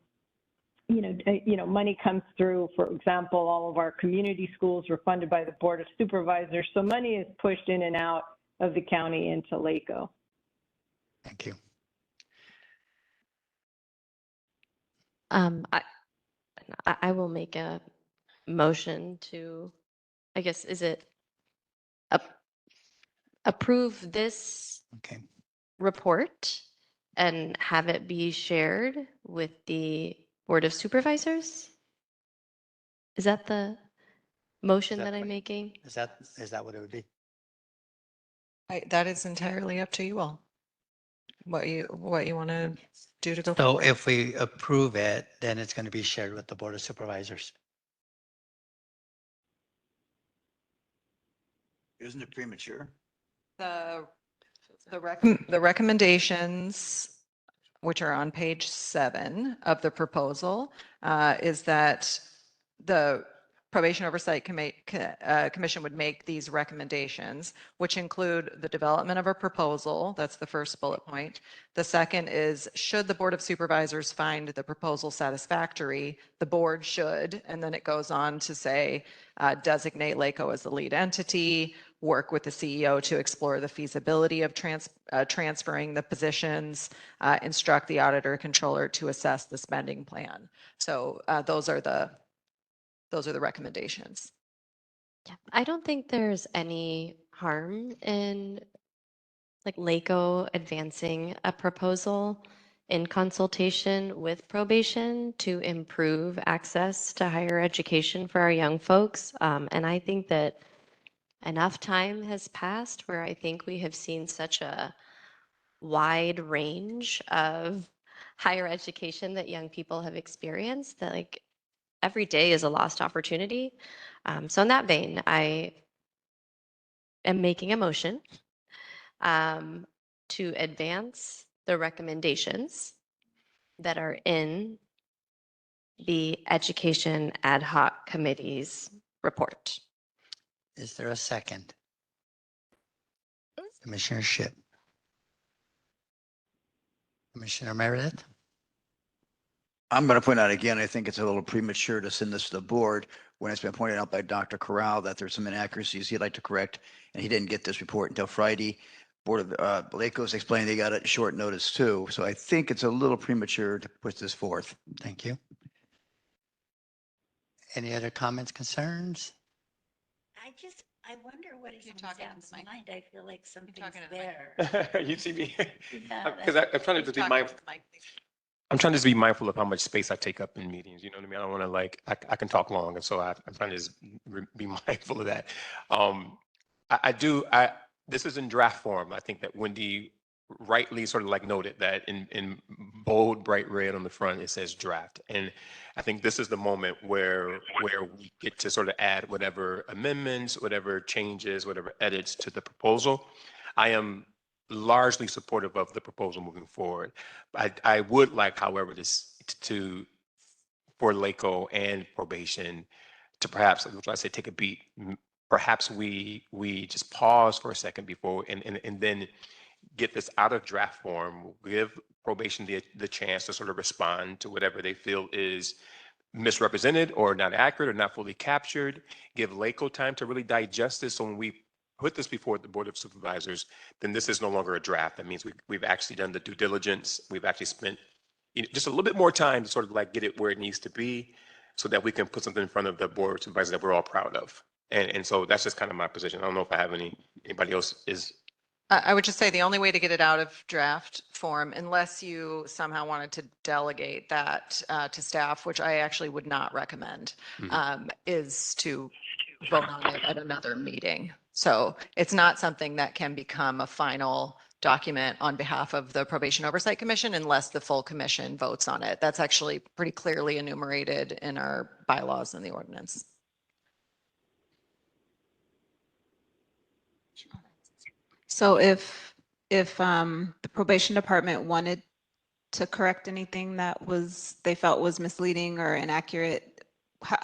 money comes through. For example, all of our community schools were funded by the Board of Supervisors. So money is pushed in and out of the county into LACO. Thank you. I will make a motion to, I guess, is it approve this report and have it be shared with the Board of Supervisors? Is that the motion that I'm making? Is that what it would be? That is entirely up to you all. What you want to do to go So forward. if we approve it, then it's going to be shared with the Board of Supervisors. Isn't it premature? The recommendations, which are on page 7 of the proposal, is that the Probation Oversight Commission would make these recommendations, which include the development of a proposal. That's the first bullet point. The second is, should the Board of Supervisors find the proposal satisfactory, the board should, and then it goes on to say, designate LACO as the lead entity, work with the CEO to explore the feasibility of transferring the positions, instruct the auditor controller to assess the spending plan. So those are the recommendations. Yeah, I don't think there's any harm in like LACO advancing a proposal in consultation with probation to improve access to higher education for our young folks. And I think that enough time has passed where I think we have seen such a wide range of higher education that young people have experienced that like every day is a lost opportunity. So in that vein, I am making a motion to advance the recommendations that are in the Education Ad Hoc Committee's report. Is there a second? Commissioner Ship. Commissioner Meredith? I'm going to point out again, I think it's a little premature to send this to the board when it's been pointed out by Dr. Corral that there's some inaccuracies he'd like to correct, and he didn't get this report until Friday. Board of LACO's explained they got it short notice too, so I think it's a little premature to put this forth. Thank you. Any other comments, concerns? I wonder what is on Sam's mind. I feel like something's to the there. You see me? Yeah, Because I'm trying to just be mindful. I'm trying to just be mindful of how much space I take up in meetings. You know what I mean? I don't want to like, I can talk long. And so I'm trying to just be mindful of that. This is in draft form. I think that Wendy rightly sort of like noted that in bold, bright red on the front, it says draft. And I think this is the moment where we get to sort of add whatever amendments, whatever changes, whatever edits to the proposal. I am largely supportive of the proposal moving forward. I would like, however, for LACO and probation to perhaps, which I say, take a beat. Perhaps we just pause for a second before and then get this out of draft form, give probation the chance to sort of respond to whatever they feel is misrepresented or not accurate or not fully captured, give LACO time to really digest this. So when we put this before the Board of Supervisors, then this is no longer a draft. That means we've actually done the due diligence. We've actually spent just a little bit more time to sort of like get it where it needs to be so that we can put something in front of the Board of Supervisors that we're all proud of. And so that's just kind of my position. I don't know if I have anybody else is. I would just say the only way to get it out of draft form, unless you somehow wanted to delegate that to staff, which I actually would not recommend, is to vote on it at another meeting. So it's not something that can become a final document on behalf of the Probation Oversight Commission unless the full commission votes on it. That's actually pretty clearly enumerated in our bylaws and the ordinance. So if the probation department wanted to correct anything that they felt was misleading or inaccurate,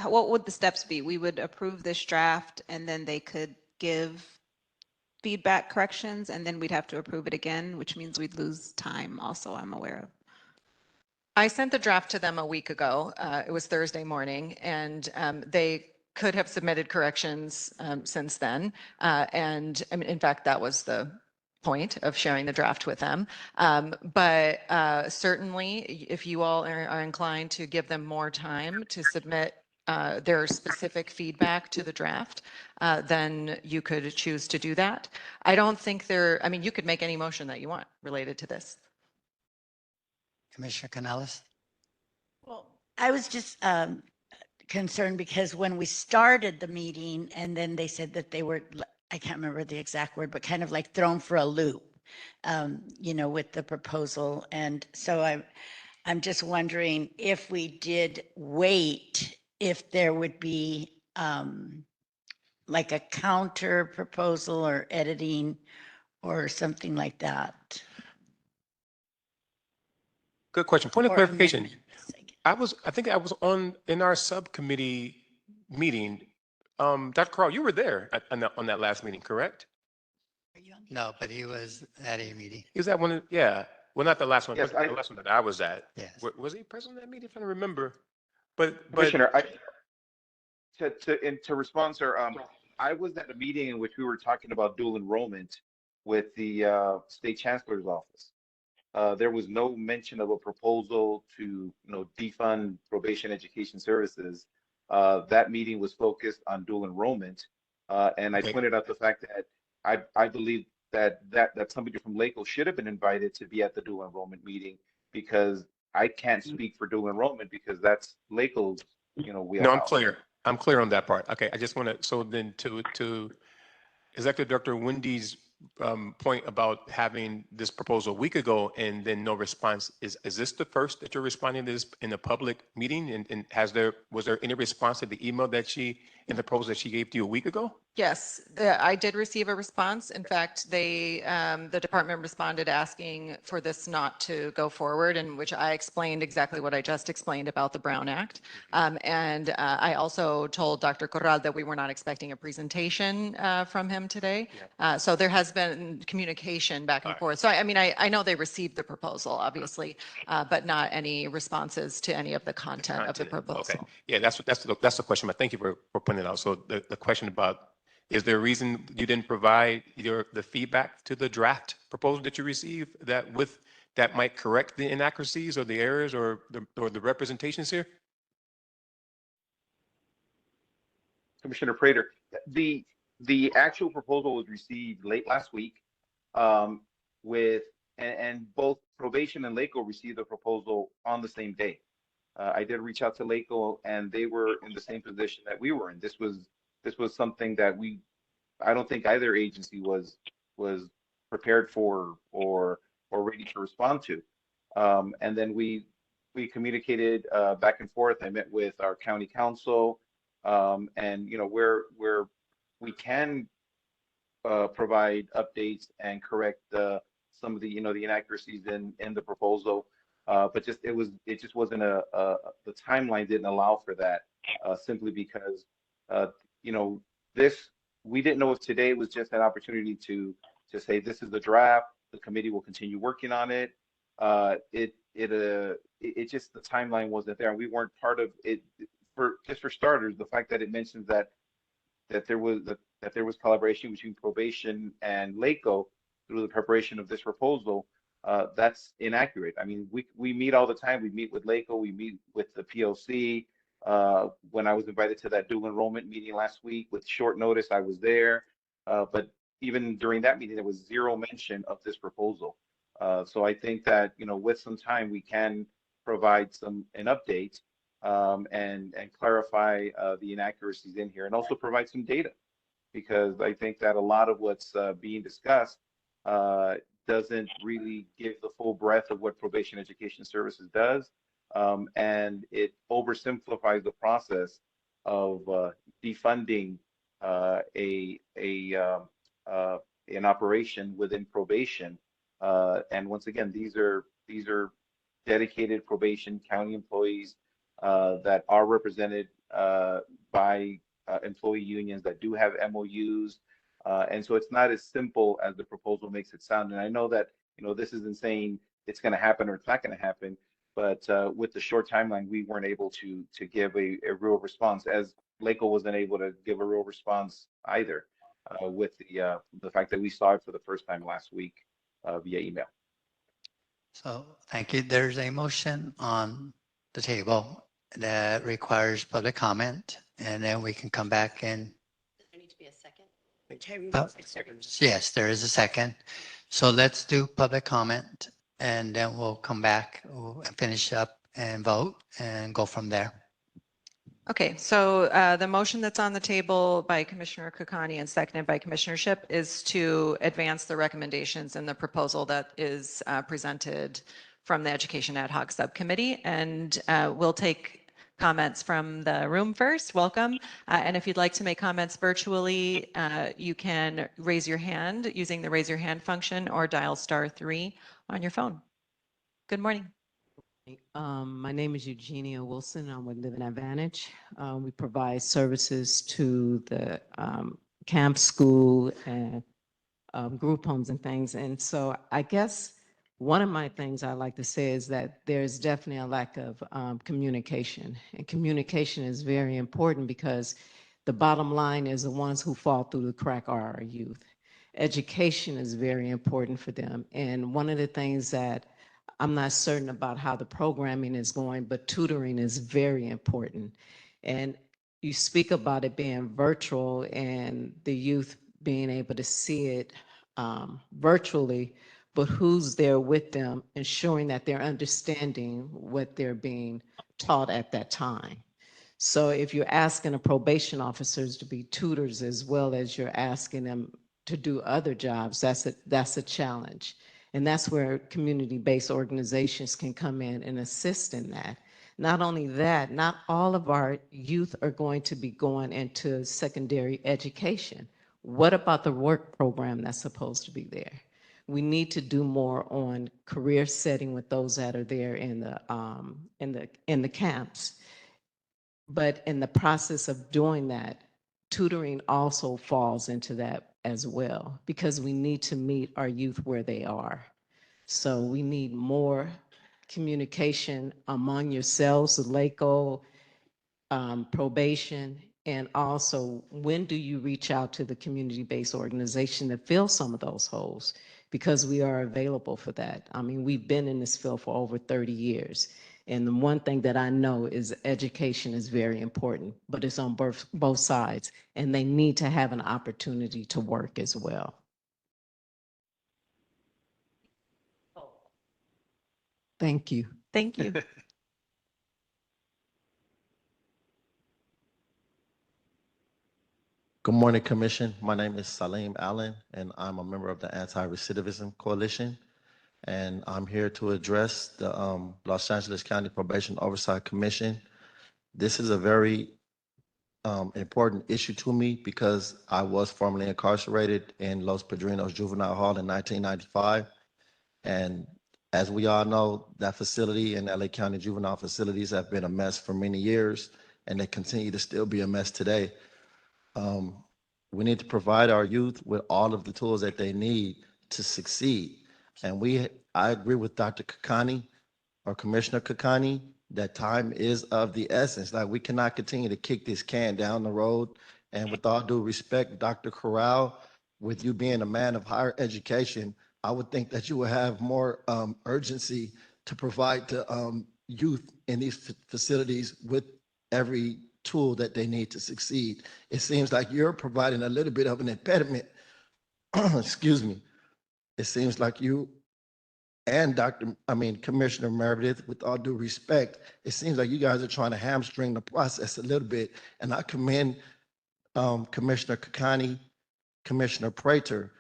what would the steps be? We would approve this draft and then they could give feedback corrections and then we'd have to approve it again, which means we'd lose time also, I'm aware of. I sent the draft to them a week ago. It was Thursday morning, and they could have submitted corrections since then. And I mean, in fact, that was the point of sharing the draft with them. But certainly, if you all are inclined to give them more time to submit their specific feedback to the draft, then you could choose to do that. I don't think I mean, you could make any motion that you want related to this. Commissioner Canales? Well, I was just concerned because when we started the meeting and then they said that they were, I can't remember the exact word, but kind of like thrown for a loop, with the proposal. And so I'm just wondering if we did wait, if there would be like a counter proposal or editing or something like that. Good question. Point of Or clarification. amendments, I think I was in our subcommittee meeting. Dr. Carl, you were there on that last meeting, correct? No, but he was at a meeting. He was at one, yeah. Well, not the last one, Yes, but the last one that I was at. Yes. Was he present at that meeting? If I remember. But Commissioner, to respond, sir, I was at a meeting in which we were talking about dual enrollment with the state chancellor's office. There was no mention of a proposal to, defund probation education services. That meeting was focused on dual enrollment, and I pointed out the fact that I believe that somebody from LACO should have been invited to be at the dual enrollment meeting because I can't speak for dual enrollment because that's LACO's, wheelhouse. no, I'm clear. I'm clear on that part. Okay, I just want to. So then to Executive Director Wendy's point about having this proposal a week ago and then no response, is this the first that you're responding to this in a public meeting? And was there any response to the email that in the proposal that she gave to you a week ago? Yes, I did receive a response. In fact, the department responded asking for this not to go forward, in which I explained exactly what I just explained about the Brown Act. And I also told Dr. Corral that we were not expecting a presentation from him today. So there has been communication back and forth. So I mean, I know they received the proposal, obviously, but not any responses to any of the content of the proposal. Okay. Yeah, that's the question. But thank you for putting it out. So the question about, is there a reason you didn't provide the feedback to the draft proposal that you received that might correct the inaccuracies or the errors or the representations here? Commissioner Prater, the actual proposal was received late last week, and both Probation and LACO received the proposal on the same day. I did reach out to LACO, and they were in the same position that we were in. This was something that I don't think either agency was prepared for or ready to respond to. And then we communicated back and forth. I met with our county council, and where we can provide updates and correct some of the the inaccuracies in the proposal. But it just wasn't the timeline didn't allow for that, simply because we didn't know if today was just an opportunity to say this is the draft. The committee will continue working on it. It just, the timeline wasn't there, and we weren't part of it. For starters, the fact that it mentions that there was collaboration between Probation and LACO through the preparation of this proposal, that's inaccurate. I mean, we meet all the time. We meet with LACO, we meet with the PLC. When I was invited to that dual enrollment meeting last week with short notice, I was there. But even during that meeting, there was zero mention of this proposal. So I think that, with some time, we can provide an update and clarify the inaccuracies in here, and also provide some data, because I think that a lot of what's being discussed doesn't really give the full breadth of what Probation Education Services does, and it oversimplifies the process of defunding an operation within probation. And once again, these are dedicated probation county employees that are represented by employee unions that do have MOUs. And so it's not as simple as the proposal makes it sound. And I know that, this isn't saying it's going to happen or it's not going to happen, but with the short timeline, we weren't able to give a real response, as LACO wasn't able to give a real response either, with the fact that we saw it for the first time last week via email. So thank you. There's a motion on the table that requires public comment, and then we can come back and. Does there need to be a second? Yes, there is a second. So let's do public comment, and then we'll come back and finish up and vote and go from there. Okay, so the motion that's on the table by Commissioner Kokani and seconded by Commissioner Shipp is to advance the recommendations in the proposal that is presented from the Education Ad Hoc Subcommittee. And we'll take comments from the room first. Welcome. And if you'd like to make comments virtually, you can raise your hand using the raise your hand function or dial *3 on your phone. Good morning. My name is Eugenia Wilson. I'm with Living Advantage. We provide services to the camp, school, and group homes and things. And so I guess one of my things I like to say is that there's definitely a lack of communication. And communication is very important, because the bottom line is the ones who fall through the crack are our youth. Education is very important for them. And one of the things that I'm not certain about how the programming is going, but tutoring is very important. And you speak about it being virtual and the youth being able to see it virtually, but who's there with them, ensuring that they're understanding what they're being taught at that time. So if you're asking the probation officers to be tutors, as well as you're asking them to do other jobs, that's a challenge. And that's where community-based organizations can come in and assist in that. Not only that, not all of our youth are going to be going into secondary education. What about the work program that's supposed to be there? We need to do more on career setting with those that are there in the camps. But in the process of doing that, tutoring also falls into that as well, because we need to meet our youth where they are. So we need more communication among yourselves, the LACO, probation, and also when do you reach out to the community-based organization to fill some of those holes? Because we are available for that. I mean, we've been in this field for over 30 years. And the one thing that I know is education is very important, but it's on both sides, and they need to have an opportunity to work as well. Thank you. Thank you. Good morning, Commission. My name is Salim Allen, and I'm a member of the Anti-Recidivism Coalition. And I'm here to address the Los Angeles County Probation Oversight Commission. This is a very important issue to me because I was formerly incarcerated in Los Padrinos Juvenile Hall in 1995. And as we all know, that facility and LA County juvenile facilities have been a mess for many years, and they continue to still be a mess today. We need to provide our youth with all of the tools that they need to succeed. And I agree with Dr. Kakani or Commissioner Kakani that time is of the essence. Like, we cannot continue to kick this can down the road. And with all due respect, Dr. Corral, with you being a man of higher education, I would think that you would have more urgency to provide to youth in these facilities with every tool that they need to succeed. It seems like you're providing a little bit of an impediment. Excuse me. It seems like you and Commissioner Meredith, with all due respect, it seems like you guys are trying to hamstring the process a little bit. And I commend Commissioner Kakani, Commissioner Prater,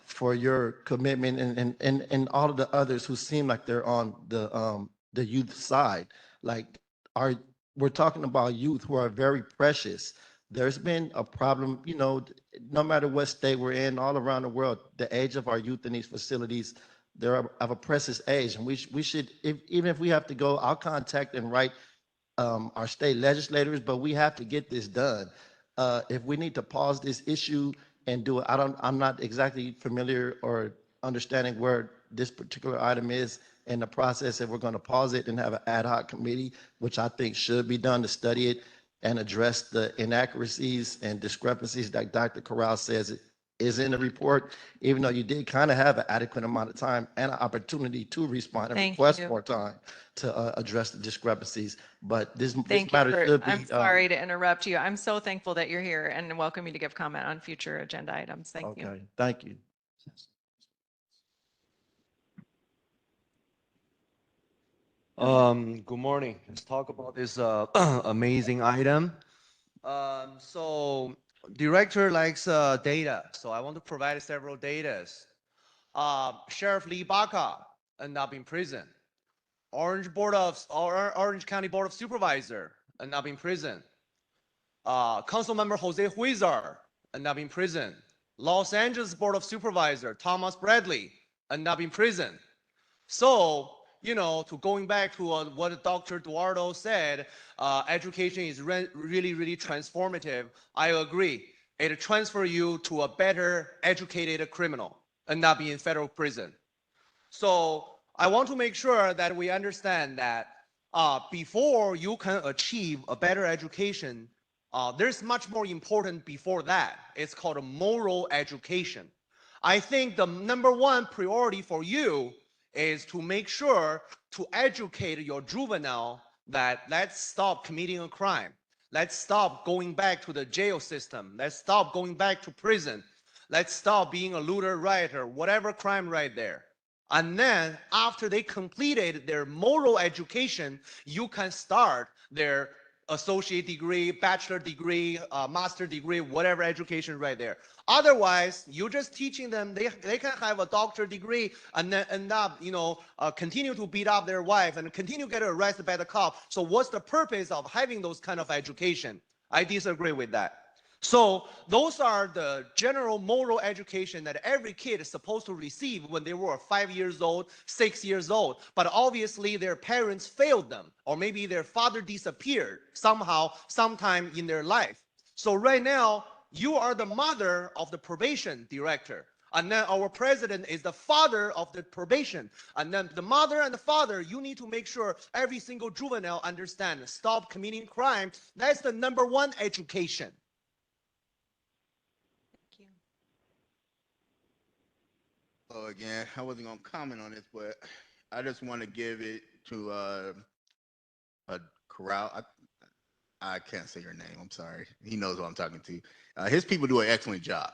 for your commitment, and all of the others who seem like they're on the youth side. Like, we're talking about youth who are very precious. There's been a problem, no matter what state we're in, all around the world, the age of our youth in these facilities, they're of a precious age. And we should, even if we have to go, I'll contact and write our state legislators, but we have to get this done. If we need to pause this issue and do it, I'm not exactly familiar or understanding where this particular item is in the process. If we're going to pause it and have an ad hoc committee, which I think should be done to study it and address the inaccuracies and discrepancies that Dr. Corral says is in the report, even though you did kind of have an adequate amount of time and an opportunity to respond and request more time to address the discrepancies. But this matter should be. I'm sorry to interrupt you. I'm so thankful that you're here and welcome you to give comment on future agenda items. Thank you. Okay, thank you. Good morning. Let's talk about this amazing item. So director likes data. So I want to provide several datas. Sheriff Lee Baca ended up in prison. Orange County Board of Supervisor ended up in prison. Council member Jose Huizar ended up in prison. Los Angeles Board of Supervisor Thomas Bradley ended up in prison. So, to going back to what Dr. Eduardo said, education is really, really transformative. I agree. It transfers you to a better educated criminal and not be in federal prison. So I want to make sure that we understand that before you can achieve a better education, there's much more important before that. It's called a moral education. I think the number one priority for you is to make sure to educate your juvenile that let's stop committing a crime. Let's stop going back to the jail system. Let's stop going back to prison. Let's stop being a looter, rioter, whatever crime right there. And then after they completed their moral education, you can start their associate degree, bachelor degree, master degree, whatever education right there. Otherwise, you're just teaching them, they can have a doctor degree and then end up, continue to beat up their wife and continue to get arrested by the cop. So what's the purpose of having those kind of education? I disagree with that. So those are the general moral education that every kid is supposed to receive when they were 5 years old, 6 years old. But obviously their parents failed them, or maybe their father disappeared somehow, sometime in their life. So right now, you are the mother of the probation director. And then our president is the father of the probation. And then the mother and the father, you need to make sure every single juvenile understands, stop committing crime. That's the number one education. So again, I wasn't gonna comment on this, but I just want to give it to a Corral. I can't say your name. I'm sorry. He knows who I'm talking to. His people do an excellent job.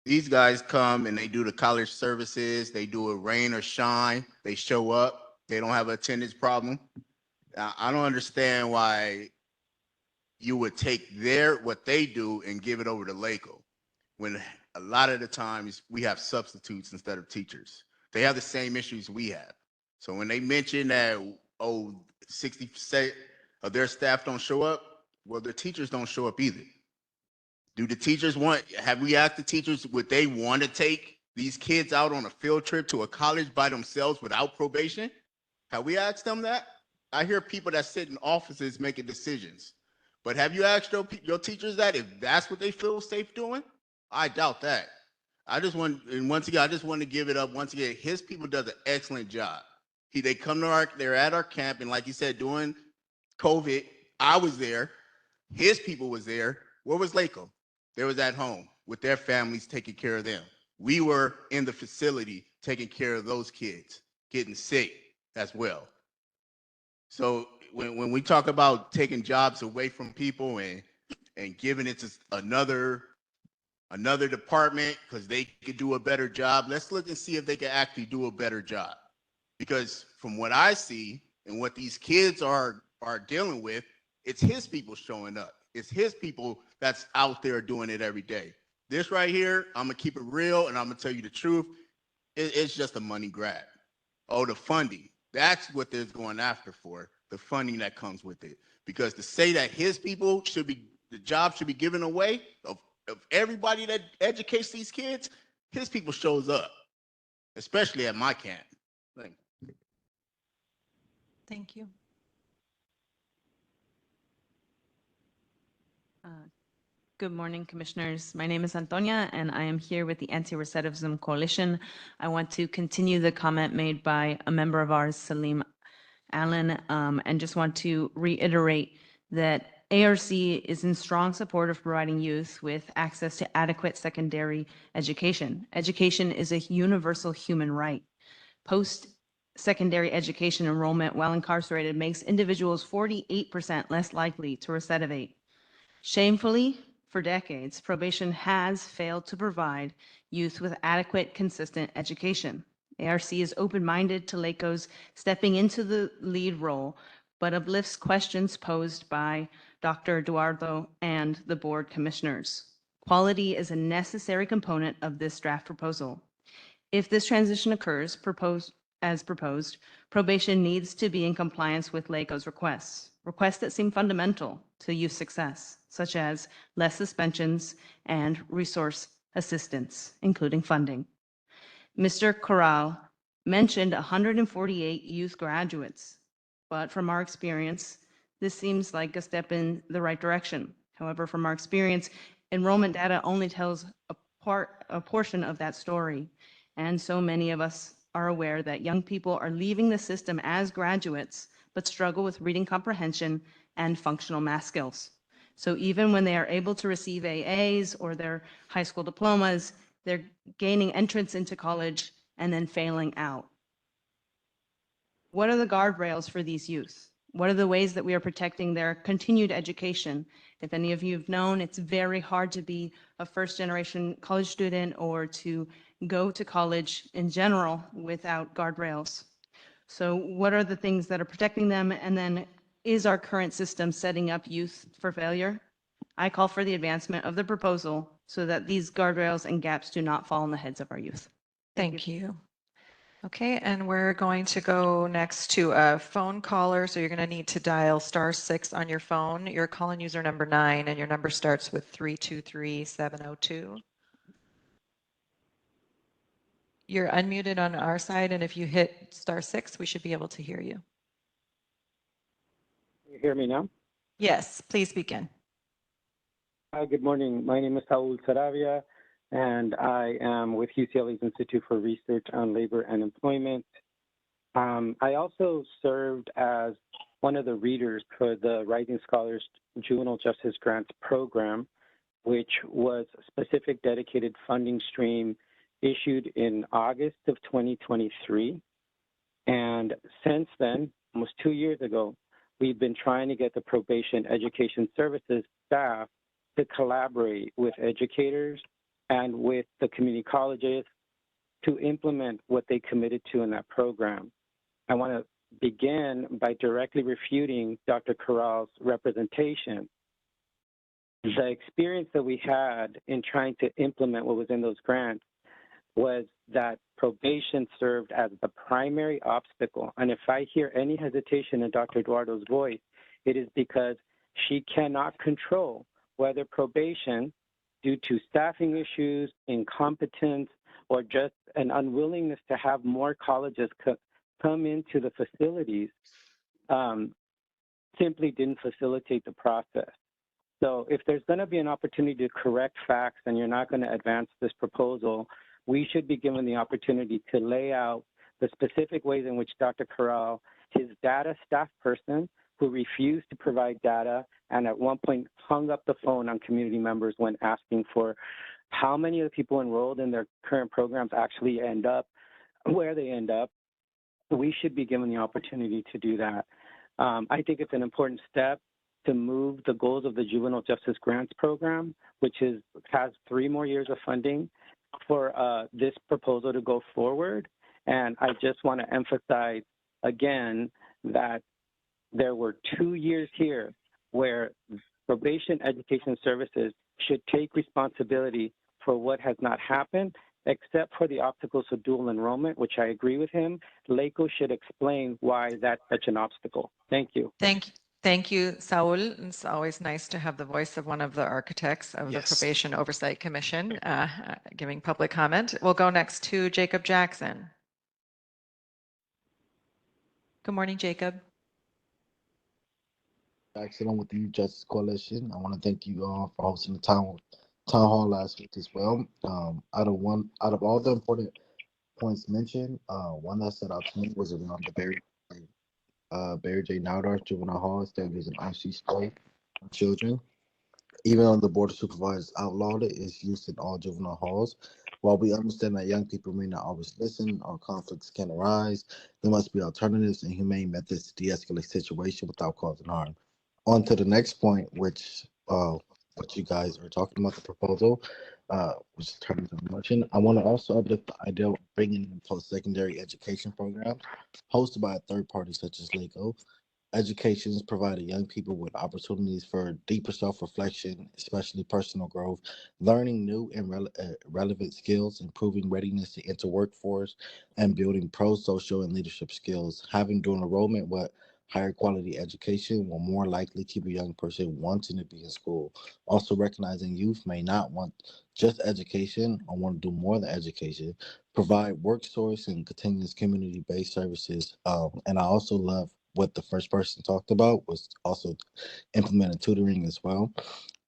These guys come and they do the college services. They do it rain or shine. They show up. They don't have an attendance problem. I don't understand why you would take what they do and give it over to LACO when a lot of the times we have substitutes instead of teachers. They have the same issues we have. So when they mention that, 60% of their staff don't show up, well, the teachers don't show up either. Have we asked the teachers, would they want to take these kids out on a field trip to a college by themselves without probation? Have we asked them that? I hear people that sit in offices making decisions. But have you asked your teachers that, if that's what they feel safe doing? I doubt that. I just want to give it up once again. His people does an excellent job. They come to they're at our camp, and like you said, during COVID, I was there. His people was there. Where was LACO? They was at home with their families taking care of them. We were in the facility taking care of those kids, getting sick as well. So when we talk about taking jobs away from people and giving it to another department because they could do a better job, let's look and see if they can actually do a better job. Because from what I see and what these kids are dealing with, it's his people showing up. It's his people that's out there doing it every day. This right here, I'm going to keep it real and I'm going to tell you the truth. It's just a money grab. Oh, the funding. That's what they're going after for, the funding that comes with it. Because to say that his people the job should be given away of everybody that educates these kids, his people shows up, especially at my camp. Thank you. Good morning, commissioners. My name is Antonia, and I am here with the Anti-Recidivism Coalition. I want to continue the comment made by a member of ours, Salim Allen, and just want to reiterate that ARC is in strong support of providing youth with access to adequate secondary education. Education is a universal human right. Post-secondary education enrollment while incarcerated makes individuals 48% less likely to recidivate. Shamefully, for decades, probation has failed to provide youth with adequate, consistent education. ARC is open-minded to LACO's stepping into the lead role, but uplifts questions posed by Dr. Eduardo and the board commissioners. Quality is a necessary component of this draft proposal. If this transition occurs, as proposed, probation needs to be in compliance with LACO's requests that seem fundamental to youth success, such as less suspensions and resource assistance, including funding. Mr. Corral mentioned 148 youth graduates, but from our experience, this seems like a step in the right direction. However, from our experience, enrollment data only tells a portion of that story, and so many of us are aware that young people are leaving the system as graduates but struggle with reading comprehension and functional math skills. So even when they are able to receive AAs or their high school diplomas, they're gaining entrance into college and then failing out. What are the guardrails for these youth? What are the ways that we are protecting their continued education? If any of you have known, it's very hard to be a first-generation college student or to go to college in general without guardrails. So what are the things that are protecting them? And then Is our current system setting up youth for failure? I call for the advancement of the proposal so that these guardrails and gaps do not fall on the heads of our youth. Thank you. Okay, and we're going to go next to a phone caller. So you're going to need to dial *6 on your phone. You're calling user number 9, and your number starts with 323702. You're unmuted on our side, and if you hit *6, we should be able to hear you. Can you hear me now? Yes, please begin. Hi, good morning. My name is Saul Saravia, and I am with UCLA's Institute for Research on Labor and Employment. I also served as one of the readers for the Rising Scholars Juvenile Justice Grants Program, which was a specific dedicated funding stream issued in August of 2023. And since then, almost 2 years ago, we've been trying to get the Probation Education Services staff to collaborate with educators and with the community colleges to implement what they committed to in that program. I want to begin by directly refuting Dr. Corral's representation. The experience that we had in trying to implement what was in those grants was that probation served as the primary obstacle. And if I hear any hesitation in Dr. Eduardo's voice, it is because she cannot control whether probation, due to staffing issues, incompetence, or just an unwillingness to have more colleges come into the facilities, simply didn't facilitate the process. So if there's going to be an opportunity to correct facts and you're not going to advance this proposal, we should be given the opportunity to lay out the specific ways in which Dr. Corral, his data staff person, who refused to provide data and at one point hung up the phone on community members when asking for how many of the people enrolled in their current programs actually end up where they end up, we should be given the opportunity to do that. I think it's an important step to move the goals of the Juvenile Justice Grants Program, which has 3 more years of funding, for this proposal to go forward. And I just want to emphasize again that there were 2 years here where Probation Education Services should take responsibility for what has not happened, except for the obstacles of dual enrollment, which I agree with him. LACO should explain why that's such an obstacle. Thank you. Thank you, Saul. It's always nice to have the voice of one of the architects of the Probation Oversight Commission giving public comment. We'll go next to Jacob Jackson. Good morning, Jacob. Jackson, I'm with the Youth Justice Coalition. I want to thank you all for hosting the town hall last week as well. Out of all the important points mentioned, one that stood out to me was around the Barry J. Nowdar Juvenile Hall establishing icy spray on children. Even though the Board of Supervisors outlawed it, it's used in all juvenile halls. While we understand that young people may not always listen or conflicts can arise, there must be alternatives and humane methods to de-escalate situation without causing harm. On to the next point, which what you guys are talking about, the proposal, which is terms of motion. I want to also uplift the idea of bringing in post-secondary education programs hosted by a third party such as LACO. Educations provided young people with opportunities for deeper self-reflection, especially personal growth, learning new and relevant skills, improving readiness to enter workforce, and building pro-social and leadership skills. Having dual enrollment with higher quality education will more likely keep a young person wanting to be in school. Also recognizing youth may not want just education or want to do more than education, provide work source and continuous community-based services. And I also love what the first person talked about was also implementing tutoring as well.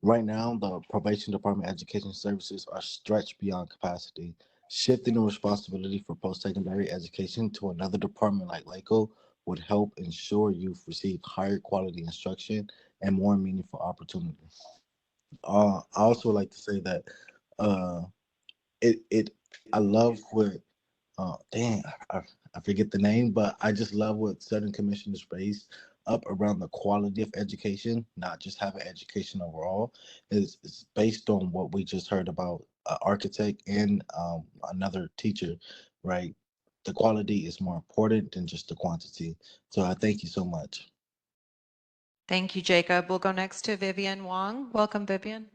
Right now, the Probation Department Education Services are stretched beyond capacity. Shifting the responsibility for post-secondary education to another department like LACO would help ensure youth receive higher quality instruction and more meaningful opportunities. I also like to say that uh, I love what dang, I forget the name, but I just love what certain commissioners raised up around the quality of education, not just having education overall. Is based on what we just heard about architect and another teacher, right? The quality is more important than just the quantity. So I thank you so much. Thank you, Jacob. We'll go next to Vivian Wong. Welcome, Vivian.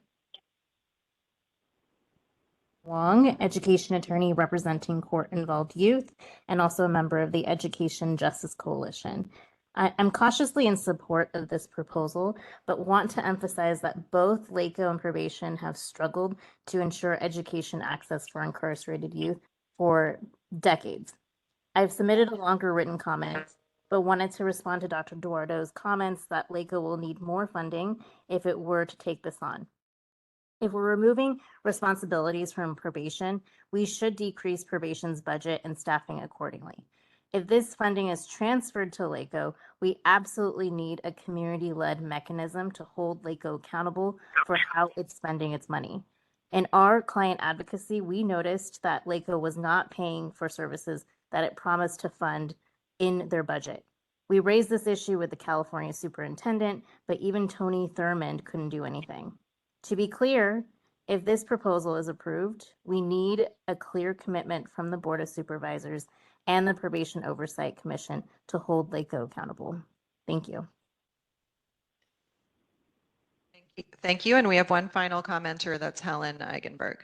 Wong, education attorney representing court-involved youth, and also a member of the Education Justice Coalition. I'm cautiously in support of this proposal, but want to emphasize that both LACO and probation have struggled to ensure education access for incarcerated youth for decades. I've submitted a longer written comment, but wanted to respond to Dr. Duardo's comments that LACO will need more funding if it were to take this on. If we're removing responsibilities from probation, we should decrease probation's budget and staffing accordingly. If this funding is transferred to LACO, we absolutely need a community-led mechanism to hold LACO accountable for how it's spending its money. In our client advocacy, we noticed that LACO was not paying for services that it promised to fund in their budget. We raised this issue with the California superintendent, but even Tony Thurmond couldn't do anything. To be clear, if this proposal is approved, we need a clear commitment from the Board of Supervisors and the Probation Oversight Commission to hold LACO accountable. Thank you. Thank you. And we have one final commenter, that's Helen Eigenberg.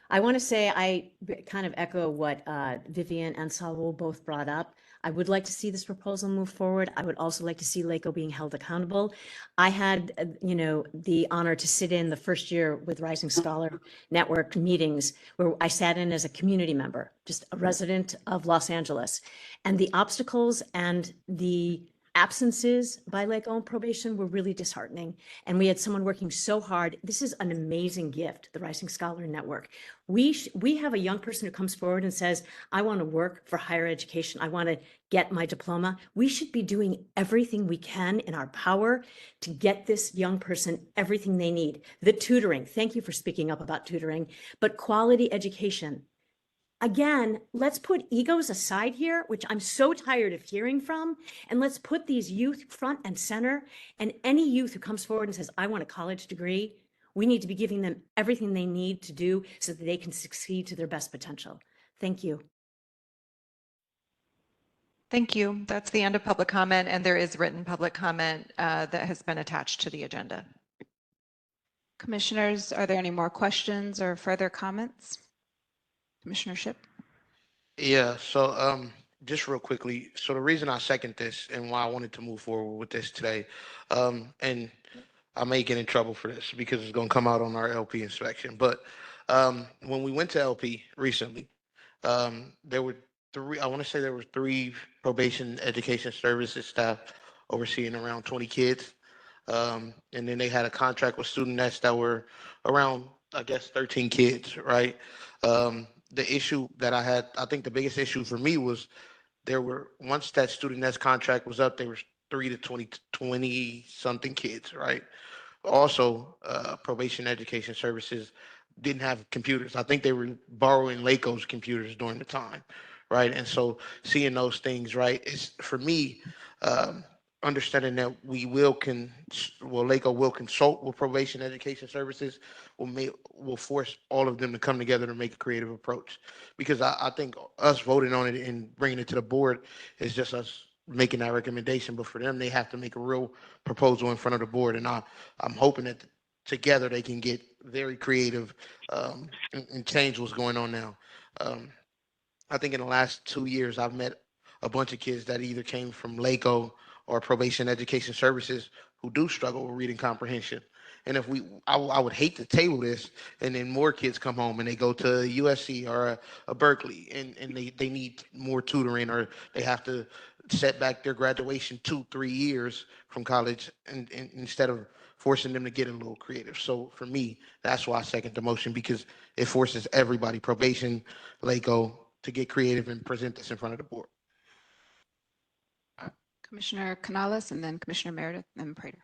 I want to say I kind of echo what Vivian and Saul both brought up. I would like to see this proposal move forward. I would also like to see LACO being held accountable. I had, the honor to sit in the first year with Rising Scholar Network meetings where I sat in as a community member, just a resident of Los Angeles. And the obstacles and the absences by LACO and probation were really disheartening. And we had someone working so hard. This is an amazing gift, the Rising Scholar Network. We have a young person who comes forward and says, I want to work for higher education. I want to get my diploma. We should be doing everything we can in our power to get this young person everything they need. The tutoring, thank you for speaking up about tutoring, but quality education. Again, let's put egos aside here, which I'm so tired of hearing from, and let's put these youth front and center. And any youth who comes forward and says, I want a college degree, we need to be giving them everything they need to do so that they can succeed to their best potential. Thank you. Thank you. That's the end of public comment, and there is written public comment that has been attached to the agenda. Commissioners, are there any more questions or further comments? Commissioner Shipp? Yeah, so just real quickly, so the reason I second this and why I wanted to move forward with this today, and I may get in trouble for this because it's going to come out on our LP inspection, but when we went to LP recently, there were I want to say there were 3 probation education services staff overseeing around 20 kids. And then they had a contract with student nets that were around, I guess, 13 kids, right? The issue that I had, I think the biggest issue for me was there were, once that student nets contract was up, there was 3 to 20 something kids, right? Also, probation education services didn't have computers. I think they were borrowing LACO's computers during the time, right? And so seeing those things, right, is for me, understanding that LACO will consult with probation education services, will force all of them to come together to make a creative approach. Because I think us voting on it and bringing it to the board is just us making that recommendation, but for them, they have to make a real proposal in front of the board. And I'm hoping that together they can get very creative and change what's going on now. I think in the last 2 years, I've met a bunch of kids that either came from LACO or probation education services who do struggle with reading comprehension. And if I would hate to table this and then more kids come home and they go to USC or a Berkeley and they need more tutoring, or they have to set back their graduation 2-3 years from college and instead of forcing them to get a little creative. So for me, that's why I second the motion, because it forces everybody, probation, LACO, to get creative and present this in front of the board. Commissioner Canales, and then Commissioner Meredith, and Prater.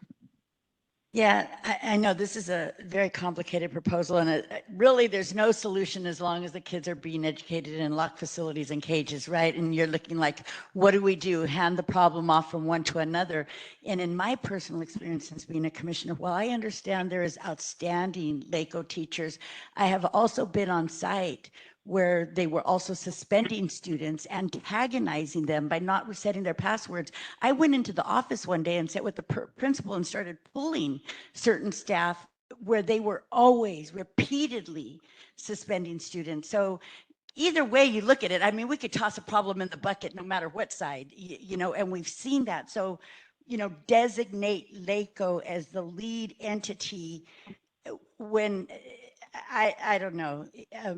Yeah, I know this is a very complicated proposal, and really there's no solution as long as the kids are being educated in locked facilities and cages, right? And you're looking like, what do we do? Hand the problem off from one to another. And in my personal experience since being a commissioner, while I understand there is outstanding LACO teachers, I have also been on site where they were also suspending students, antagonizing them by not resetting their passwords. I went into the office one day and sat with the principal and started pulling certain staff where they were always repeatedly suspending students. So either way you look at it, I mean, we could toss a problem in the bucket no matter what side, you know, and we've seen that. So, you know, designate LACO as the lead entity when I don't know,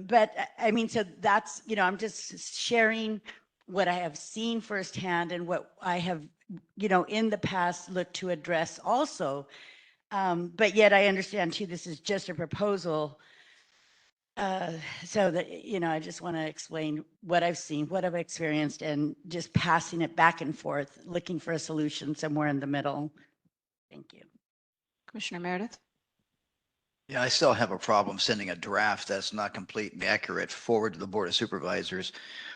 but I mean, so that's, you know, I'm just sharing what I have seen firsthand and what I have, you know, in the past looked to address also. But yet I understand too, this is just a proposal. So that, you know, I just want to explain what I've seen, what I've experienced, and just passing it back and forth, looking for a solution somewhere in the middle. Thank you. Commissioner Meredith? Yeah, I still have a problem sending a draft that's not completely accurate forward to the Board of Supervisors.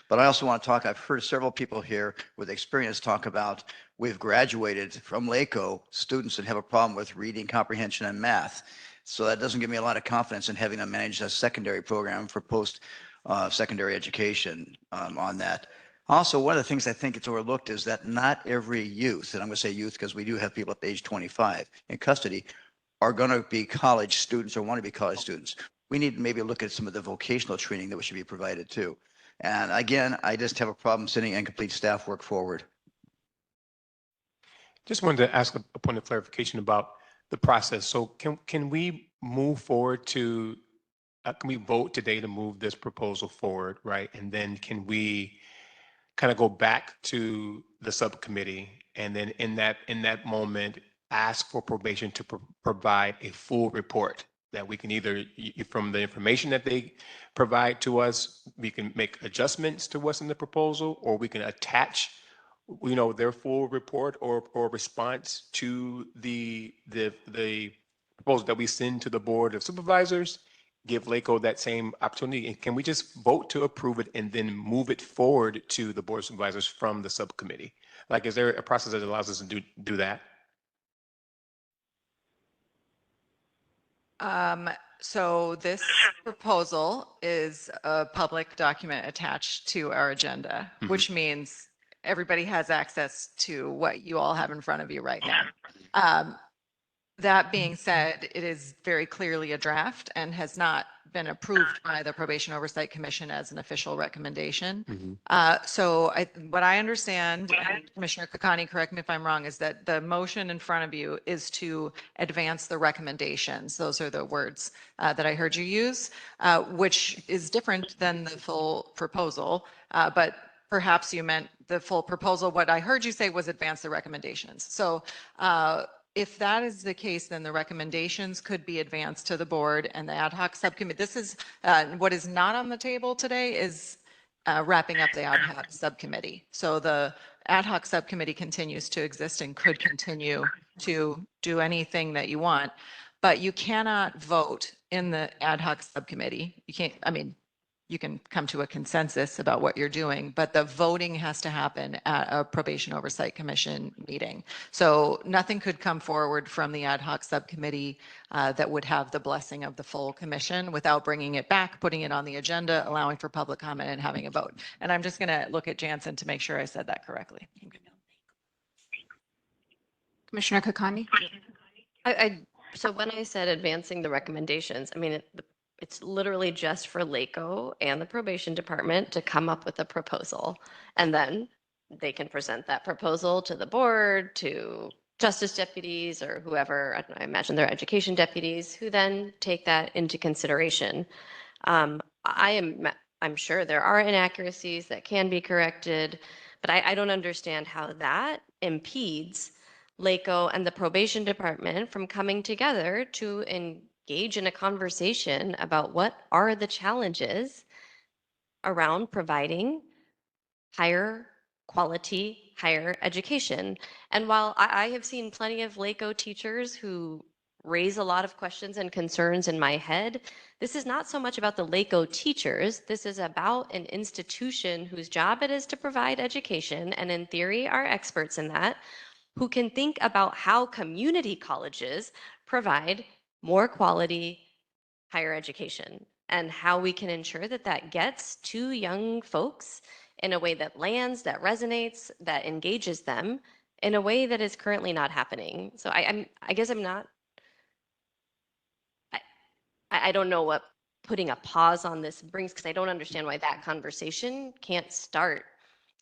But I also want to talk, I've heard several people here with experience talk about we've graduated from LACO students that have a problem with reading comprehension and math. So that doesn't give me a lot of confidence in having them manage a secondary program for post secondary education on that. Also, one of the things I think it's overlooked is that not every youth, and I'm going to say youth because we do have people up to age 25 in custody, are going to be college students or want to be college students. We need to maybe look at some of the vocational training that should be provided too. And again, I just have a problem sending incomplete staff work forward. Just wanted to ask a point of clarification about the process. So can we move forward to, can we vote today to move this proposal forward, right? And then can we kind of go back to the subcommittee and then in that moment, ask for probation to provide a full report that we can either, from the information that they provide to us, we can make adjustments to what's in the proposal, or we can attach, you know, their full report or response to the proposal that we send to the Board of Supervisors, give LACO that same opportunity. And can we just vote to approve it and then move it forward to the Board of Supervisors from the subcommittee? Like, is there a process that allows us to do that? So this proposal is a public document attached to our agenda, which means everybody has access to what you all have in front of you right now. That being said, it is very clearly a draft and has not been approved by the Probation Oversight Commission as an official recommendation. So what I understand, and Commissioner Kakani, correct me if I'm wrong, is that the motion in front of you is to advance the recommendations. Those are the words that I heard you use, which is different than the full proposal. But perhaps you meant the full proposal. What I heard you say was advance the recommendations. So if that is the case, then the recommendations could be advanced to the board and the ad hoc subcommittee. This is what is not on the table today is wrapping up the ad hoc subcommittee. So the ad hoc subcommittee continues to exist and could continue to do anything that you want, but you cannot vote in the ad hoc subcommittee. You can't, I mean, you can come to a consensus about what you're doing, but the voting has to happen at a Probation Oversight Commission meeting. So nothing could come forward from the ad hoc subcommittee that would have the blessing of the full commission without bringing it back, putting it on the agenda, allowing for public comment and having a vote. And I'm just going to look at Jansen to make sure I said that correctly. Commissioner Kakani? So when I said advancing the recommendations, I mean, it's literally just for LACO and the probation department to come up with a proposal. And then they can present that proposal to the board, to justice deputies or whoever, I imagine they're education deputies, who then take that into consideration. I'm sure there are inaccuracies that can be corrected, but I don't understand how that impedes LACO and the probation department from coming together to engage in a conversation about what are the challenges around providing higher quality higher education. And while I have seen plenty of LACO teachers who raise a lot of questions and concerns in my head, this is not so much about the LACO teachers. This is about an institution whose job it is to provide education, and in theory are experts in that, who can think about how community colleges provide more quality higher education. and how we can ensure that that gets to young folks in a way that lands, that resonates, that engages them in a way that is currently not happening. So I guess I'm not, I don't know what putting a pause on this brings, because I don't understand why that conversation can't start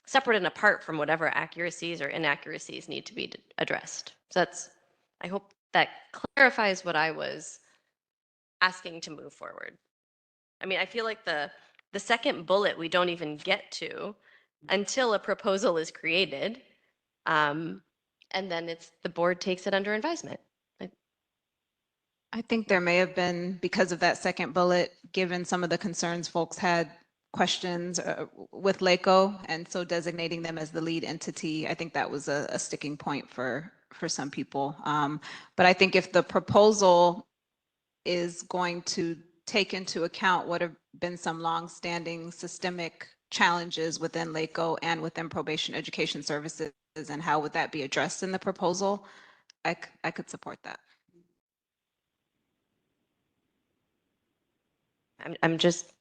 separate and apart from whatever accuracies or inaccuracies need to be addressed. So that's, I hope that clarifies what I was asking to move forward. I mean, I feel like the second bullet we don't even get to until a proposal is created. And then it's the board takes it under advisement. I think there may have been, because of that second bullet, given some of the concerns folks had, questions with LACO, and so designating them as the lead entity, I think that was a sticking point for some people. But I think if the proposal is going to take into account what have been some longstanding systemic challenges within LACO and within probation education services, and how would that be addressed in the proposal, I could support that. I'm just,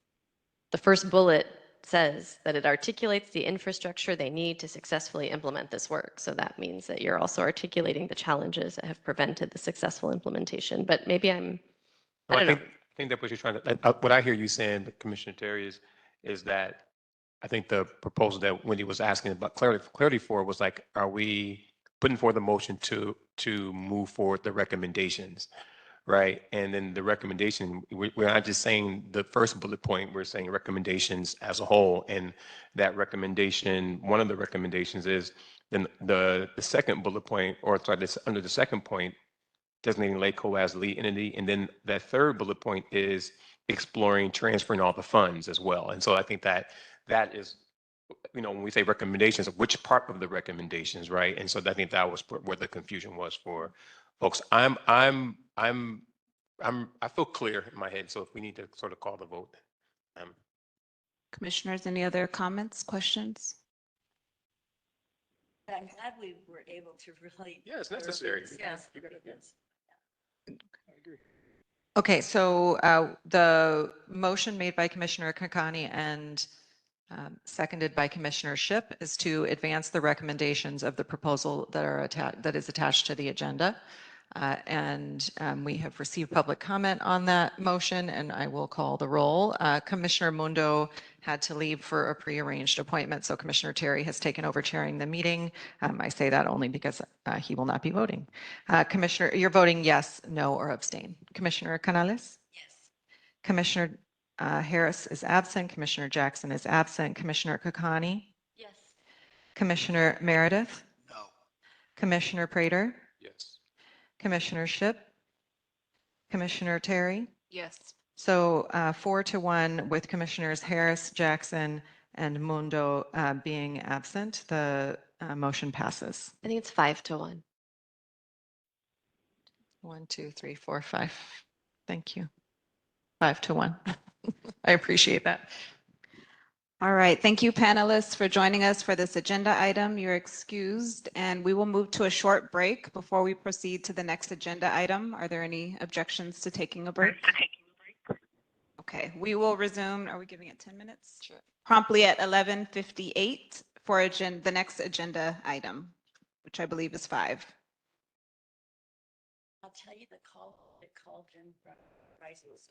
the first bullet says that it articulates the infrastructure they need to successfully implement this work. So that means that you're also articulating the challenges that have prevented the successful implementation. But maybe I don't know. I think that what you're trying to, what I hear you saying, Commissioner Terry, is that I think the proposal that Wendy was asking about clarity for was like, are we putting forward the motion to move forward the recommendations, right? And then the recommendation, we're not just saying the first bullet point, we're saying recommendations as a whole. And that recommendation, one of the recommendations is then the second bullet point, or sorry, this under the second point, designating LACO as lead entity. And then that third bullet point is exploring transferring all the funds as well. And so I think that is, when we say recommendations, which part of the recommendations, right? And so I think that was where the confusion was for folks. I feel clear in my head. So if we need to sort of call the vote. Commissioners, any other comments, questions? I'm glad we were able to really. Yeah, it's necessary. Yes. Okay, so the motion made by Commissioner Kakani and seconded by Commissioner Shipp is to advance the recommendations of the proposal that is attached to the agenda. And we have received public comment on that motion, and I will call the roll. Commissioner Mundo had to leave for a prearranged appointment, so Commissioner Terry has taken over chairing the meeting. I say that only because he will not be voting. Commissioner, you're voting yes, no, or abstain. Commissioner Canales? Yes. Commissioner Harris is absent. Commissioner Jackson is absent. Commissioner Kakani? Yes. Commissioner Meredith? No. Commissioner Prater? Yes. Commissioner Shipp? Commissioner Terry? Yes. So 4-1 with Commissioners Harris, Jackson, and Mundo being absent, the motion passes. I think it's 5-1. 1, 2, 3, 4, 5. Thank you. 5-1. I appreciate that. All right, thank you panelists for joining us for this agenda item. You're excused, and we will move to a short break before we proceed to the next agenda item. Are there any objections to taking a break? Okay, we will resume. Are we giving it 10 minutes? Sure. Promptly at 11:58 for the next agenda item, which I believe is 5. I'll tell you the call Jim Rice was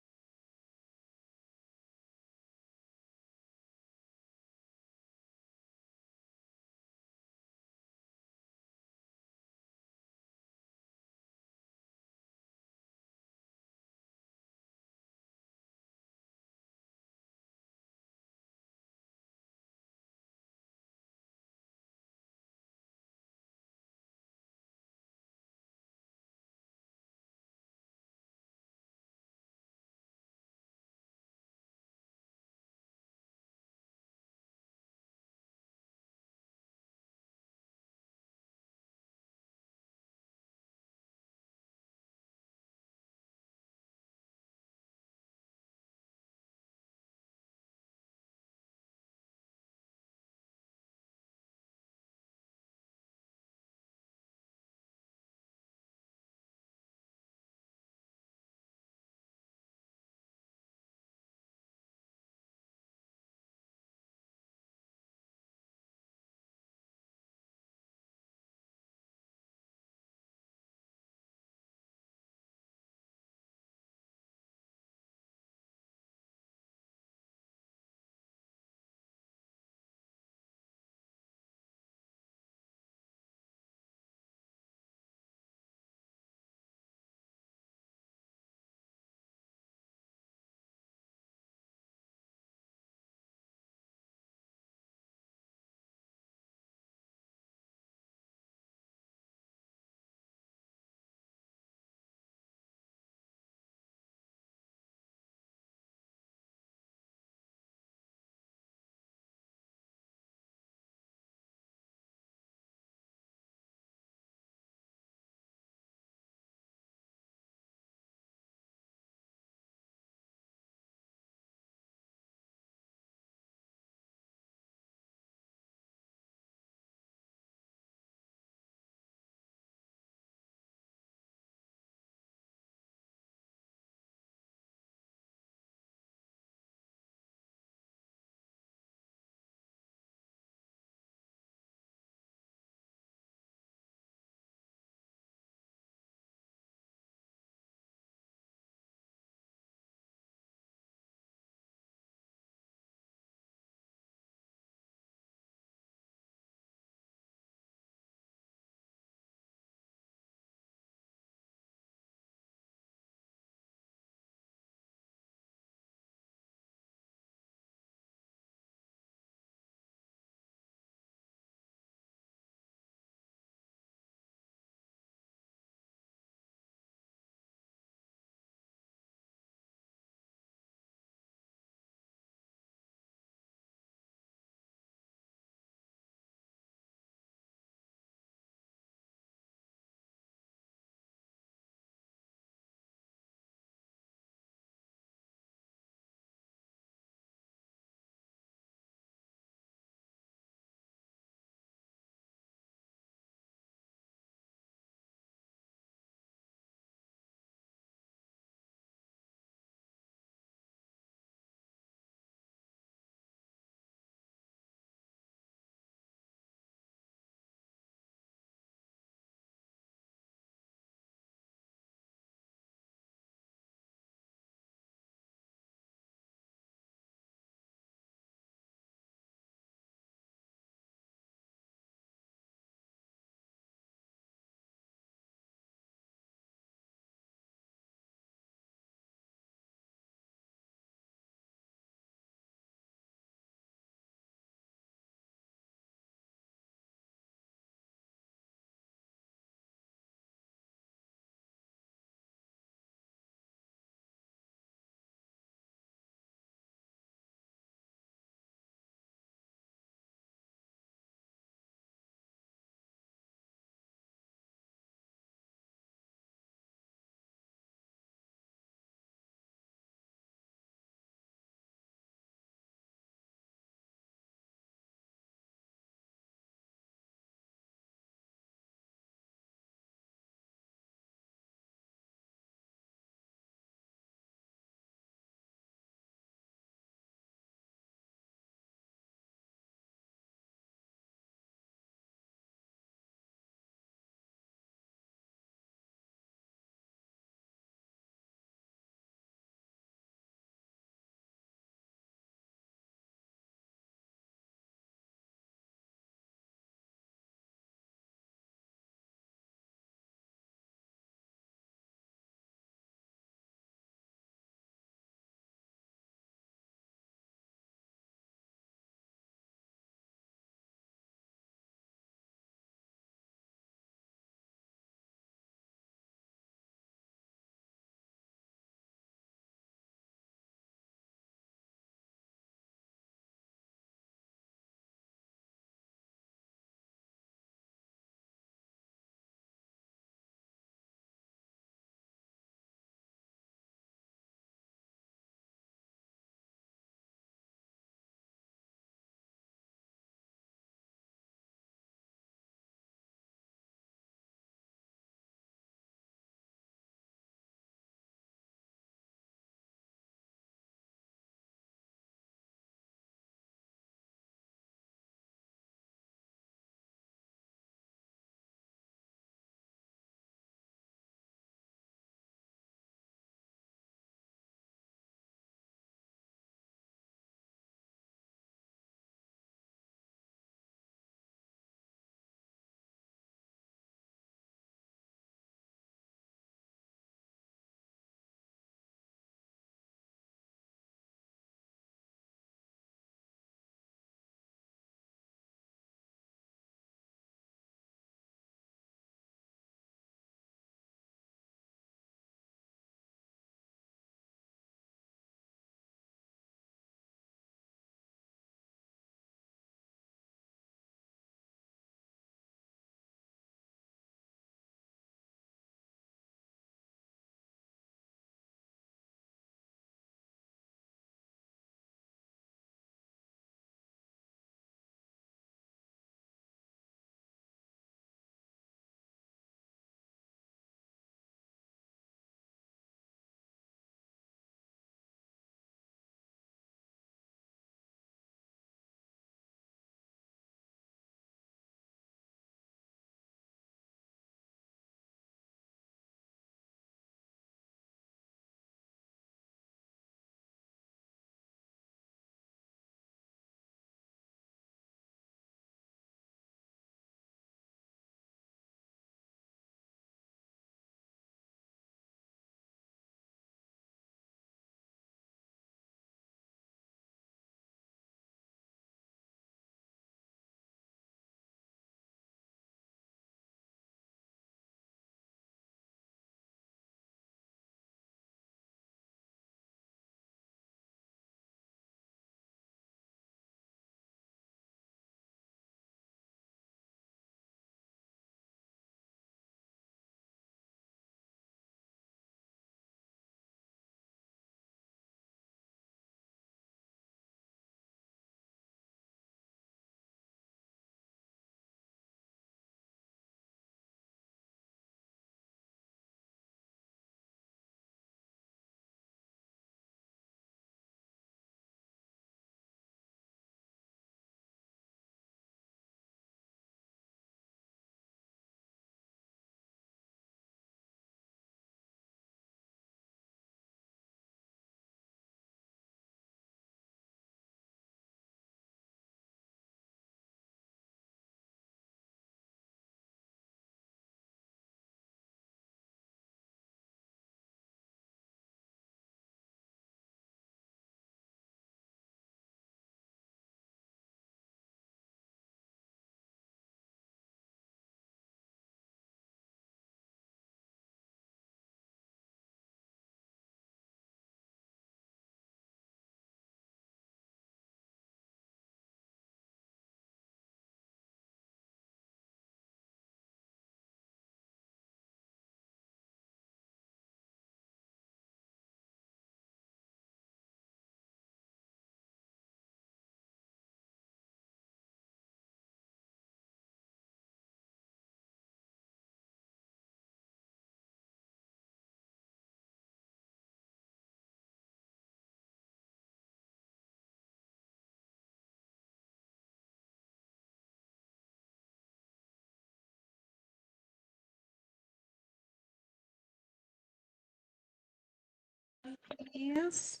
Yes.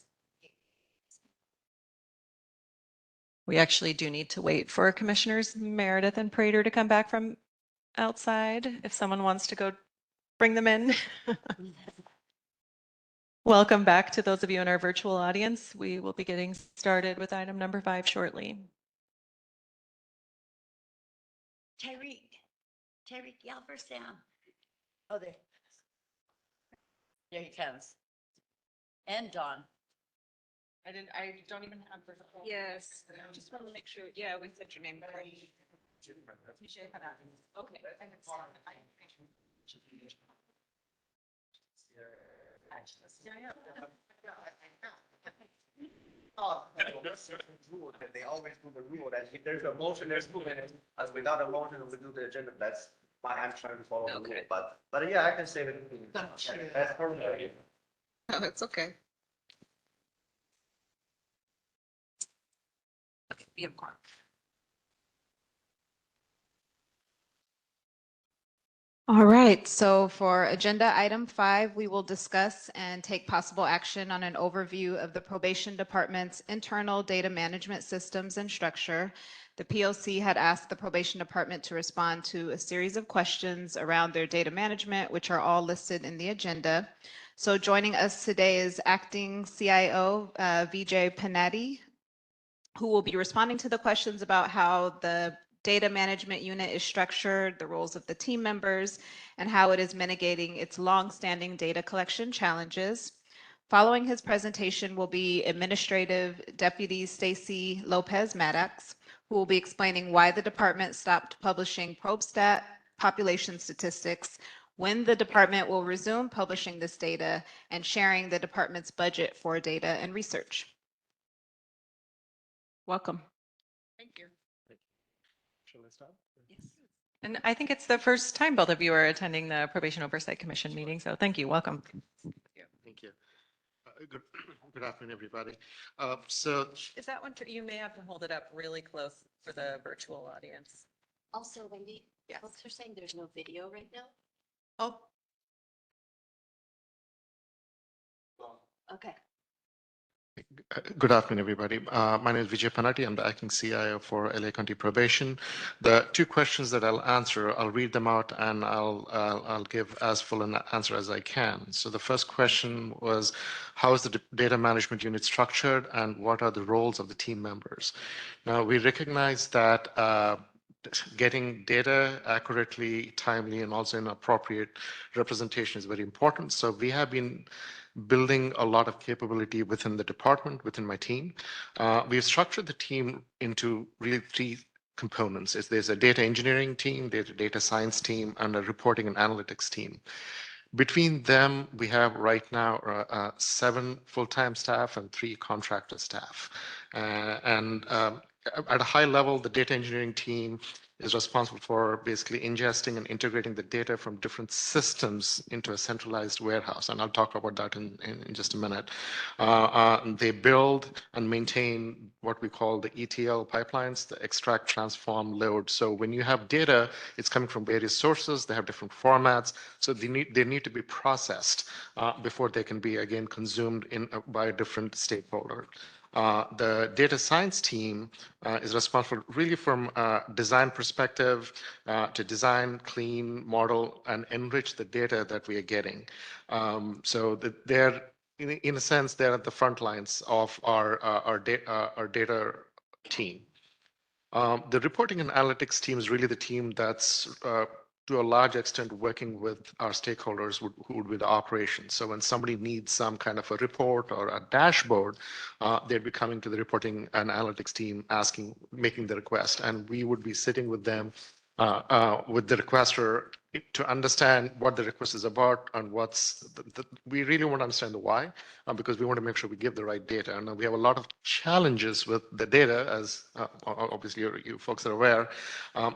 We actually do need to wait for Commissioners Meredith and Prater to come back from outside if someone wants to go bring them in. Welcome back to those of you in our virtual audience. We will be getting started with item number 5 shortly. Tyreek, yell for Sam. Oh, there. There he comes. And Dawn. I don't even have. Yes, I just want to make sure, yeah, we said your name correctly. Okay. They always do the rule that if there's a motion, there's movement. As without a motion, we do the agenda. That's why I'm trying to follow the rule. But yeah, I can say it. That's perfect. No, it's okay. Okay, be quiet. All right, so for agenda item 5, we will discuss and take possible action on an overview of the probation department's internal data management systems and structure. The POC had asked the probation department to respond to a series of questions around their data management, which are all listed in the agenda. So joining us today is acting CIO Vijay Panetti, who will be responding to the questions about how the data management unit is structured, the roles of the team members, and how it is mitigating its long-standing data collection challenges. Following his presentation will be Administrative Deputy Stacy Lopez Maddox, who will be explaining why the department stopped publishing ProbeStat population statistics, when the department will resume publishing this data, and sharing the department's budget for data and research. Welcome. Thank you. Shall I start? Yes. And I think it's the first time both of you are attending the Probation Oversight Commission meeting, so thank you. Welcome. Thank you. Good afternoon, everybody. Is that one, you may have to hold it up really close for the virtual audience. Also, Wendy, Yes. folks are saying there's no video right now. Oh, Okay. Good afternoon, everybody. My name is Vijay Panatti. I'm the acting CIO for LA County Probation. The two questions that I'll answer, I'll read them out and I'll give as full an answer as I can. So the first question was, how is the data management unit structured and what are the roles of the team members? Now, we recognize that getting data accurately, timely, and also in appropriate representation is very important. So we have been building a lot of capability within the department, within my team. We've structured the team into really 3 components. There's a data engineering team, there's a data science team, and a reporting and analytics team. Between them, we have right now 7 full-time staff and 3 contractor staff. At a high level, the data engineering team is responsible for basically ingesting and integrating the data from different systems into a centralized warehouse. And I'll talk about that in just a minute. They build and maintain what we call the ETL pipelines, the extract, transform, load. So when you have data, it's coming from various sources. They have different formats. So they need to be processed before they can be, again, consumed by a different stakeholder. The data science team is responsible really from a design perspective to design, clean, model, and enrich the data that we are getting. They're, in a sense, they're at the front lines of our data team. The reporting and analytics team is really the team that's to a large extent working with our stakeholders who would be the operations. So when somebody needs some kind of a report or a dashboard, they'd be coming to the reporting and analytics team making the request, and we would be sitting with them with the requester to understand what the request is about and we really want to understand the why, because we want to make sure we give the right data. And we have a lot of challenges with the data, as obviously you folks are aware.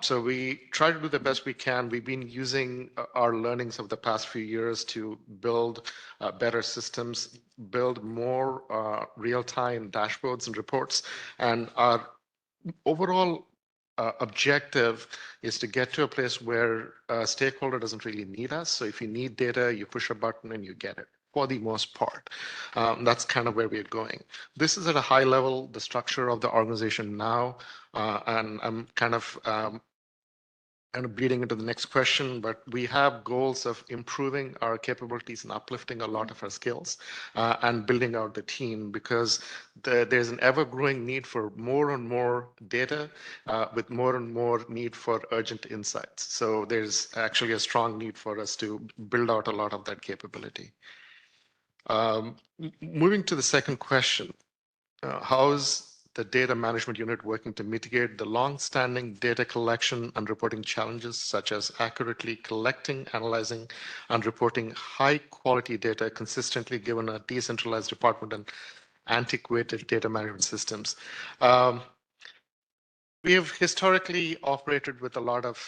So we try to do the best we can. We've been using our learnings of the past few years to build better systems, build more real-time dashboards and reports. And our overall objective is to get to a place where a stakeholder doesn't really need us. So if you need data, you push a button and you get it. for the most part. That's kind of where we're going. This is at a high level, the structure of the organization now, and I'm kind of bleeding into the next question, but we have goals of improving our capabilities and uplifting a lot of our skills and building out the team, because there's an ever-growing need for more and more data with more and more need for urgent insights. So there's actually a strong need for us to build out a lot of that capability. Moving to the second question, how is the data management unit working to mitigate the long-standing data collection and reporting challenges, such as accurately collecting, analyzing, and reporting high-quality data consistently given a decentralized department and antiquated data management systems? We have historically operated with a lot of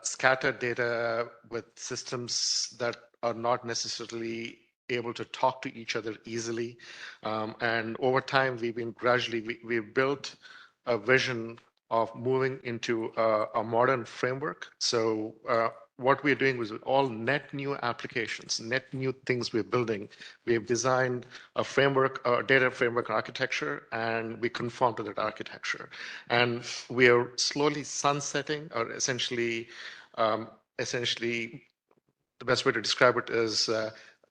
scattered data with systems that are not necessarily able to talk to each other easily. And over time, we've built a vision of moving into a modern framework. So what we're doing is all net new applications, net new things we're building. We've designed a framework, a data framework architecture, and we conform to that architecture. And we are slowly sunsetting, or essentially, the best way to describe it is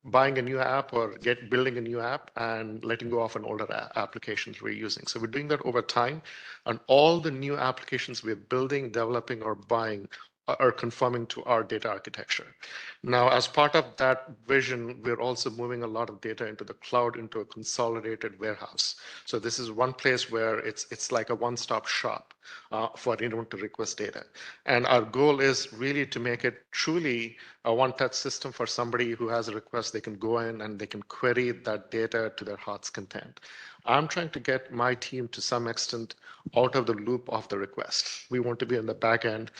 buying a new app or building a new app and letting go of an older applications we're using. So we're doing that over time, and all the new applications we're building, developing, or buying are conforming to our data architecture. Now, as part of that vision, we're also moving a lot of data into the cloud, into a consolidated warehouse. So this is one place where it's like a one-stop shop for anyone to request data. And our goal is really to make it truly a one-touch system for somebody who has a request. They can go in and they can query that data to their heart's content. I'm trying to get my team to some extent out of the loop of the request. We want to be in the back end,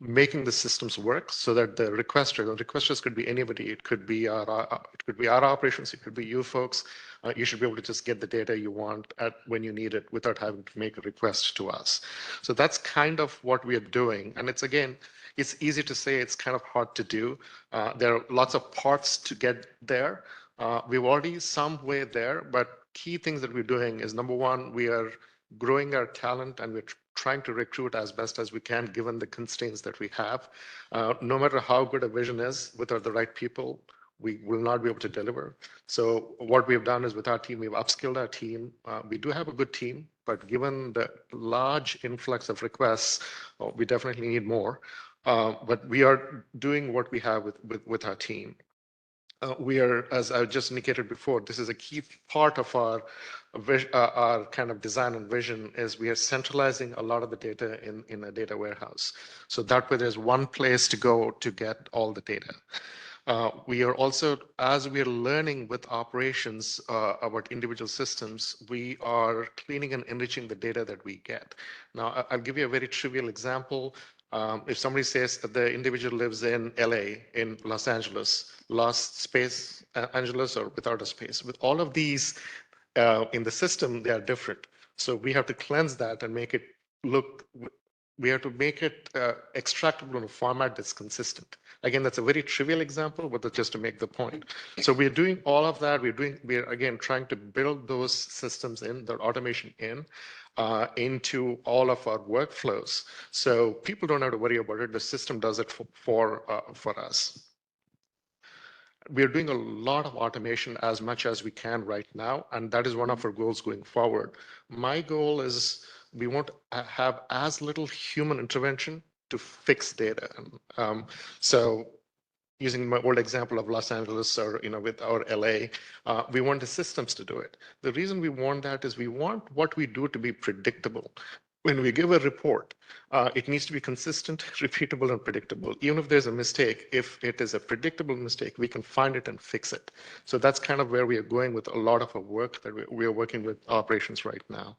making the systems work so that the requesters could be anybody. It could be our operations, it could be you folks. You should be able to just get the data you want when you need it without having to make a request to us. So that's kind of what we are doing. And it's easy to say, it's kind of hard to do. There are lots of parts to get there. We're already some way there, but key things that we're doing is, number one, we are growing our talent, and we're trying to recruit as best as we can given the constraints that we have. No matter how good a vision is, without the right people, we will not be able to deliver. So what we've done is, with our team, we've upskilled our team. We do have a good team, but given the large influx of requests, we definitely need more. But we are doing what we have with our team. We are, as I just indicated before, this is a key part of our kind of design and vision, is we are centralizing a lot of the data in a data warehouse. So that way there's one place to go to get all the data. We are also, as we are learning with operations about individual systems, we are cleaning and enriching the data that we get. Now, I'll give you a very trivial example. If somebody says that the individual lives in LA, in Los Angeles, Angeles, or without a space, with all of these in the system, they are different. So we have to cleanse that and make it look, we have to make it extractable in a format that's consistent. Again, that's a very trivial example, but that's just to make the point. So we're doing all of that. We're again trying to build those systems in, the automation into all of our workflows. So people don't have to worry about it. The system does it for us. We're doing a lot of automation as much as we can right now, and that is one of our goals going forward. My goal is we want to have as little human intervention to fix data. So using my old example of Los Angeles, or with our LA, we want the systems to do it. The reason we want that is we want what we do to be predictable. When we give a report, it needs to be consistent, repeatable, and predictable. Even if there's a mistake, if it is a predictable mistake, we can find it and fix it. So that's kind of where we are going with a lot of our work that we are working with operations right now.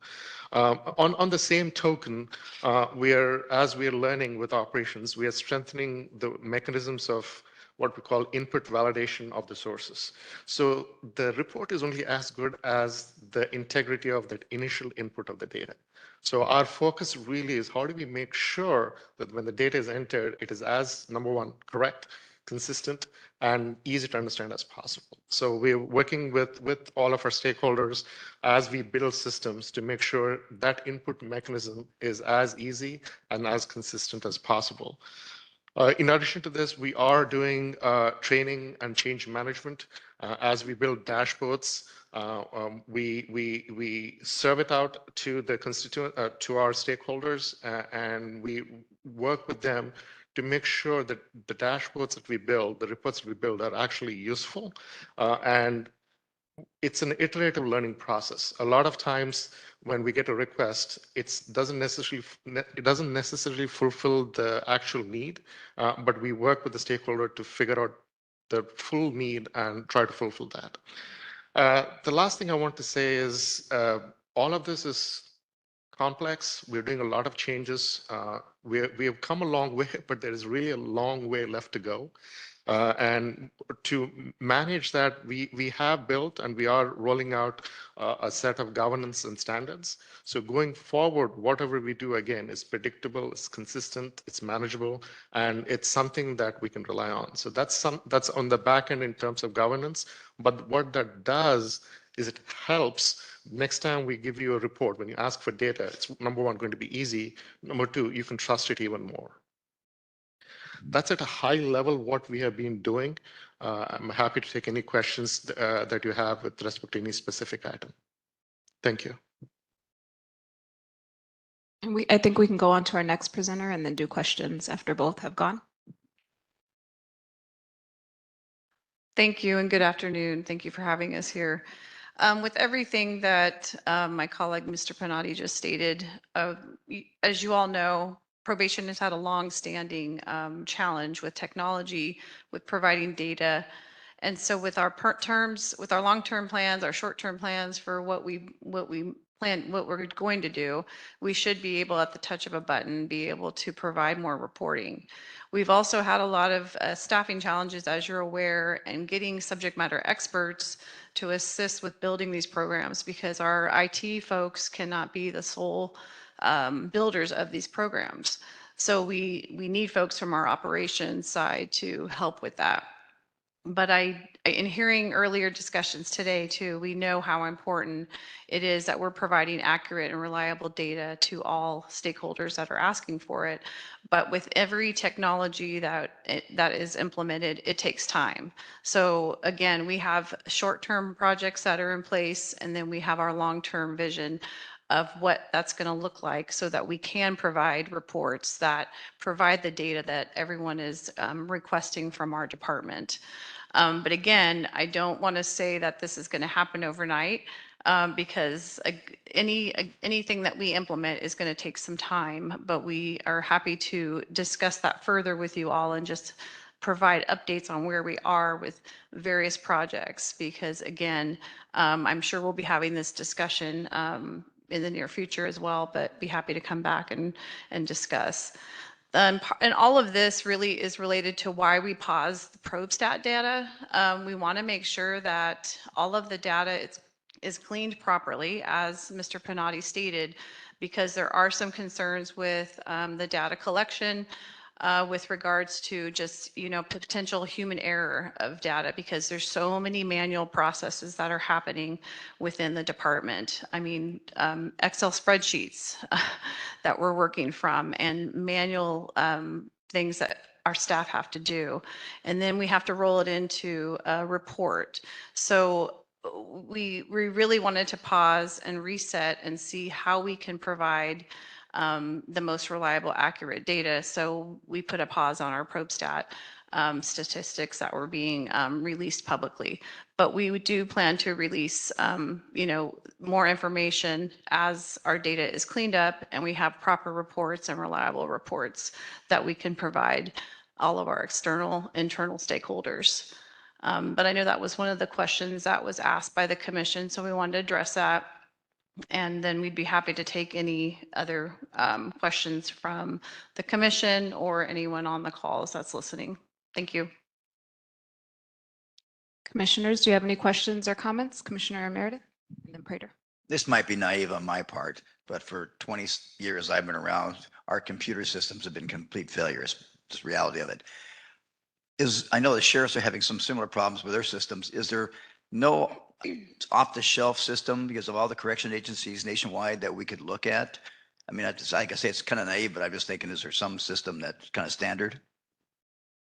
On the same token, as we are learning with operations, we are strengthening the mechanisms of what we call input validation of the sources. So the report is only as good as the integrity of that initial input of the data. So our focus really is, how do we make sure that when the data is entered, it is, as number one, correct, consistent, and easy to understand as possible. So we're working with all of our stakeholders as we build systems to make sure that input mechanism is as easy and as consistent as possible. In addition to this, we are doing training and change management as we build dashboards. We serve it out to the constituent, to our stakeholders, and we work with them to make sure that the dashboards that we build, the reports that we build, are actually useful. And it's an iterative learning process. A lot of times when we get a request, it doesn't necessarily fulfill the actual need, but we work with the stakeholder to figure out the full need and try to fulfill that. The last thing I want to say is all of this is complex. We're doing a lot of changes. We have come a long way, but there is really a long way left to go. And to manage that, we have built and we are rolling out a set of governance and standards. So going forward, whatever we do, again, is predictable, it's consistent, it's manageable, and it's something that we can rely on. So that's on the back end in terms of governance. But what that does is it helps next time we give you a report, when you ask for data, it's number one, going to be easy. Number two, you can trust it even more. That's at a high level what we have been doing. I'm happy to take any questions that you have with respect to any specific item. Thank you. And I think we can go on to our next presenter and then do questions after both have gone. Thank you and good afternoon. Thank you for having us here. With everything that my colleague, Mr. Panotti, just stated, as you all know, probation has had a long-standing challenge with technology, with providing data. And so with our with our long-term plans, our short-term plans for what we're going to do, we should be able, at the touch of a button, be able to provide more reporting. We've also had a lot of staffing challenges, as you're aware, and getting subject matter experts to assist with building these programs, because our IT folks cannot be the sole builders of these programs. So we need folks from our operations side to help with that. But in hearing earlier discussions today too, we know how important it is that we're providing accurate and reliable data to all stakeholders that are asking for it. But with every technology that is implemented, it takes time. So again, we have short-term projects that are in place, and then we have our long-term vision of what that's going to look like, so that we can provide reports that provide the data that everyone is requesting from our department. But again, I don't want to say that this is going to happen overnight, because anything that we implement is going to take some time, but we are happy to discuss that further with you all and just provide updates on where we are with various projects, because again, I'm sure we'll be having this discussion in the near future as well, but be happy to come back and discuss. And all of this really is related to why we paused the ProbeStat data. We want to make sure that all of the data is cleaned properly, as Mr. Panotti stated, because there are some concerns with the data collection with regards to just, potential human error of data, because there's so many manual processes that are happening within the department. I mean, Excel spreadsheets that we're working from, and manual things that our staff have to do. And then we have to roll it into a report. So we really wanted to pause and reset and see how we can provide the most reliable, accurate data. So we put a pause on our ProbeStat statistics that were being released publicly. But we do plan to release, more information as our data is cleaned up and we have proper reports and reliable reports that we can provide all of our internal stakeholders. But I know that was one of the questions that was asked by the commission, so we wanted to address that. And then we'd be happy to take any other questions from the commission or anyone on the calls that's listening. Thank you. Commissioners, do you have any questions or comments? Commissioner Meredith and then Prater. This might be naive on my part, but for 20 years I've been around, our computer systems have been complete failures. It's the reality of it. I know the sheriffs are having some similar problems with their systems. Is there no off-the-shelf system because of all the correction agencies nationwide that we could look at? I mean, I guess it's kind of naive, but I'm just thinking, is there some system that's kind of standard?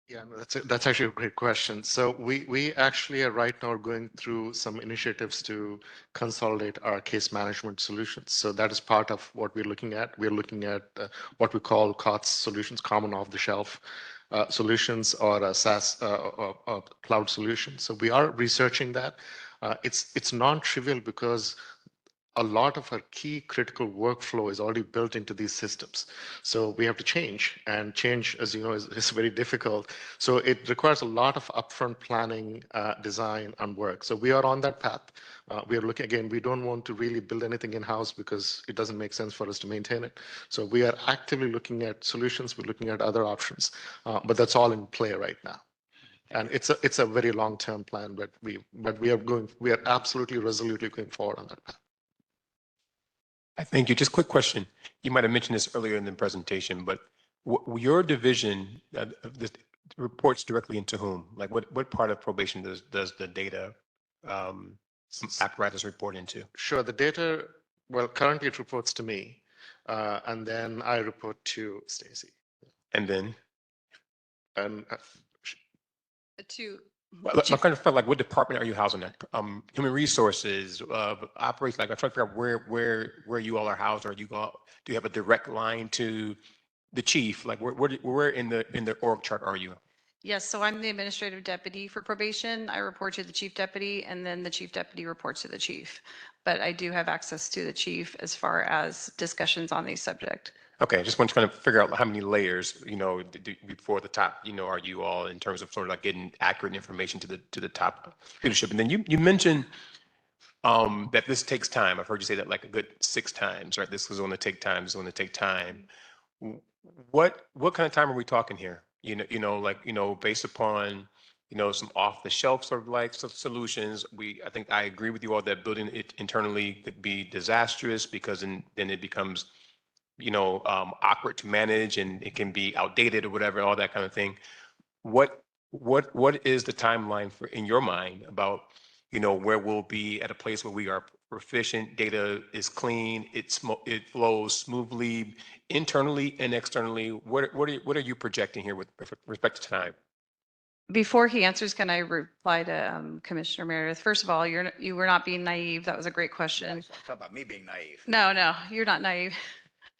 Yeah, no, that's actually a great question. So we actually are right now going through some initiatives to consolidate our case management solutions. So that is part of what we're looking at. We're looking at what we call COTS solutions, common off-the-shelf solutions, or a SaaS or cloud solution. So we are researching that. It's non-trivial because a lot of our key critical workflow is already built into these systems. So we have to change, and change, as you know, is very difficult. So it requires a lot of upfront planning, design, and work. So we are on that path. We are looking, again, we don't want to really build anything in-house because it doesn't make sense for us to maintain it. So we are actively looking at solutions. We're looking at other options, but that's all in play right now. And it's a very long-term plan, but we are absolutely resolutely going forward on that path. Thank you. Just quick question. You might have mentioned this earlier in the presentation, but your division this reports directly into whom? Like what part of probation does the data apparatus report into? Sure. The data, well, currently it reports to me, and then I report to Stacy. And then? And To Well, I kind of felt like, what department are you housing at? Human resources, operations. Like I'm trying to figure out where you all are housed, or do you have a direct line to the chief? Like where in the org chart are you? Yes, so I'm the administrative deputy for probation. I report to the chief deputy, and then the chief deputy reports to the chief. But I do have access to the chief as far as discussions on these subject. Okay, just want to kind of figure out how many layers, before the top, are you all in terms of sort of like getting accurate information to the top leadership. And then you mentioned that this takes time. I've heard you say that like a good 6 times, right? This is going to take time. This is going to take time. What kind of time are we talking here? Based upon some off-the-shelf sort of like solutions. I think I agree with you all that building it internally could be disastrous because then it becomes awkward to manage, and it can be outdated or whatever, all that kind of thing. What is the timeline in your mind about, where we'll be at a place where we are proficient, data is clean, it flows smoothly internally and externally? What are you projecting here with respect to time? Before he answers, can I reply to Commissioner Meredith? First of all, you were not being naive. That was a great question. Talk about me being naive. No, you're not naive.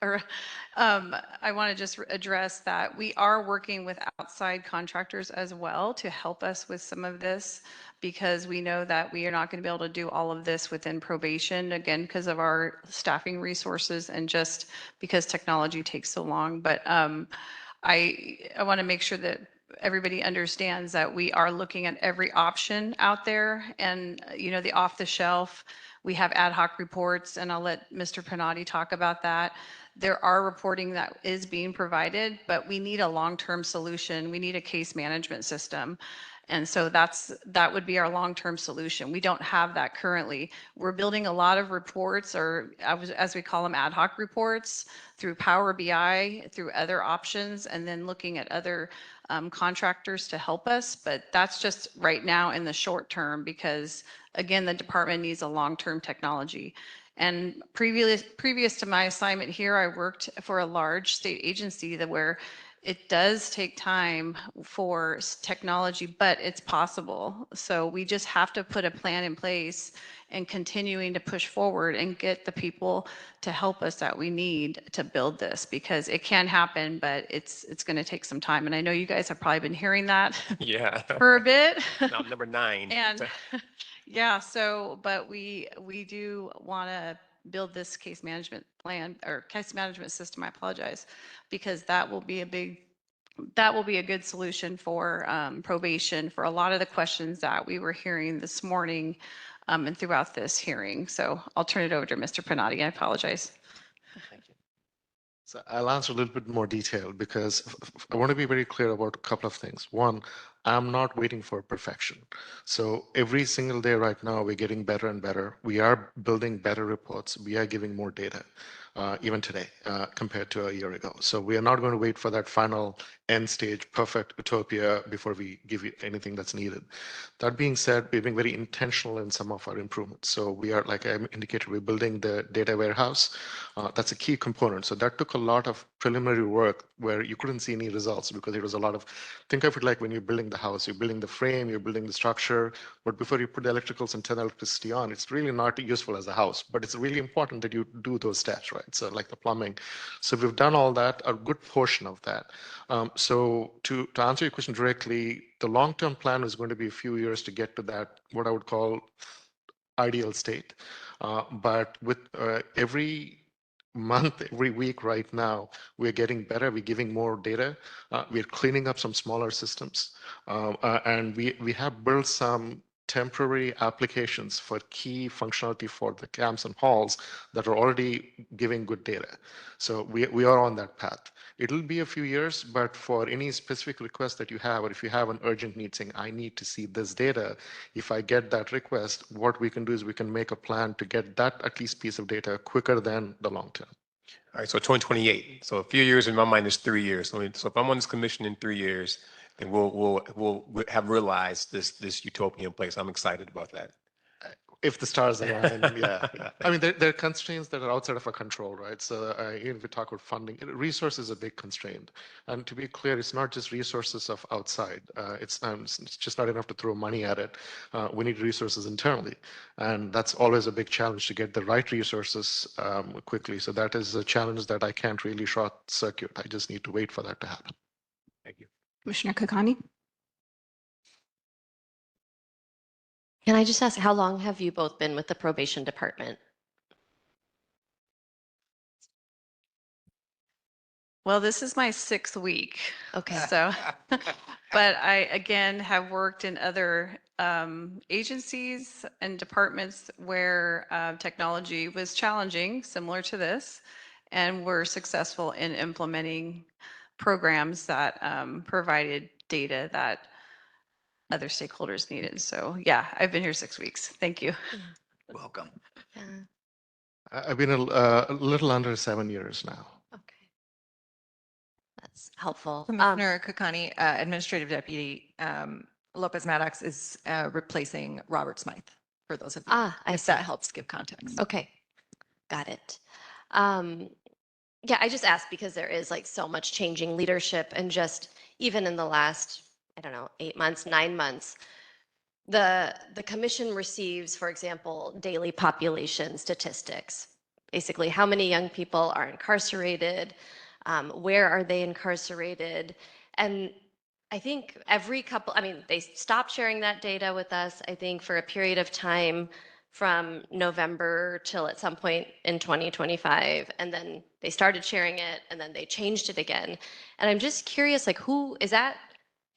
I want to just address that we are working with outside contractors as well to help us with some of this, because we know that we are not going to be able to do all of this within probation, again, because of our staffing resources and just because technology takes so long. But I want to make sure that everybody understands that we are looking at every option out there, and the off the shelf. We have ad hoc reports, and I'll let Mr. Pranati talk about that. There are reporting that is being provided, but we need a long-term solution. We need a case management system. And so that would be our long-term solution. We don't have that currently. We're building a lot of reports, or as we call them, ad hoc reports, through Power BI, through other options, and then looking at other contractors to help us. But that's just right now in the short term, because again, the department needs a long-term technology. And previous to my assignment here, I worked for a large state agency where it does take time for technology, but it's possible. So we just have to put a plan in place and continuing to push forward and get the people to help us that we need to build this, because it can happen, but it's going to take some time. And I know you guys have probably been hearing that Yeah. for a bit. Now, number 9. And yeah, but we do want to build this case management plan, or case management system, I apologize, because that will be a good solution for probation for a lot of the questions that we were hearing this morning and throughout this hearing. So I'll turn it over to Mr. Pranati. I apologize. Thank you. So I'll answer a little bit more detail, because I want to be very clear about a couple of things. One, I'm not waiting for perfection. So every single day right now, we're getting better and better. We are building better reports. We are giving more data, even today, compared to a year ago. So we are not going to wait for that final end stage, perfect utopia before we give you anything that's needed. That being said, we're being very intentional in some of our improvements. So we are, like I indicated, we're building the data warehouse. That's a key component. So that took a lot of preliminary work where you couldn't see any results because it was a lot of, think of it like when you're building the house, you're building the frame, you're building the structure, but before you put the electricals and turn electricity on, it's really not useful as a house, but it's really important that you do those steps, right? So like the plumbing. So we've done all that, a good portion of that. So to answer your question directly, the long-term plan is going to be a few years to get to that, what I would call ideal state. But with every month, every week right now, we're getting better. We're giving more data. We're cleaning up some smaller systems. And we have built some temporary applications for key functionality for the camps and halls that are already giving good data. So we are on that path. It'll be a few years, but for any specific request that you have, or if you have an urgent need saying, I need to see this data, if I get that request, what we can do is we can make a plan to get that at least piece of data quicker than the long term. All right, so 2028. So a few years in my mind is 3 years. So if I'm on this commission in 3 years, then we'll have realized this utopian place. I'm excited about that. If the stars align, yeah, yeah. I mean, there are constraints that are outside of our control, right? So even if we talk about funding, resource is a big constraint. And to be clear, it's not just resources of outside. It's just not enough to throw money at it. We need resources internally. And that's always a big challenge to get the right resources quickly. So that is a challenge that I can't really short circuit. I just need to wait for that to happen. Thank you. Commissioner Kakani? Can I just ask, how long have you both been with the probation department? Well, this is my 6th week. Okay. So, but I, again, have worked in other agencies and departments where technology was challenging, similar to this, and were successful in implementing programs that provided data that other stakeholders needed. So yeah, I've been here 6 weeks. Thank you. Welcome. Yeah. I've been a little under 7 years now. Okay. That's helpful. Commissioner Kakani, Administrative Deputy Lopez Maddox is replacing Robert Smythe, for those of you, I if see. that helps give context. Okay. Got it. Yeah, I just asked because there is like so much changing leadership, and just even in the last, I don't know, 8 months, 9 months, the commission receives, for example, daily population statistics. Basically, how many young people are incarcerated, where are they incarcerated, and I think every couple, I mean, they stopped sharing that data with us, I think, for a period of time from November till at some point in 2025. And then they started sharing it, and then they changed it again. And I'm just curious, like, who is that?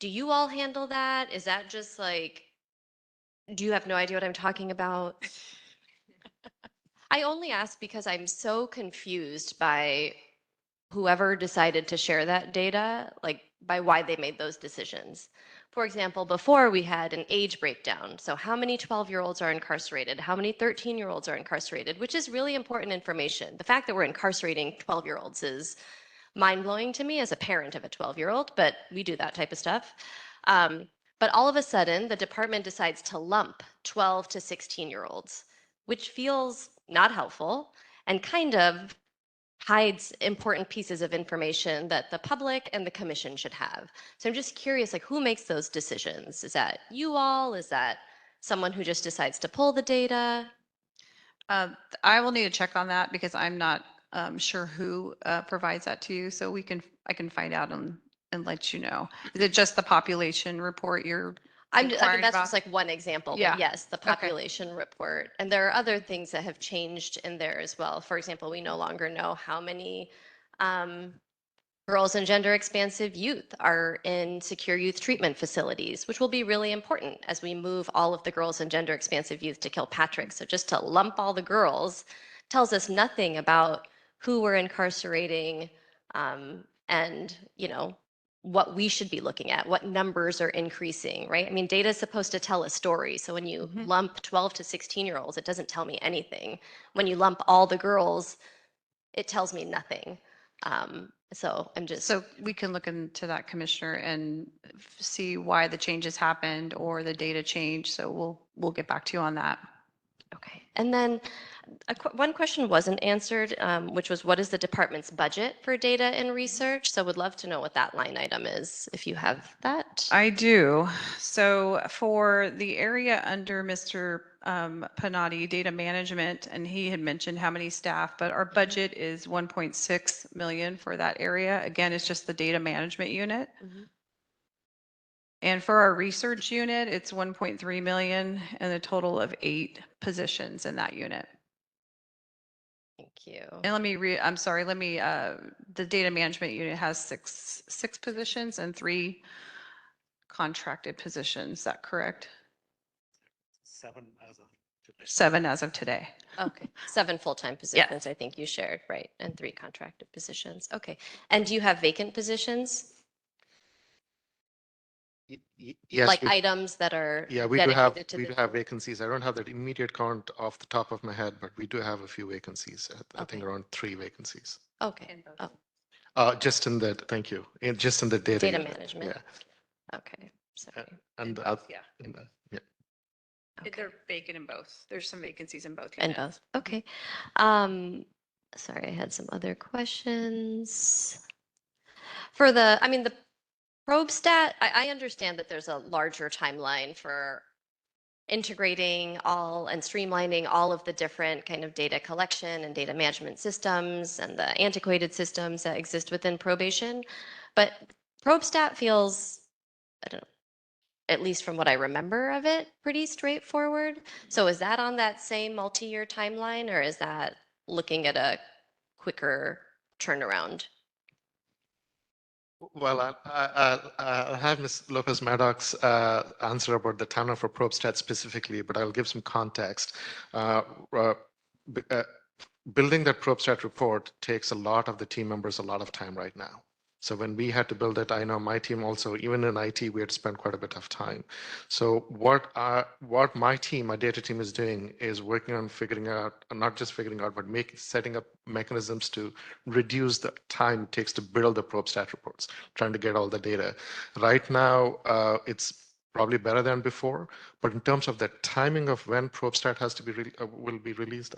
Do you all handle that? Is that just like, do you have no idea what I'm talking about? I only ask because I'm so confused by whoever decided to share that data, like by why they made those decisions. For example, before we had an age breakdown. So how many 12-year-olds are incarcerated? How many 13-year-olds are incarcerated? Which is really important information. The fact that we're incarcerating 12-year-olds is mind-blowing to me as a parent of a 12-year-old, but we do that type of stuff. But all of a sudden, the department decides to lump 12 to 16-year-olds, which feels not helpful and kind of hides important pieces of information that the public and the commission should have. So I'm just curious, like, who makes those decisions? Is that you all? Is that someone who just decides to pull the data? I will need to check on that because I'm not sure who provides that to you. So I can find out and let you know. Is it just the population report you're I mean, inquiring that's about? just like one example, Yeah. but yes, the Okay. population report. And there are other things that have changed in there as well. For example, we no longer know how many girls and gender expansive youth are in secure youth treatment facilities, which will be really important as we move all of the girls and gender expansive youth to Kilpatrick. So just to lump all the girls tells us nothing about who we're incarcerating, and, you know, what we should be looking at, what numbers are increasing, right? I mean, data is supposed to tell a story. So when you lump 12 to 16-year-olds, it doesn't tell me anything. When you lump all the girls, it tells me nothing. So I'm just. So we can look into that, Commissioner, and see why the changes happened or the data changed. So we'll get back to you on that. Okay. And then one question wasn't answered, which was what is the department's budget for data and research? So would love to know what that line item is, if you have that. I do. So for the area under Mr. Panati, data management, and he had mentioned how many staff, but our budget is 1.6 million for that area. Again, it's just the data management unit. And for our research unit, it's 1.3 million and a total of 8 positions in that unit. Thank you. And I'm sorry, the data management unit has six positions and 3 contracted positions. Is that correct? 7 as of today. 7 as of today. Okay, 7 full-time positions, I think you shared, right? And 3 contracted positions. Okay. And do you have vacant positions? Yes. Like items that are Yeah, we do have dedicated to we the. do have vacancies. I don't have that immediate count off the top of my head, but we do have a few vacancies. I think around 3 vacancies. Okay. Just in the thank you. Just in the data unit. Management. Yeah. Okay. Sorry. And Yeah. yeah. They're vacant in both. There's some vacancies in both In units. both. Okay. Sorry, I had some other questions. For the probe stat, I understand that there's a larger timeline for integrating all and streamlining all of the different kind of data collection and data management systems and the antiquated systems that exist within probation. But probe stat feels, I don't know, at least from what I remember of it, pretty straightforward. So is that on that same multi-year timeline, or is that looking at a quicker turnaround? Well, I'll have Ms. Lopez Maddox answer about the timeline for ProbeStat specifically, but I'll give some context. Building that ProbeStat report takes a lot of the team members a lot of time right now. So when we had to build it, I know my team also, even in IT, we had to spend quite a bit of time. So what my team, my data team is doing is working on figuring out, not just figuring out, but setting up mechanisms to reduce the time it takes to build the ProbeStat reports, trying to get all the data. Right now, it's probably better than before, but in terms of the timing of when ProbeStat has to be will be released,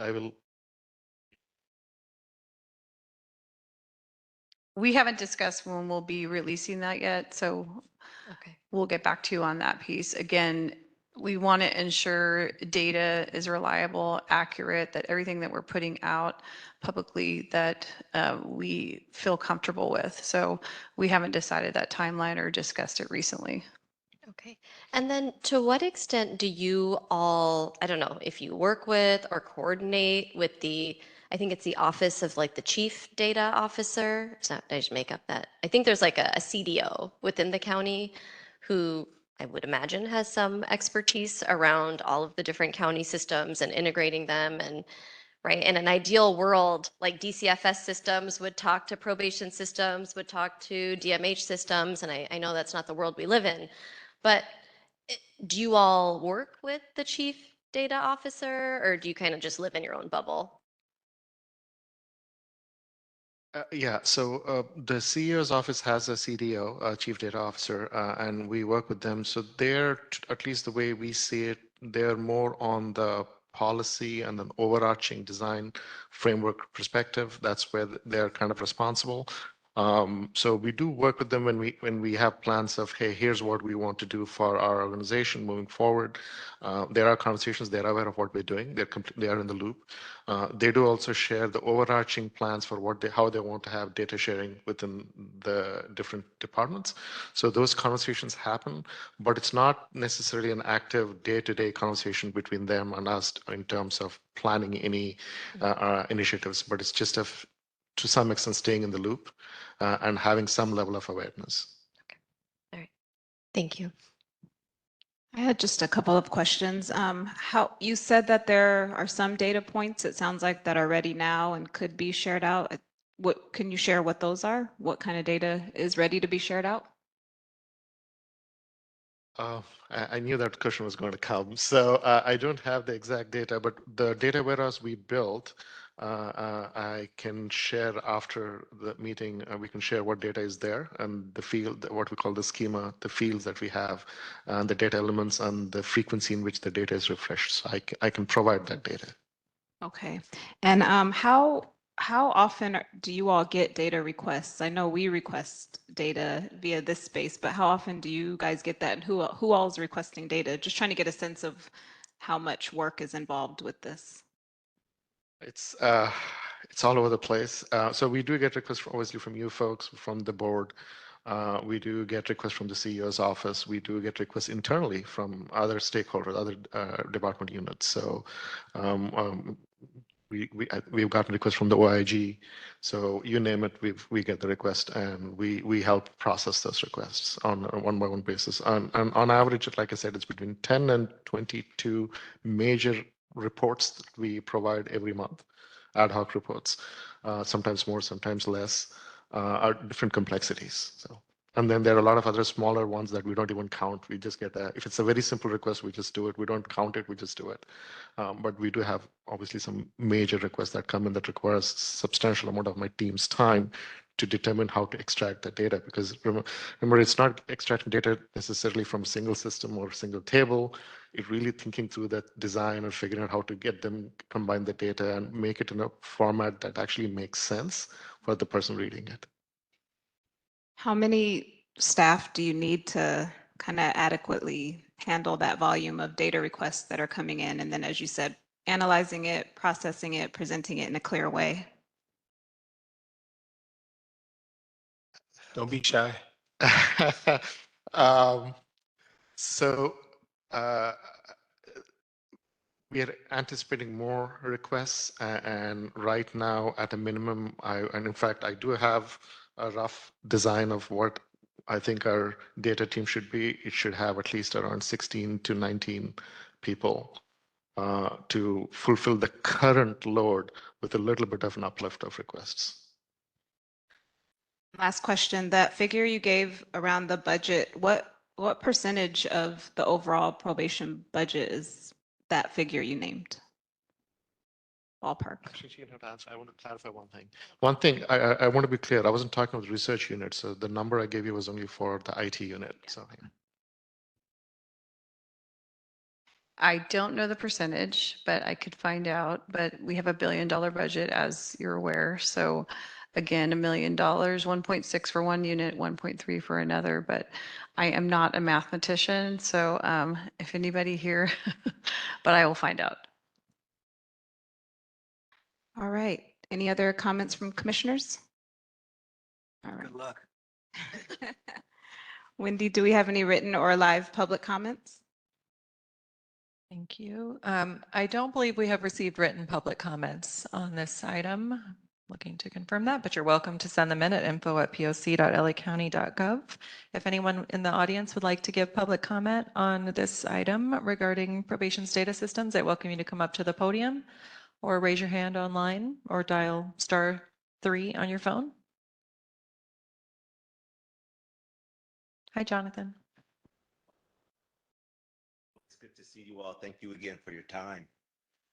We haven't discussed when we'll be releasing that yet, so we'll get back to you on that piece. Again, we want to ensure data is reliable, accurate, that everything that we're putting out publicly that we feel comfortable with. So we haven't decided that timeline or discussed it recently. Okay. And then to what extent do you all, I don't know, if you work with or coordinate with I think it's the office of like the chief data officer. It's not, I just make up that. I think there's like a CDO within the county who I would imagine has some expertise around all of the different county systems and integrating them. And right, in an ideal world, like DCFS systems would talk to probation systems, would talk to DMH systems. And I know that's not the world we live in. But do you all work with the chief data officer, or do you kind of just live in your own bubble? Yeah, so the CEO's office has a CDO, Chief Data Officer, and we work with them. So they're, at least the way we see it, they're more on the policy and an overarching design framework perspective. That's where they're kind of responsible. So we do work with them when we have plans of, hey, here's what we want to do for our organization moving forward. There are conversations, they're aware of what we're doing, they are in the loop. They do also share the overarching plans for how they want to have data sharing within the different departments. So those conversations happen, but it's not necessarily an active day-to-day conversation between them and us in terms of planning any initiatives, but it's just to some extent staying in the loop and having some level of awareness. Okay. All right. Thank you. I had just a couple of questions. How you said that there are some data points, it sounds like, that are ready now and could be shared out. What can you share what those are? What kind of data is ready to be shared out? I knew that question was going to come. So I don't have the exact data, but the data warehouse we built, I can share after the meeting. We can share what data is there and the field, what we call the schema, the fields that we have, and the data elements and the frequency in which the data is refreshed. So I can provide that data. Okay. And how often do you all get data requests? I know we request data via this space, but how often do you guys get that? And who all is requesting data? Just trying to get a sense of how much work is involved with this. It's all over the place. So we do get requests obviously from you folks, from the board. We do get requests from the CEO's office. We do get requests internally from other stakeholders, other department units. So we've gotten requests from the OIG. So you name it, we get the request, and we help process those requests on a one-by-one basis. And on average, like I said, it's between 10 and 22 major reports that we provide every month, ad hoc reports, sometimes more, sometimes less, are different complexities. So, and then there are a lot of other smaller ones that we don't even count. We just get if it's a very simple request, we just do it. We don't count it, we just do it. But we do have obviously some major requests that come in that requires substantial amount of my team's time to determine how to extract the data, because remember, it's not extracting data necessarily from a single system or a single table. It's really thinking through that design or figuring out how to get them, combine the data and make it in a format that actually makes sense for the person reading it. How many staff do you need to kind of adequately handle that volume of data requests that are coming in? And then, as you said, analyzing it, processing it, presenting it in a clear way? Don't be shy. So we are anticipating more requests, and right now, at a minimum, and in fact, I do have a rough design of what I think our data team should be. It should have at least around 16 to 19 people to fulfill the current load with a little bit of an uplift of requests. Last question, that figure you gave around the budget, what percentage of the overall probation budget is that figure you named? Ballpark. Actually, she didn't answer. I want to clarify one thing. One thing, I want to be clear. I wasn't talking about the research unit. So the number I gave you was only for the IT unit. So yeah. I don't know the percentage, but I could find out. But we have $1 billion budget, as you're aware. So again, $1 million, 1.6 for one unit, 1.3 for another. But I am not a mathematician. So if anybody here, but I will find out. All right. Any other comments from commissioners? All right. Good luck. Wendy, do we have any written or live public comments? Thank you. I don't believe we have received written public comments on this item. Looking to confirm that, but you're welcome to send them in at info@poc.lacounty.gov. If anyone in the audience would like to give public comment on this item regarding probation's data systems, I welcome you to come up to the podium or raise your hand online or dial *3 on your phone. Hi, Jonathan. It's good to see you all. Thank you again for your time.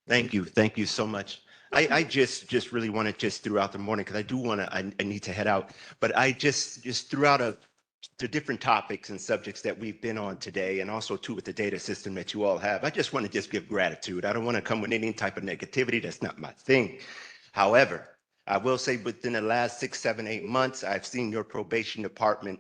Thank you. Thank you so much. I just really want to just throughout the morning, because I do want to, I need to head out, but I just throughout the different topics and subjects that we've been on today, and also too with the data system that you all have, I just want to just give gratitude. I don't want to come with any type of negativity. That's not my thing. However, I will say within the last 6, 7, 8 months, I've seen your probation department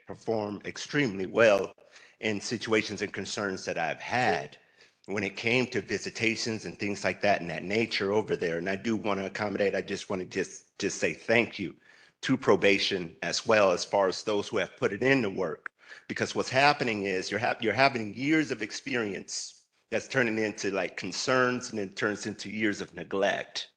perform extremely well in situations and concerns that I've had when it came to visitations and things like that and that nature over there. And I do want to accommodate. I just want to just say thank you to probation as well, as far as those who have put it in the work. Because what's happening is you're having years of experience that's turning into like concerns, and it turns into years of neglect.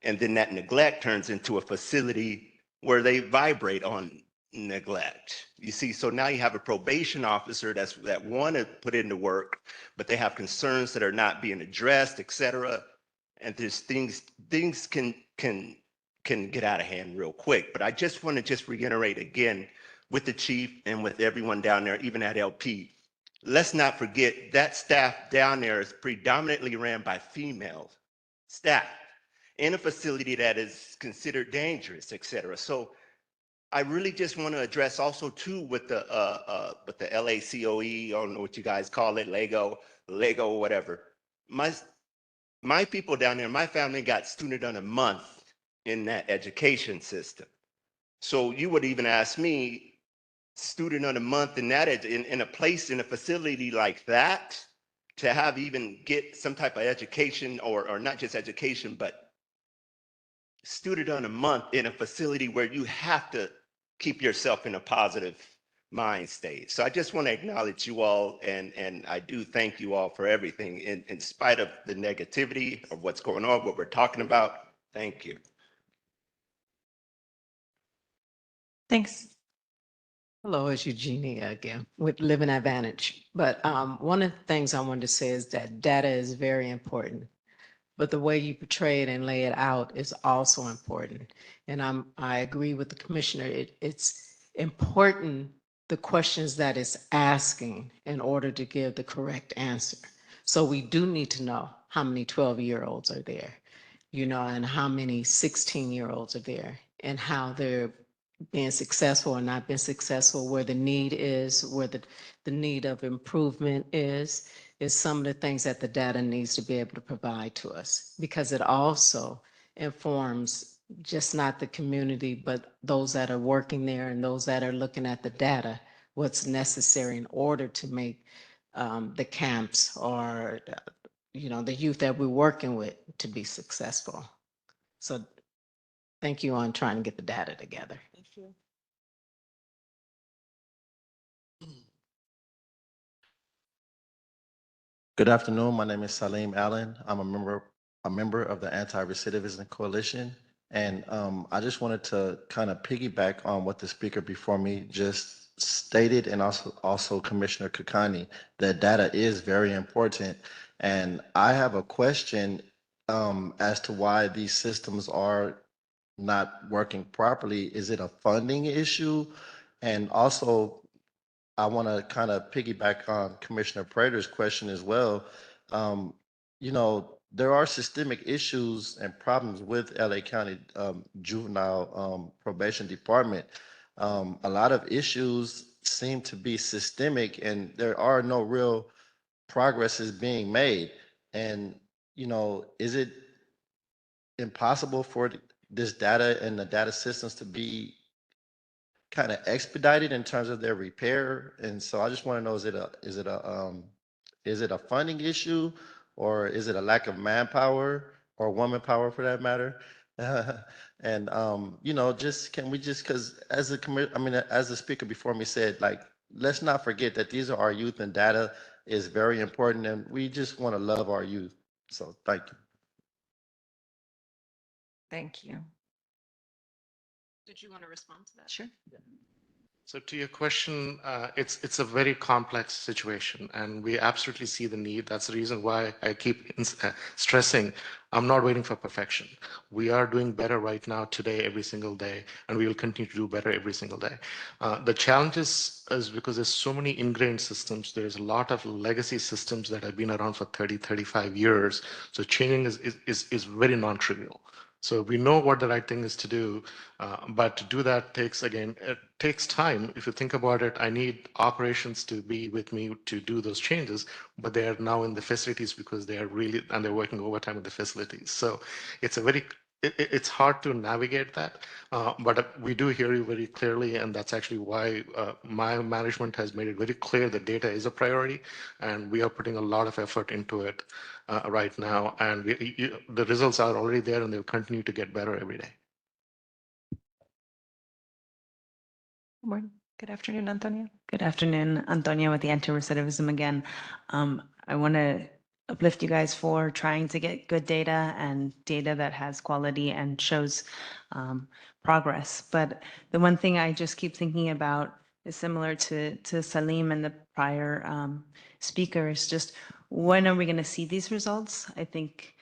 And then that neglect turns into a facility where they vibrate on neglect. You see, so now you have a probation officer that want to put in the work, but they have concerns that are not being addressed, et cetera. And there's things can get out of hand real quick. But I just want to reiterate again with the chief and with everyone down there, even at LP, let's not forget that staff down there is predominantly ran by female staff in a facility that is considered dangerous, et cetera. So I really just want to address also too with the LACOE, I don't know what you guys call it, Lego, whatever. My people down there, my family got student on a month in that education system. So you would even ask me, student on a month in that in a place in a facility like that, to have even get some type of education or not just education, but student on a month in a facility where you have to keep yourself in a positive mind state. So I just want to acknowledge you all, and I do thank you all for everything in spite of the negativity of what's going on, what we're talking about. Thank you. Thanks. Hello, it's Eugenia again with Living Advantage. But one of the things I wanted to say is that data is very important, but the way you portray it and lay it out is also important. And I agree with the commissioner. It's important the questions that it's asking in order to give the correct answer. So we do need to know how many 12-year-olds are there, and how many 16-year-olds are there, and how they're being successful or not being successful, where the need is, where the need of improvement is some of the things that the data needs to be able to provide to us, because it also informs just not the community, but those that are working there and those that are looking at the data, what's necessary in order to make the camps or, the youth that we're working with to be successful. So thank you on trying to get the data together. Thank you. Good afternoon. My name is Salim Allen. I'm a member of the Anti-Recidivism Coalition. And I just wanted to kind of piggyback on what the speaker before me just stated, and also Commissioner Kakani, that data is very important. And I have a question as to why these systems are not working properly. Is it a funding issue? And also, I want to kind of piggyback on Commissioner Prater's question as well. Um, there are systemic issues and problems with LA County Juvenile Probation Department. A lot of issues seem to be systemic, and there are no real progresses being made. And, is it impossible for this data and the data systems to be kind of expedited in terms of their repair? And so I just want to know, is it a funding issue, or is it a lack of manpower or woman power for that matter? And just can we just, because as as the speaker before me said, like, let's not forget that these are our youth, and data is very important, and we just want to love our youth. So thank you. Thank you. Did you want to respond to that? Sure. So to your question, it's a very complex situation, and we absolutely see the need. That's the reason why I keep stressing, I'm not waiting for perfection. We are doing better right now, today, every single day, and we will continue to do better every single day. The challenges is because there's so many ingrained systems. There's a lot of legacy systems that have been around for 30, 35 years. So changing is very non-trivial. So we know what the right thing is to do, but to do that it takes time. If you think about it, I need operations to be with me to do those changes, but they are now in the facilities because they're working overtime in the facilities. So it's it's hard to navigate that, but we do hear you very clearly, and that's actually why my management has made it very clear that data is a priority, and we are putting a lot of effort into it right now, and the results are already there, and they'll continue to get better every day. Good afternoon, Antonia. Good afternoon, Antonia with the Anti-Recidivism again. I want to uplift you guys for trying to get good data and data that has quality and shows progress. But the one thing I just keep thinking about is similar to Salim and the prior speakers, just when are we going to see these results? I think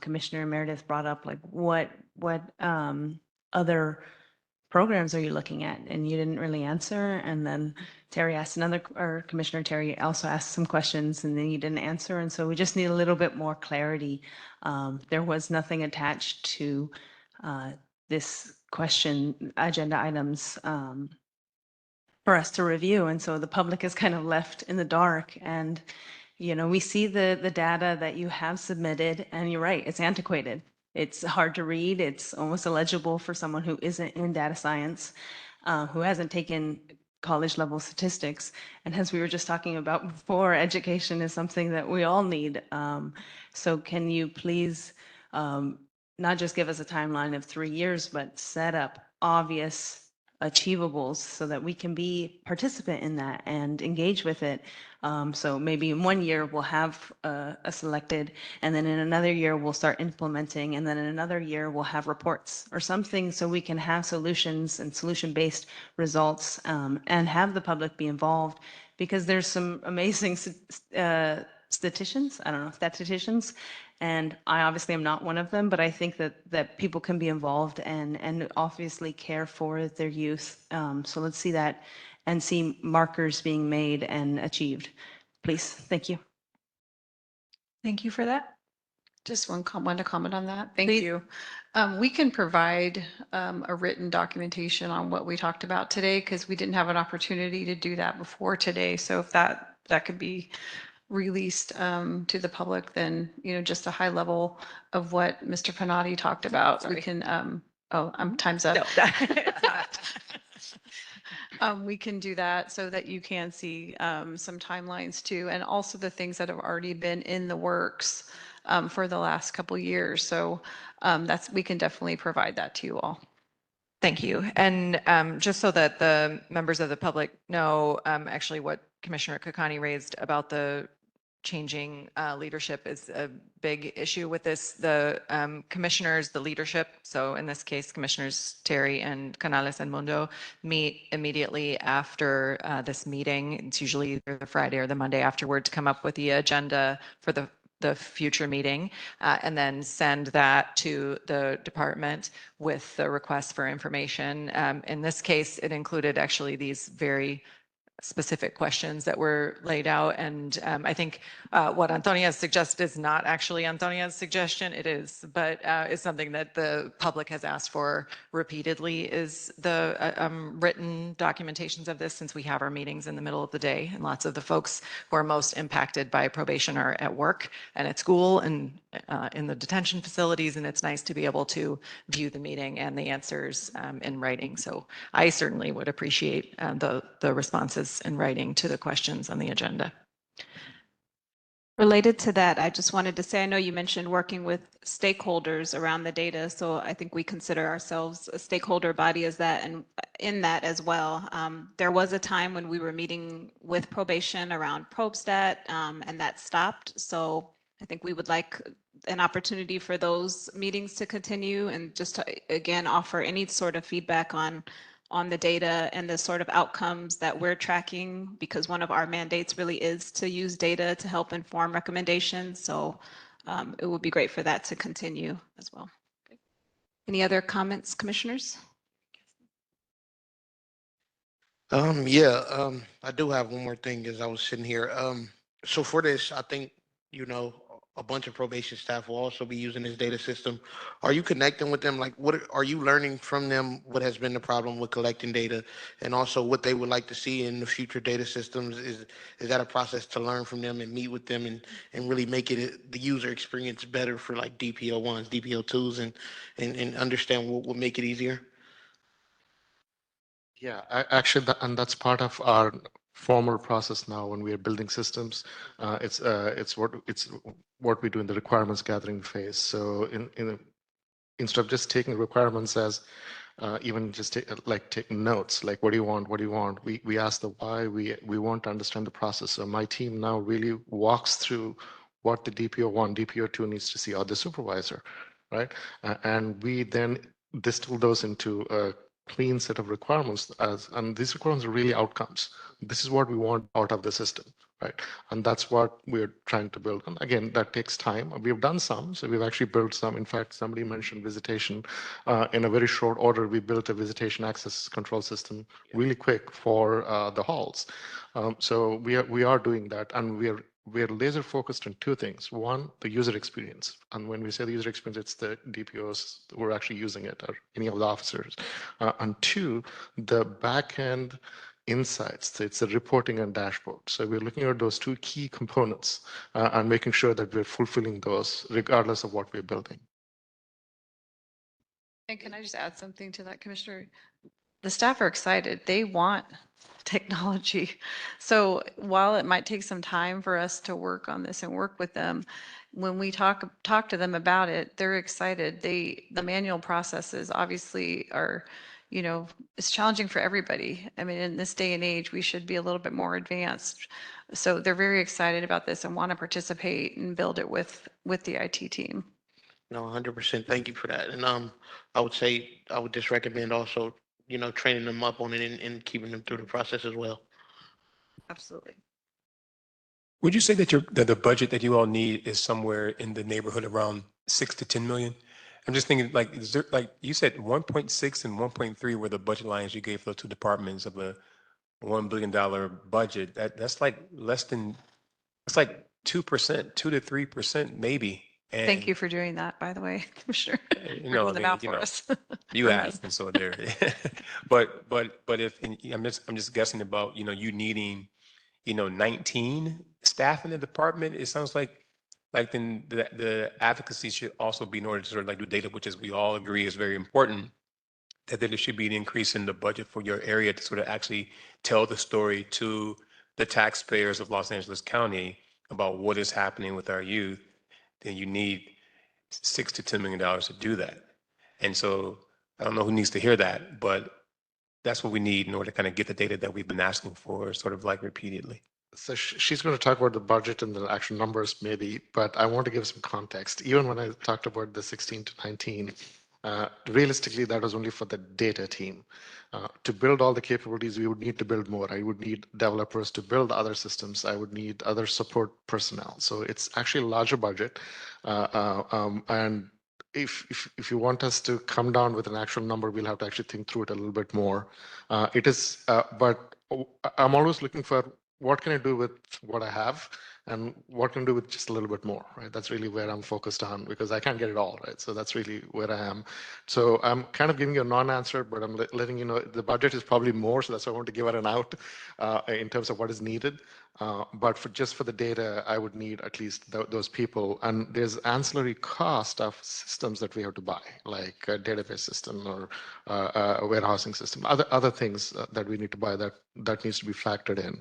Commissioner Meredith brought up like what other programs are you looking at? And you didn't really answer. And then Terry asked or Commissioner Terry also asked some questions and then you didn't answer. And so we just need a little bit more clarity. There was nothing attached to this question, agenda items for us to review. And so the public is kind of left in the dark. And, you know, we see the data that you have submitted, and you're right, it's antiquated. It's hard to read. It's almost illegible for someone who isn't in data science, who hasn't taken college level statistics. And as we were just talking about before, education is something that we all need. So can you please not just give us a timeline of 3 years, but set up obvious achievables so that we can be participant in that and engage with it. So maybe in 1 year we'll have a selected, and then in another year we'll start implementing, and then in another year we'll have reports or something so we can have solutions and solution-based results and have the public be involved, because there's some amazing statisticians, I don't know, statisticians, and I obviously am not one of them, but I think that people can be involved and obviously care for their youth. So let's see that and see markers being made and achieved. Please, thank you. Thank you for that. Just one comment to comment on that. Thank Please. you. We can provide a written documentation on what we talked about today because we didn't have an opportunity to do that before today. So if that could be released to the public, then, you know, just a high level of what Mr. Panati talked about. We can, time's up. No, it's not. We can do that so that you can see some timelines too, and also the things that have already been in the works for the last couple years. So we can definitely provide that to you all. Thank you. And just so that the members of the public know, actually what Commissioner Kakani raised about the changing leadership is a big issue with this. The commissioners, the leadership, so in this case, Commissioners Terry and Canales and Mundo meet immediately after this meeting. It's usually either the Friday or the Monday afterward to come up with the agenda for the future meeting, and then send that to the department with the request for information. In this case, it included actually these very specific questions that were laid out. And I think what Antonia suggested is not actually Antonia's suggestion. It is, but it's something that the public has asked for repeatedly, is the written documentations of this, since we have our meetings in the middle of the day and lots of the folks who are most impacted by probation are at work and at school and in the detention facilities. And it's nice to be able to view the meeting and the answers in writing. So I certainly would appreciate the responses in writing to the questions on the agenda. Related to that, I just wanted to say, I know you mentioned working with stakeholders around the data, so I think we consider ourselves a stakeholder body as that, and in that as well. There was a time when we were meeting with probation around ProbeStat, and that stopped. So I think we would like an opportunity for those meetings to continue, and just to, again, offer any sort of feedback on the data and the sort of outcomes that we're tracking, because one of our mandates really is to use data to help inform recommendations. So it would be great for that to continue as well. Any other comments, commissioners? I do have one more thing as I was sitting here. So for this, I think, you know, a bunch of probation staff will also be using this data system. Are you connecting with them? Like, what are you learning from them? What has been the problem with collecting data, and also what they would like to see in the future data systems? Is that a process to learn from them and meet with them and really make it the user experience better for like DPO1s, DPO2s, and understand what will make it easier? Yeah, actually, and that's part of our formal process now when we are building systems. It's what we do in the requirements gathering phase. So instead of just taking requirements as even just taking notes, like what do you want, we ask the why. We want to understand the process. So my team now really walks through what the DPO1, DPO2 needs to see, or the supervisor, right? And we then distill those into clean set of requirements and these requirements are really outcomes. This is what we want out of the system, right? And that's what we're trying to build. And again, that takes time. We've done some, so we've actually built some. In fact, somebody mentioned visitation. In a very short order, we built a visitation access control system really quick for the halls. So we are doing that, and we're laser focused on two things. One, the user experience. And when we say the user experience, it's the DPOs who are actually using it or any of the officers. And two, the back end insights. It's the reporting and dashboard. So we're looking at those two key components and making sure that we're fulfilling those regardless of what we're building. And can I just add something to that, Commissioner? The staff are excited. They want technology. So while it might take some time for us to work on this and work with them, when we talk to them about it, they're excited. The manual processes obviously are, it's challenging for everybody. I mean, in this day and age, we should be a little bit more advanced. So they're very excited about this and want to participate and build it with the IT team. No, 100%. Thank you for that. And I would say I would just recommend also, training them up on it and keeping them through the process as well. Absolutely. Would you say that that the budget that you all need is somewhere in the neighborhood around 6 to 10 million? I'm just thinking, like, is there, like you said, 1.6 and 1.3 were the budget lines you gave those two departments of a $1 billion budget. That's like less than, it's like 2%, 2 to 3% maybe. And Thank you for doing that, by the way, Commissioner. you For know, doing the math for us. you For me. asked, and so there. but if I'm just guessing about you needing 19 staff in the department. It sounds like then the advocacy should also be in order to sort of like do data, which is we all agree is very important. That there should be an increase in the budget for your area to sort of actually tell the story to the taxpayers of Los Angeles County about what is happening with our youth. Then you need $6 to $10 million to do that. And so I don't know who needs to hear that, but that's what we need in order to kind of get the data that we've been asking for sort of like repeatedly. So she's going to talk about the budget and the actual numbers maybe, but I want to give some context. Even when I talked about the 16 to 19, realistically, that was only for the data team. To build all the capabilities, we would need to build more. I would need developers to build other systems. I would need other support personnel. So it's actually a larger budget. And if you want us to come down with an actual number, we'll have to actually think through it a little bit more. But I'm always looking for what can I do with what I have and what can I do with just a little bit more, right? That's really where I'm focused on because I can't get it all, right? So that's really where I am. So I'm kind of giving you a non-answer, but I'm letting you know the budget is probably more, so that's why I want to give it an out in terms of what is needed. But just for the data, I would need at least those people. And there's ancillary cost of systems that we have to buy, like a database system or a warehousing system, other things that we need to buy that needs to be factored in.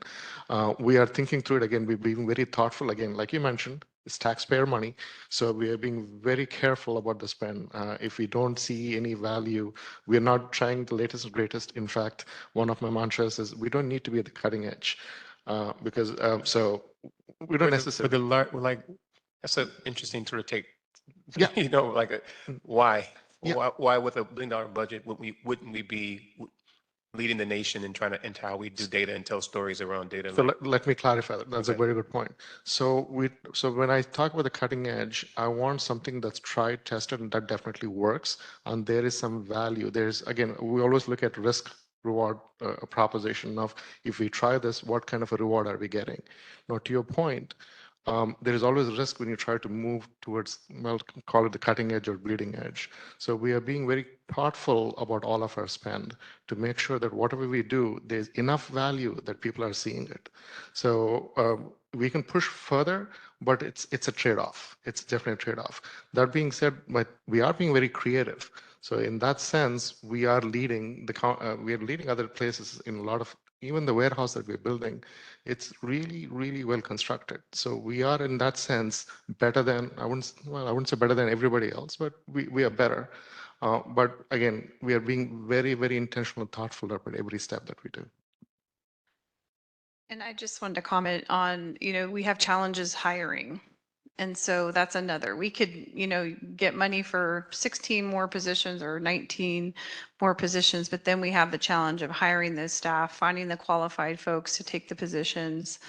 We are thinking through it again. We're being very thoughtful again, like you mentioned. It's taxpayer money, so we are being very careful about the spend. If we don't see any value, we are not trying the latest and greatest. In fact, one of my mantras is we don't need to be at the cutting edge because so we don't necessarily. Like that's an interesting sort of take. Yeah. Why? Yeah. Why with $1 billion budget wouldn't we be leading the nation and trying to enter how we do data and tell stories around data? So let me clarify that. That's a very good point. So when I talk about the cutting edge, I want something that's tried, tested, and that definitely works. And there is some value. Again, we always look at risk reward proposition of if we try this, what kind of a reward are we getting? Now, to your point, there is always a risk when you try to move towards, well, call it the cutting edge or bleeding edge. So we are being very thoughtful about all of our spend to make sure that whatever we do, there's enough value that people are seeing it. So we can push further, but it's a trade-off. It's definitely a trade-off. That being said, we are being very creative. So in that sense, we are leading other places in a lot of, even the warehouse that we're building, it's really, really well constructed. So we are in that sense better than, I wouldn't say better than everybody else, but we are better. But again, we are being very, very intentional and thoughtful about every step that we do. And I just wanted to comment on, we have challenges hiring. And so that's another. We could, get money for 16 more positions or 19 more positions, but then we have the challenge of hiring those staff, finding the qualified folks to take the positions,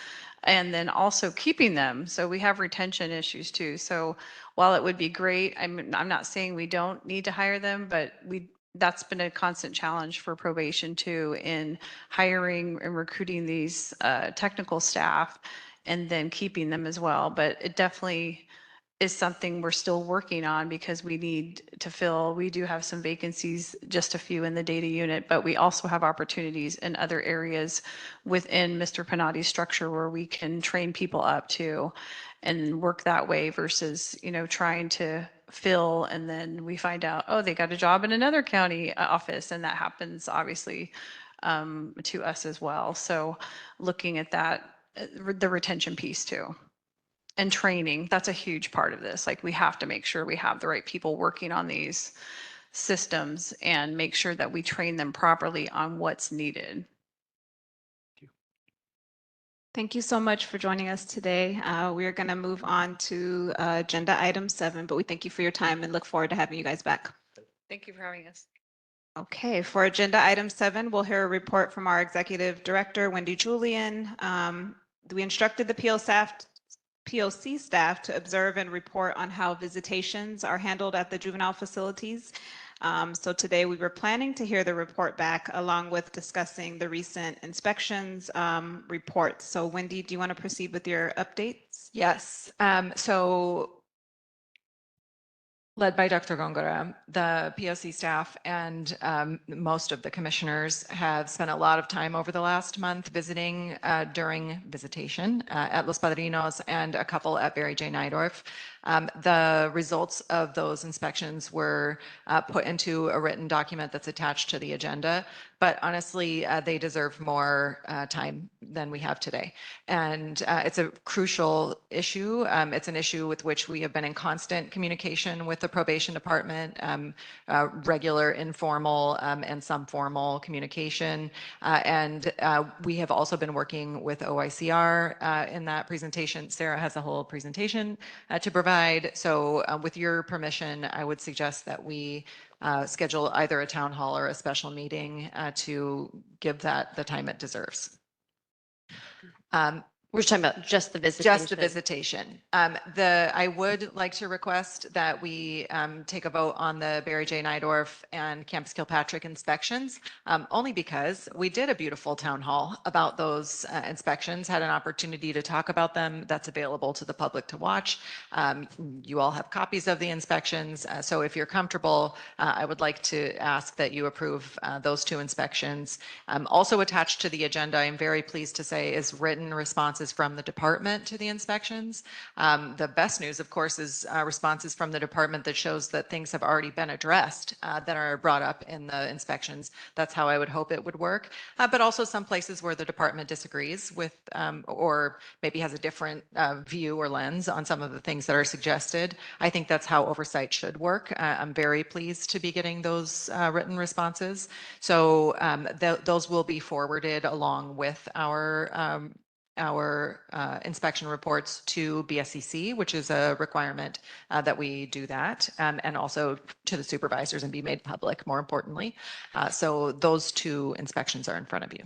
and then also keeping them. So we have retention issues too. So while it would be great, I'm not saying we don't need to hire them, but that's been a constant challenge for probation too, in hiring and recruiting these technical staff and then keeping them as well. But it definitely is something we're still working on because we need to fill. We do have some vacancies, just a few in the data unit, but we also have opportunities in other areas within Mr. Panatti's structure where we can train people up to and work that way versus, trying to fill and then we find out, oh, they got a job in another county office, and that happens obviously to us as well. So looking at that, the retention piece too. And training, that's a huge part of this. Like, we have to make sure we have the right people working on these systems and make sure that we train them properly on what's needed. Thank you so much for joining us today. We are going to move on to agenda item 7, but we thank you for your time and look forward to having you guys back. Thank you for having us. Okay, for agenda item 7, we'll hear a report from our executive director, Wendy Julian. We instructed the POC staff to observe and report on how visitations are handled at the juvenile facilities. So today we were planning to hear the report back along with discussing the recent inspections reports. So Wendy, do you want to proceed with your updates? Yes. So led by Dr. Gongora, the POC staff and most of the commissioners have spent a lot of time over the last month visiting during visitation at Los Padrinos and a couple at Barry J. Nydorf. The results of those inspections were put into a written document that's attached to the agenda, but honestly, they deserve more time than we have today. And it's a crucial issue. It's an issue with which we have been in constant communication with the probation department, regular, informal, and some formal communication. And we have also been working with OICR in that presentation. Sarah has a whole presentation to provide. So with your permission, I would suggest that we schedule either a town hall or a special meeting to give that the time it deserves. We're talking about just the visitation. Just the visitation. I would like to request that we take a vote on the Barry J. Nydorf and Campus Kilpatrick inspections, only because we did a beautiful town hall about those inspections, had an opportunity to talk about them. That's available to the public to watch. You all have copies of the inspections. So if you're comfortable, I would like to ask that you approve those 2 inspections. Also attached to the agenda, I'm very pleased to say, is written responses from the department to the inspections. The best news, of course, is responses from the department that shows that things have already been addressed that are brought up in the inspections. That's how I would hope it would work. But also some places where the department disagrees with or maybe has a different view or lens on some of the things that are suggested. I think that's how oversight should work. I'm very pleased to be getting those written responses. So those will be forwarded along with our inspection reports to BSCC, which is a requirement that we do that, and also to the supervisors and be made public, more importantly. So those 2 inspections are in front of you.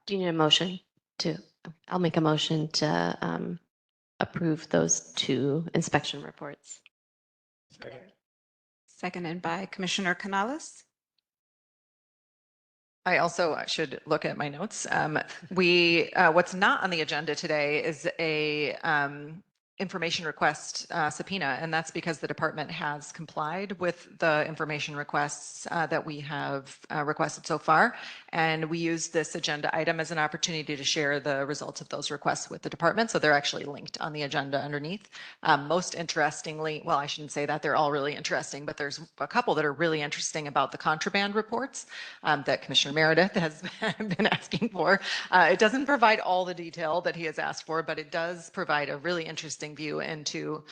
Do you need a motion to? I'll make a motion to approve those 2 inspection reports. Seconded by Commissioner Canales. I also should look at my notes. What's not on the agenda today is a information request subpoena, and that's because the department has complied with the information requests that we have requested so far. And we use this agenda item as an opportunity to share the results of those requests with the department. So they're actually linked on the agenda underneath. Most interestingly, well, I shouldn't say that, they're all really interesting, but there's a couple that are really interesting about the contraband reports that Commissioner Meredith has been asking for. It doesn't provide all the detail that he has asked for, but it does provide a really interesting holistic view into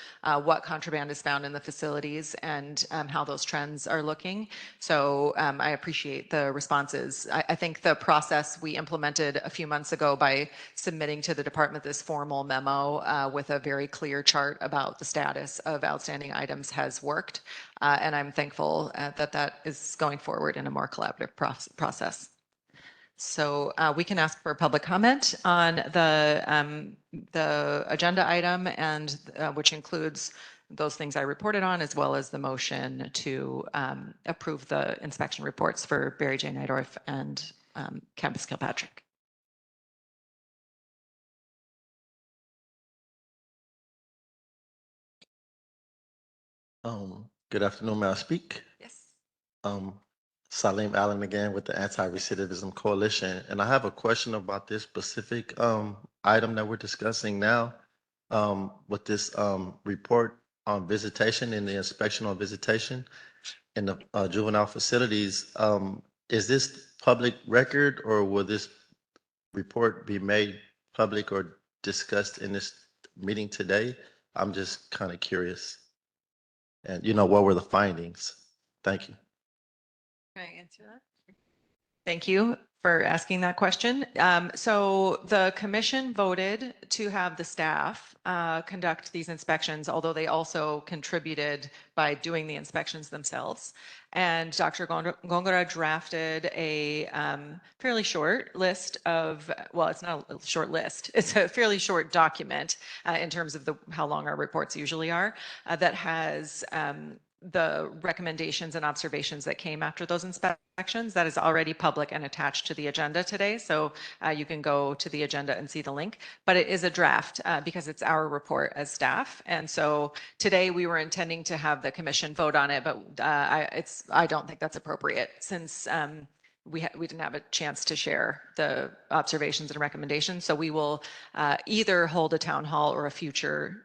what contraband is found in the facilities and how those trends are looking. So I appreciate the responses. I think the process we implemented a few months ago by submitting to the department this formal memo with a very clear chart about the status of outstanding items has worked. And I'm thankful that that is going forward in a more collaborative process. So we can ask for public comment on the agenda item, and which includes those things I reported on, as well as the motion to approve the inspection reports for Barry J. Nydorf and Campus Kilpatrick. Good afternoon, may I speak? Yes. Salim Allen again with the Anti-Recidivism Coalition, and I have a question about this specific item that we're discussing now. With this report on visitation and the inspection on visitation in the juvenile facilities, is this public record, or will this report be made public or discussed in this meeting today? I'm just kind of curious. And what were the findings? Thank you. Can I answer that? Thank you for asking that question. So the commission voted to have the staff conduct these inspections, although they also contributed by doing the inspections themselves. And Dr. Gongora drafted a fairly short list of, well, it's not a short list, it's a fairly short document in terms of how long our reports usually are, that has the recommendations and observations that came after those inspections. That is already public and attached to the agenda today. So you can go to the agenda and see the link, but it is a draft because it's our report as staff. And so today we were intending to have the commission vote on it, but I don't think that's appropriate since we didn't have a chance to share the observations and recommendations. So we will either hold a town hall or a future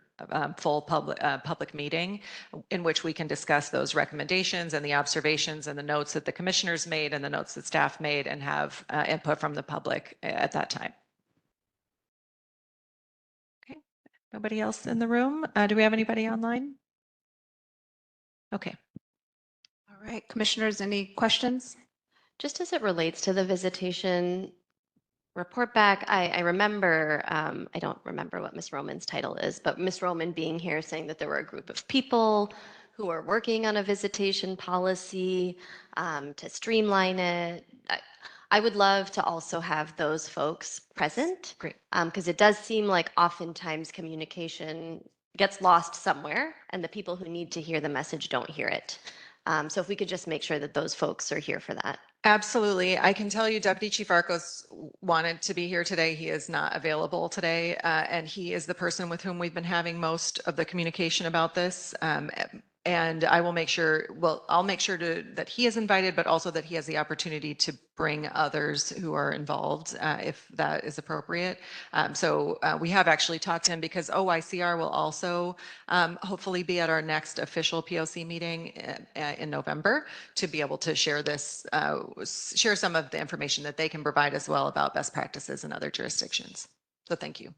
full public meeting in which we can discuss those recommendations and the observations and the notes that the commissioners made and the notes that staff made, and have input from the public at that time. Okay, nobody else in the room? Do we have anybody online? Okay. All right, commissioners, any questions? Just as it relates to the visitation report back, I remember, I don't remember what Ms. Roman's title is, but Ms. Roman being here saying that there were a group of people who are working on a visitation policy to streamline it. I would love to also have those folks present. Great. Because it does seem like oftentimes communication gets lost somewhere, and the people who need to hear the message don't hear it. So if we could just make sure that those folks are here for that. Absolutely. I can tell you Deputy Chief Arcos wanted to be here today. He is not available today. And he is the person with whom we've been having most of the communication about this. And I will make sure, well, I'll make sure that he is invited, but also that he has the opportunity to bring others who are involved if that is appropriate. So we have actually talked to him because OICR will also hopefully be at our next official POC meeting in November to be able to share this, share some of the information that they can provide as well about best practices in other jurisdictions. So thank you.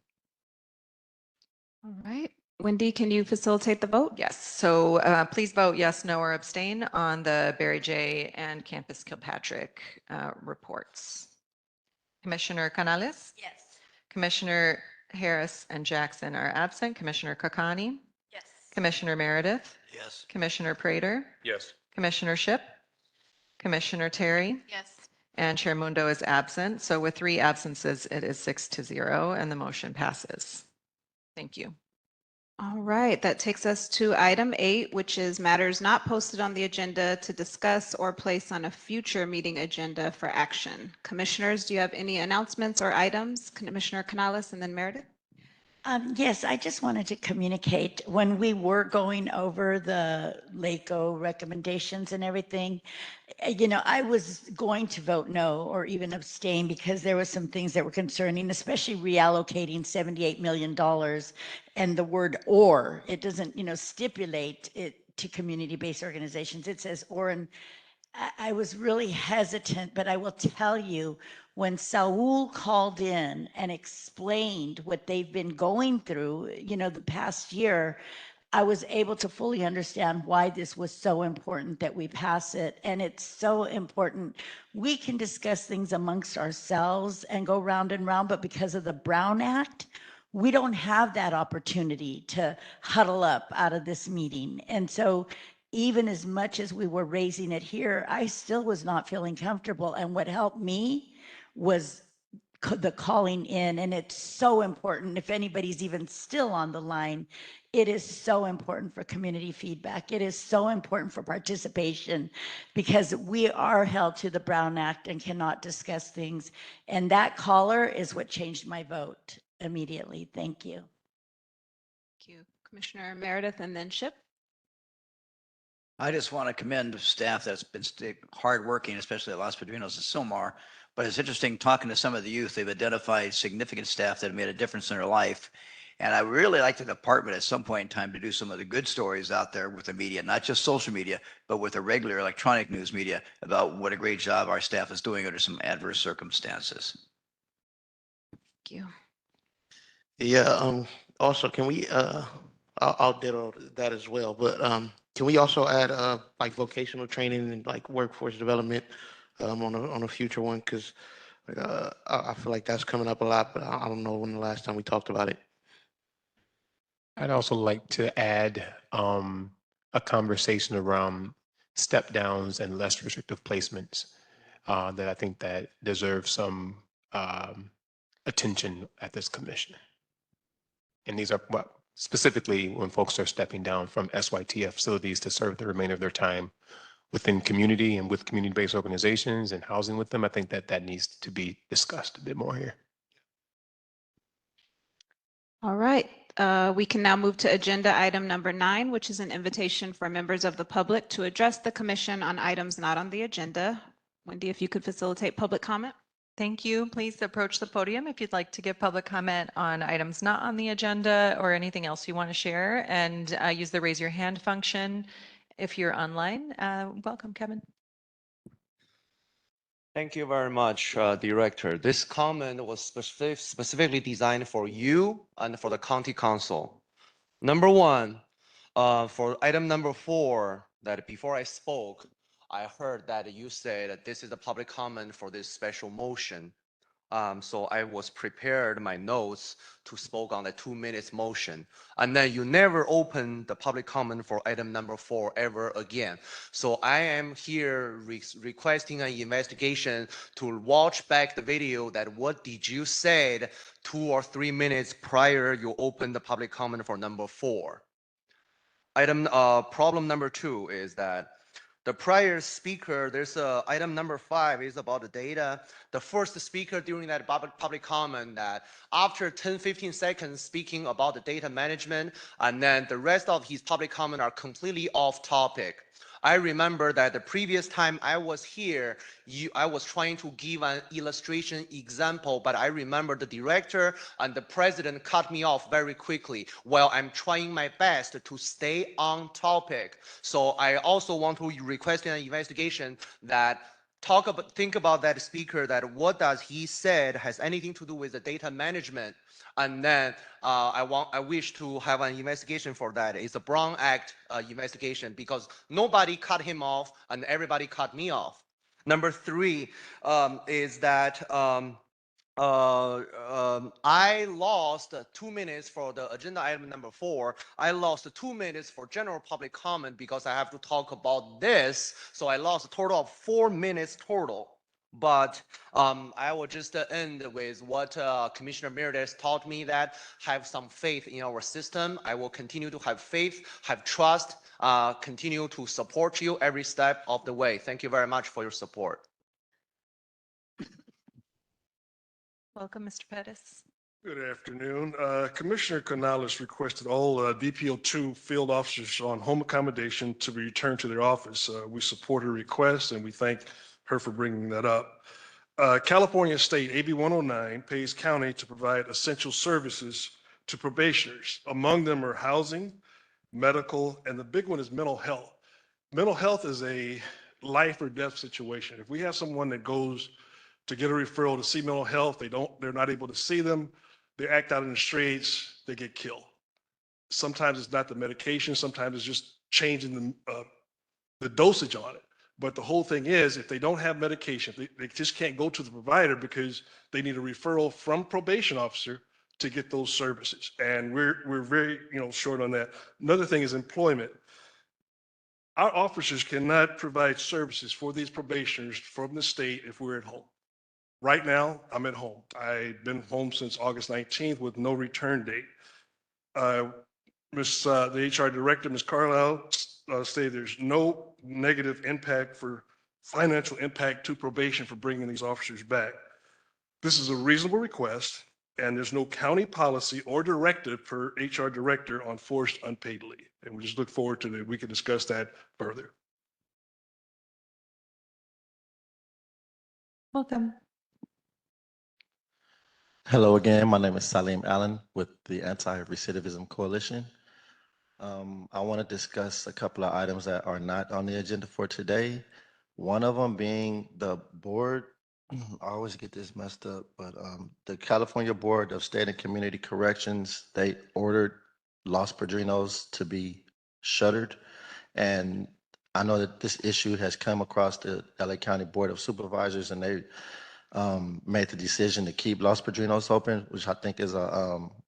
All right. Wendy, can you facilitate the vote? Yes. So please vote yes, no, or abstain on the Barry J. and Campus Kilpatrick reports. Commissioner Canales? Yes. Commissioner Harris and Jackson are absent. Commissioner Kakani? Yes. Commissioner Meredith? Yes. Commissioner Prater? Yes. Commissioner Shipp? Commissioner Terry? Yes. And Chair Mundo is absent. So with 3 absences, it is 6-0 and the motion passes. Thank you. All right, that takes us to item 8, which is matters not posted on the agenda to discuss or place on a future meeting agenda for action. Commissioners, do you have any announcements or items? Commissioner Canales and then Meredith. Yes, I just wanted to communicate when we were going over the LACO recommendations and everything, I was going to vote no or even abstain because there were some things that were concerning, especially reallocating $78 million and the word or, it doesn't, stipulate it to community-based organizations. It says or, and I was really hesitant, but I will tell you, when Saul called in and explained what they've been going through, the past year, I was able to fully understand why this was so important that we pass it. And it's so important. We can discuss things amongst ourselves and go round and round, but because of the Brown Act, we don't have that opportunity to huddle up out of this meeting. And so even as much as we were raising it here, I still was not feeling comfortable. And what helped me was the calling in. And it's so important. If anybody's even still on the line, it is so important for community feedback. It is so important for participation because we are held to the Brown Act and cannot discuss things. And that caller is what changed my vote immediately. Thank you. Thank you. Commissioner Meredith and then Ship. I just want to commend staff that's been hardworking, especially at Los Padrinos and Silmar. But it's interesting talking to some of the youth. They've identified significant staff that have made a difference in their life. And I really like the department at some point in time to do some of the good stories out there with the media, not just social media, but with the regular electronic news media about what a great job our staff is doing under some adverse circumstances. Thank you. Yeah, also, can we, I'll ditto that as well, but can we also add like vocational training and like workforce development on a future one? Because I feel like that's coming up a lot, but I don't know when the last time we talked about it. I'd also like to add a conversation around step downs and less restrictive placements that I think that deserve some attention at this commission. And these are specifically when folks are stepping down from SYTF facilities to serve the remainder of their time within community and with community-based organizations and housing with them. I think that needs to be discussed a bit more here. All right. We can now move to agenda item number 9, which is an invitation for members of the public to address the commission on items not on the agenda. Wendy, if you could facilitate public comment. Thank you. Please approach the podium if you'd like to give public comment on items not on the agenda or anything else you want to share, and use the raise your hand function if you're online. Welcome, Kevin. Thank you very much, Director. This comment was specifically designed for you and for the County Council. Number one, for item number 4, that before I spoke, I heard that you said that this is a public comment for this special motion. So I was prepared my notes to spoke on the 2 minutes motion. And then you never opened the public comment for item number 4 ever again. So I am here requesting an investigation to watch back the video that what did you said 2 or 3 minutes prior you opened the public comment for number 4. Problem number 2 is that the prior speaker, there's item number 5 is about the data. The first speaker during that public comment that after 10-15 seconds speaking about the data management, and then the rest of his public comment are completely off topic. I remember that the previous time I was here, I was trying to give an illustration example, but I remember the director and the president cut me off very quickly while I'm trying my best to stay on topic. So I also want to request an investigation that think about that speaker, that what does he said has anything to do with the data management. And then I wish to have an investigation for that. It's a Brown Act investigation because nobody cut him off and everybody cut me off. Number 3 is that I lost 2 minutes for the agenda item number 4. I lost 2 minutes for general public comment because I have to talk about this. So I lost a total of 4 minutes total. But I will just end with what Commissioner Meredith taught me, that have some faith in our system. I will continue to have faith, have trust, continue to support you every step of the way. Thank you very much for your support. Welcome, Mr. Pettis. Good afternoon. Commissioner Canales requested all DPO2 field officers on home accommodation to be returned to their office. We support her request and we thank her for bringing that up. California State AB 109 pays county to provide essential services to probationers. Among them are housing, medical, and the big one is mental health. Mental health is a life or death situation. If we have someone that goes to get a referral to see mental health. They're not able to see them. They act out in the streets, they get killed. Sometimes it's not the medication, sometimes it's just changing the dosage on it. But the whole thing is, if they don't have medication, they just can't go to the provider because they need a referral from probation officer to get those services. And we're very, short on that. Another thing is employment. Our officers cannot provide services for these probationers from the state if we're at home. Right now, I'm at home. I've been home since August 19th with no return date. The HR director, Ms. Carlisle, stated there's no negative impact for financial impact to probation for bringing these officers back. This is a reasonable request, and there's no county policy or directive per HR director on forced unpaid leave. And we just look forward to that. We can discuss that further. Welcome. Hello again. My name is Salim Allen with the Anti-Recidivism Coalition. I want to discuss a couple of items that are not on the agenda for today. One of them being the board. I always get this messed up, but the California Board of State and Community Corrections, they ordered Los Padrinos to be shuttered. And I know that this issue has come across the LA County Board of Supervisors, and they made the decision to keep Los Padrinos open, which I think is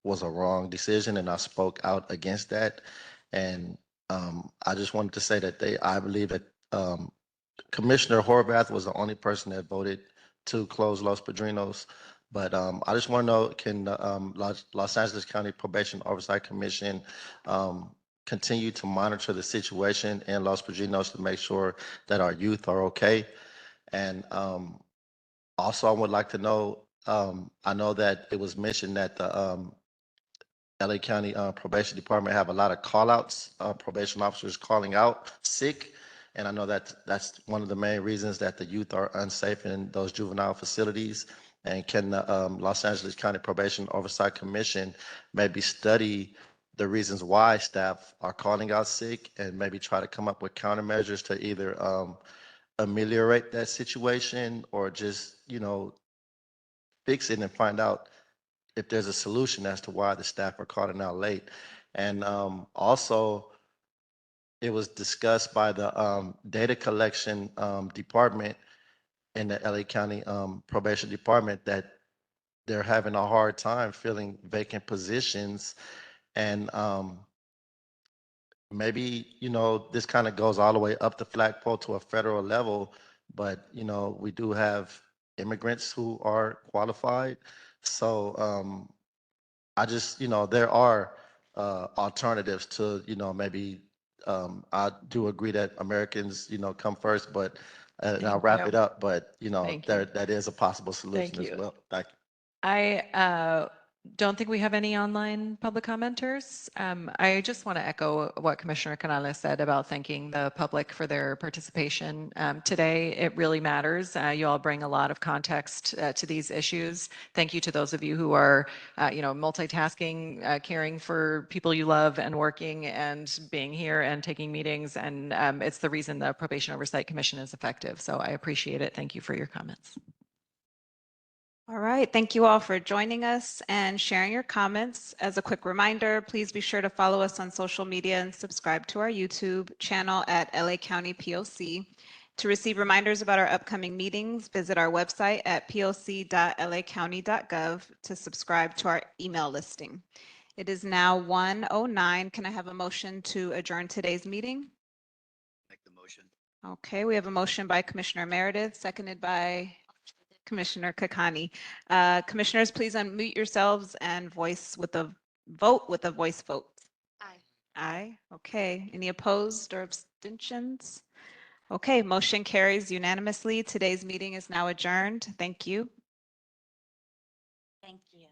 was a wrong decision, and I spoke out against that. And I just wanted to say that I believe that Commissioner Horvath was the only person that voted to close Los Padrinos. But I just want to know, can the Los Angeles County Probation Oversight Commission continue to monitor the situation in Los Padrinos to make sure that our youth are okay? And also, I would like to know, I know that it was mentioned that the LA County Probation Department have a lot of call outs, probation officers calling out sick. And I know that that's one of the main reasons that the youth are unsafe in those juvenile facilities. And can the Los Angeles County Probation Oversight Commission maybe study the reasons why staff are calling out sick and maybe try to come up with countermeasures to either ameliorate that situation or just, fix it and find out if there's a solution as to why the staff are calling out late. And also, it was discussed by the data collection department in the LA County Probation Department that they're having a hard time filling vacant positions. And maybe, this kind of goes all the way up the flagpole to a federal level, but, we do have immigrants who are qualified. So I just, there are alternatives to, maybe I do agree that Americans, come first, but and I'll wrap it up, but, Thank you. that is a possible solution as you. well. Thank you. I don't think we have any online public commenters. I just want to echo what Commissioner Canales said about thanking the public for their participation today. It really matters. You all bring a lot of context to these issues. Thank you to those of you who are, multitasking, caring for people you love and working and being here and taking meetings. And it's the reason the Probation Oversight Commission is effective. So I appreciate it. Thank you for your comments. All right, thank you all for joining us and sharing your comments. As a quick reminder, please be sure to follow us on social media and subscribe to our YouTube channel at LA County POC. To receive reminders about our upcoming meetings, visit our website at poc.lacounty.gov to subscribe to our email listing. It is now 1:09. Can I have a motion to adjourn today's meeting? Make the motion. Okay, we have a motion by Commissioner Meredith, seconded by Commissioner Kakani. Commissioners, please unmute yourselves and vote with a voice vote. Aye. Aye. Okay. Any opposed or abstentions? Okay, motion carries unanimously. Today's meeting is now adjourned. Thank you. Thank you.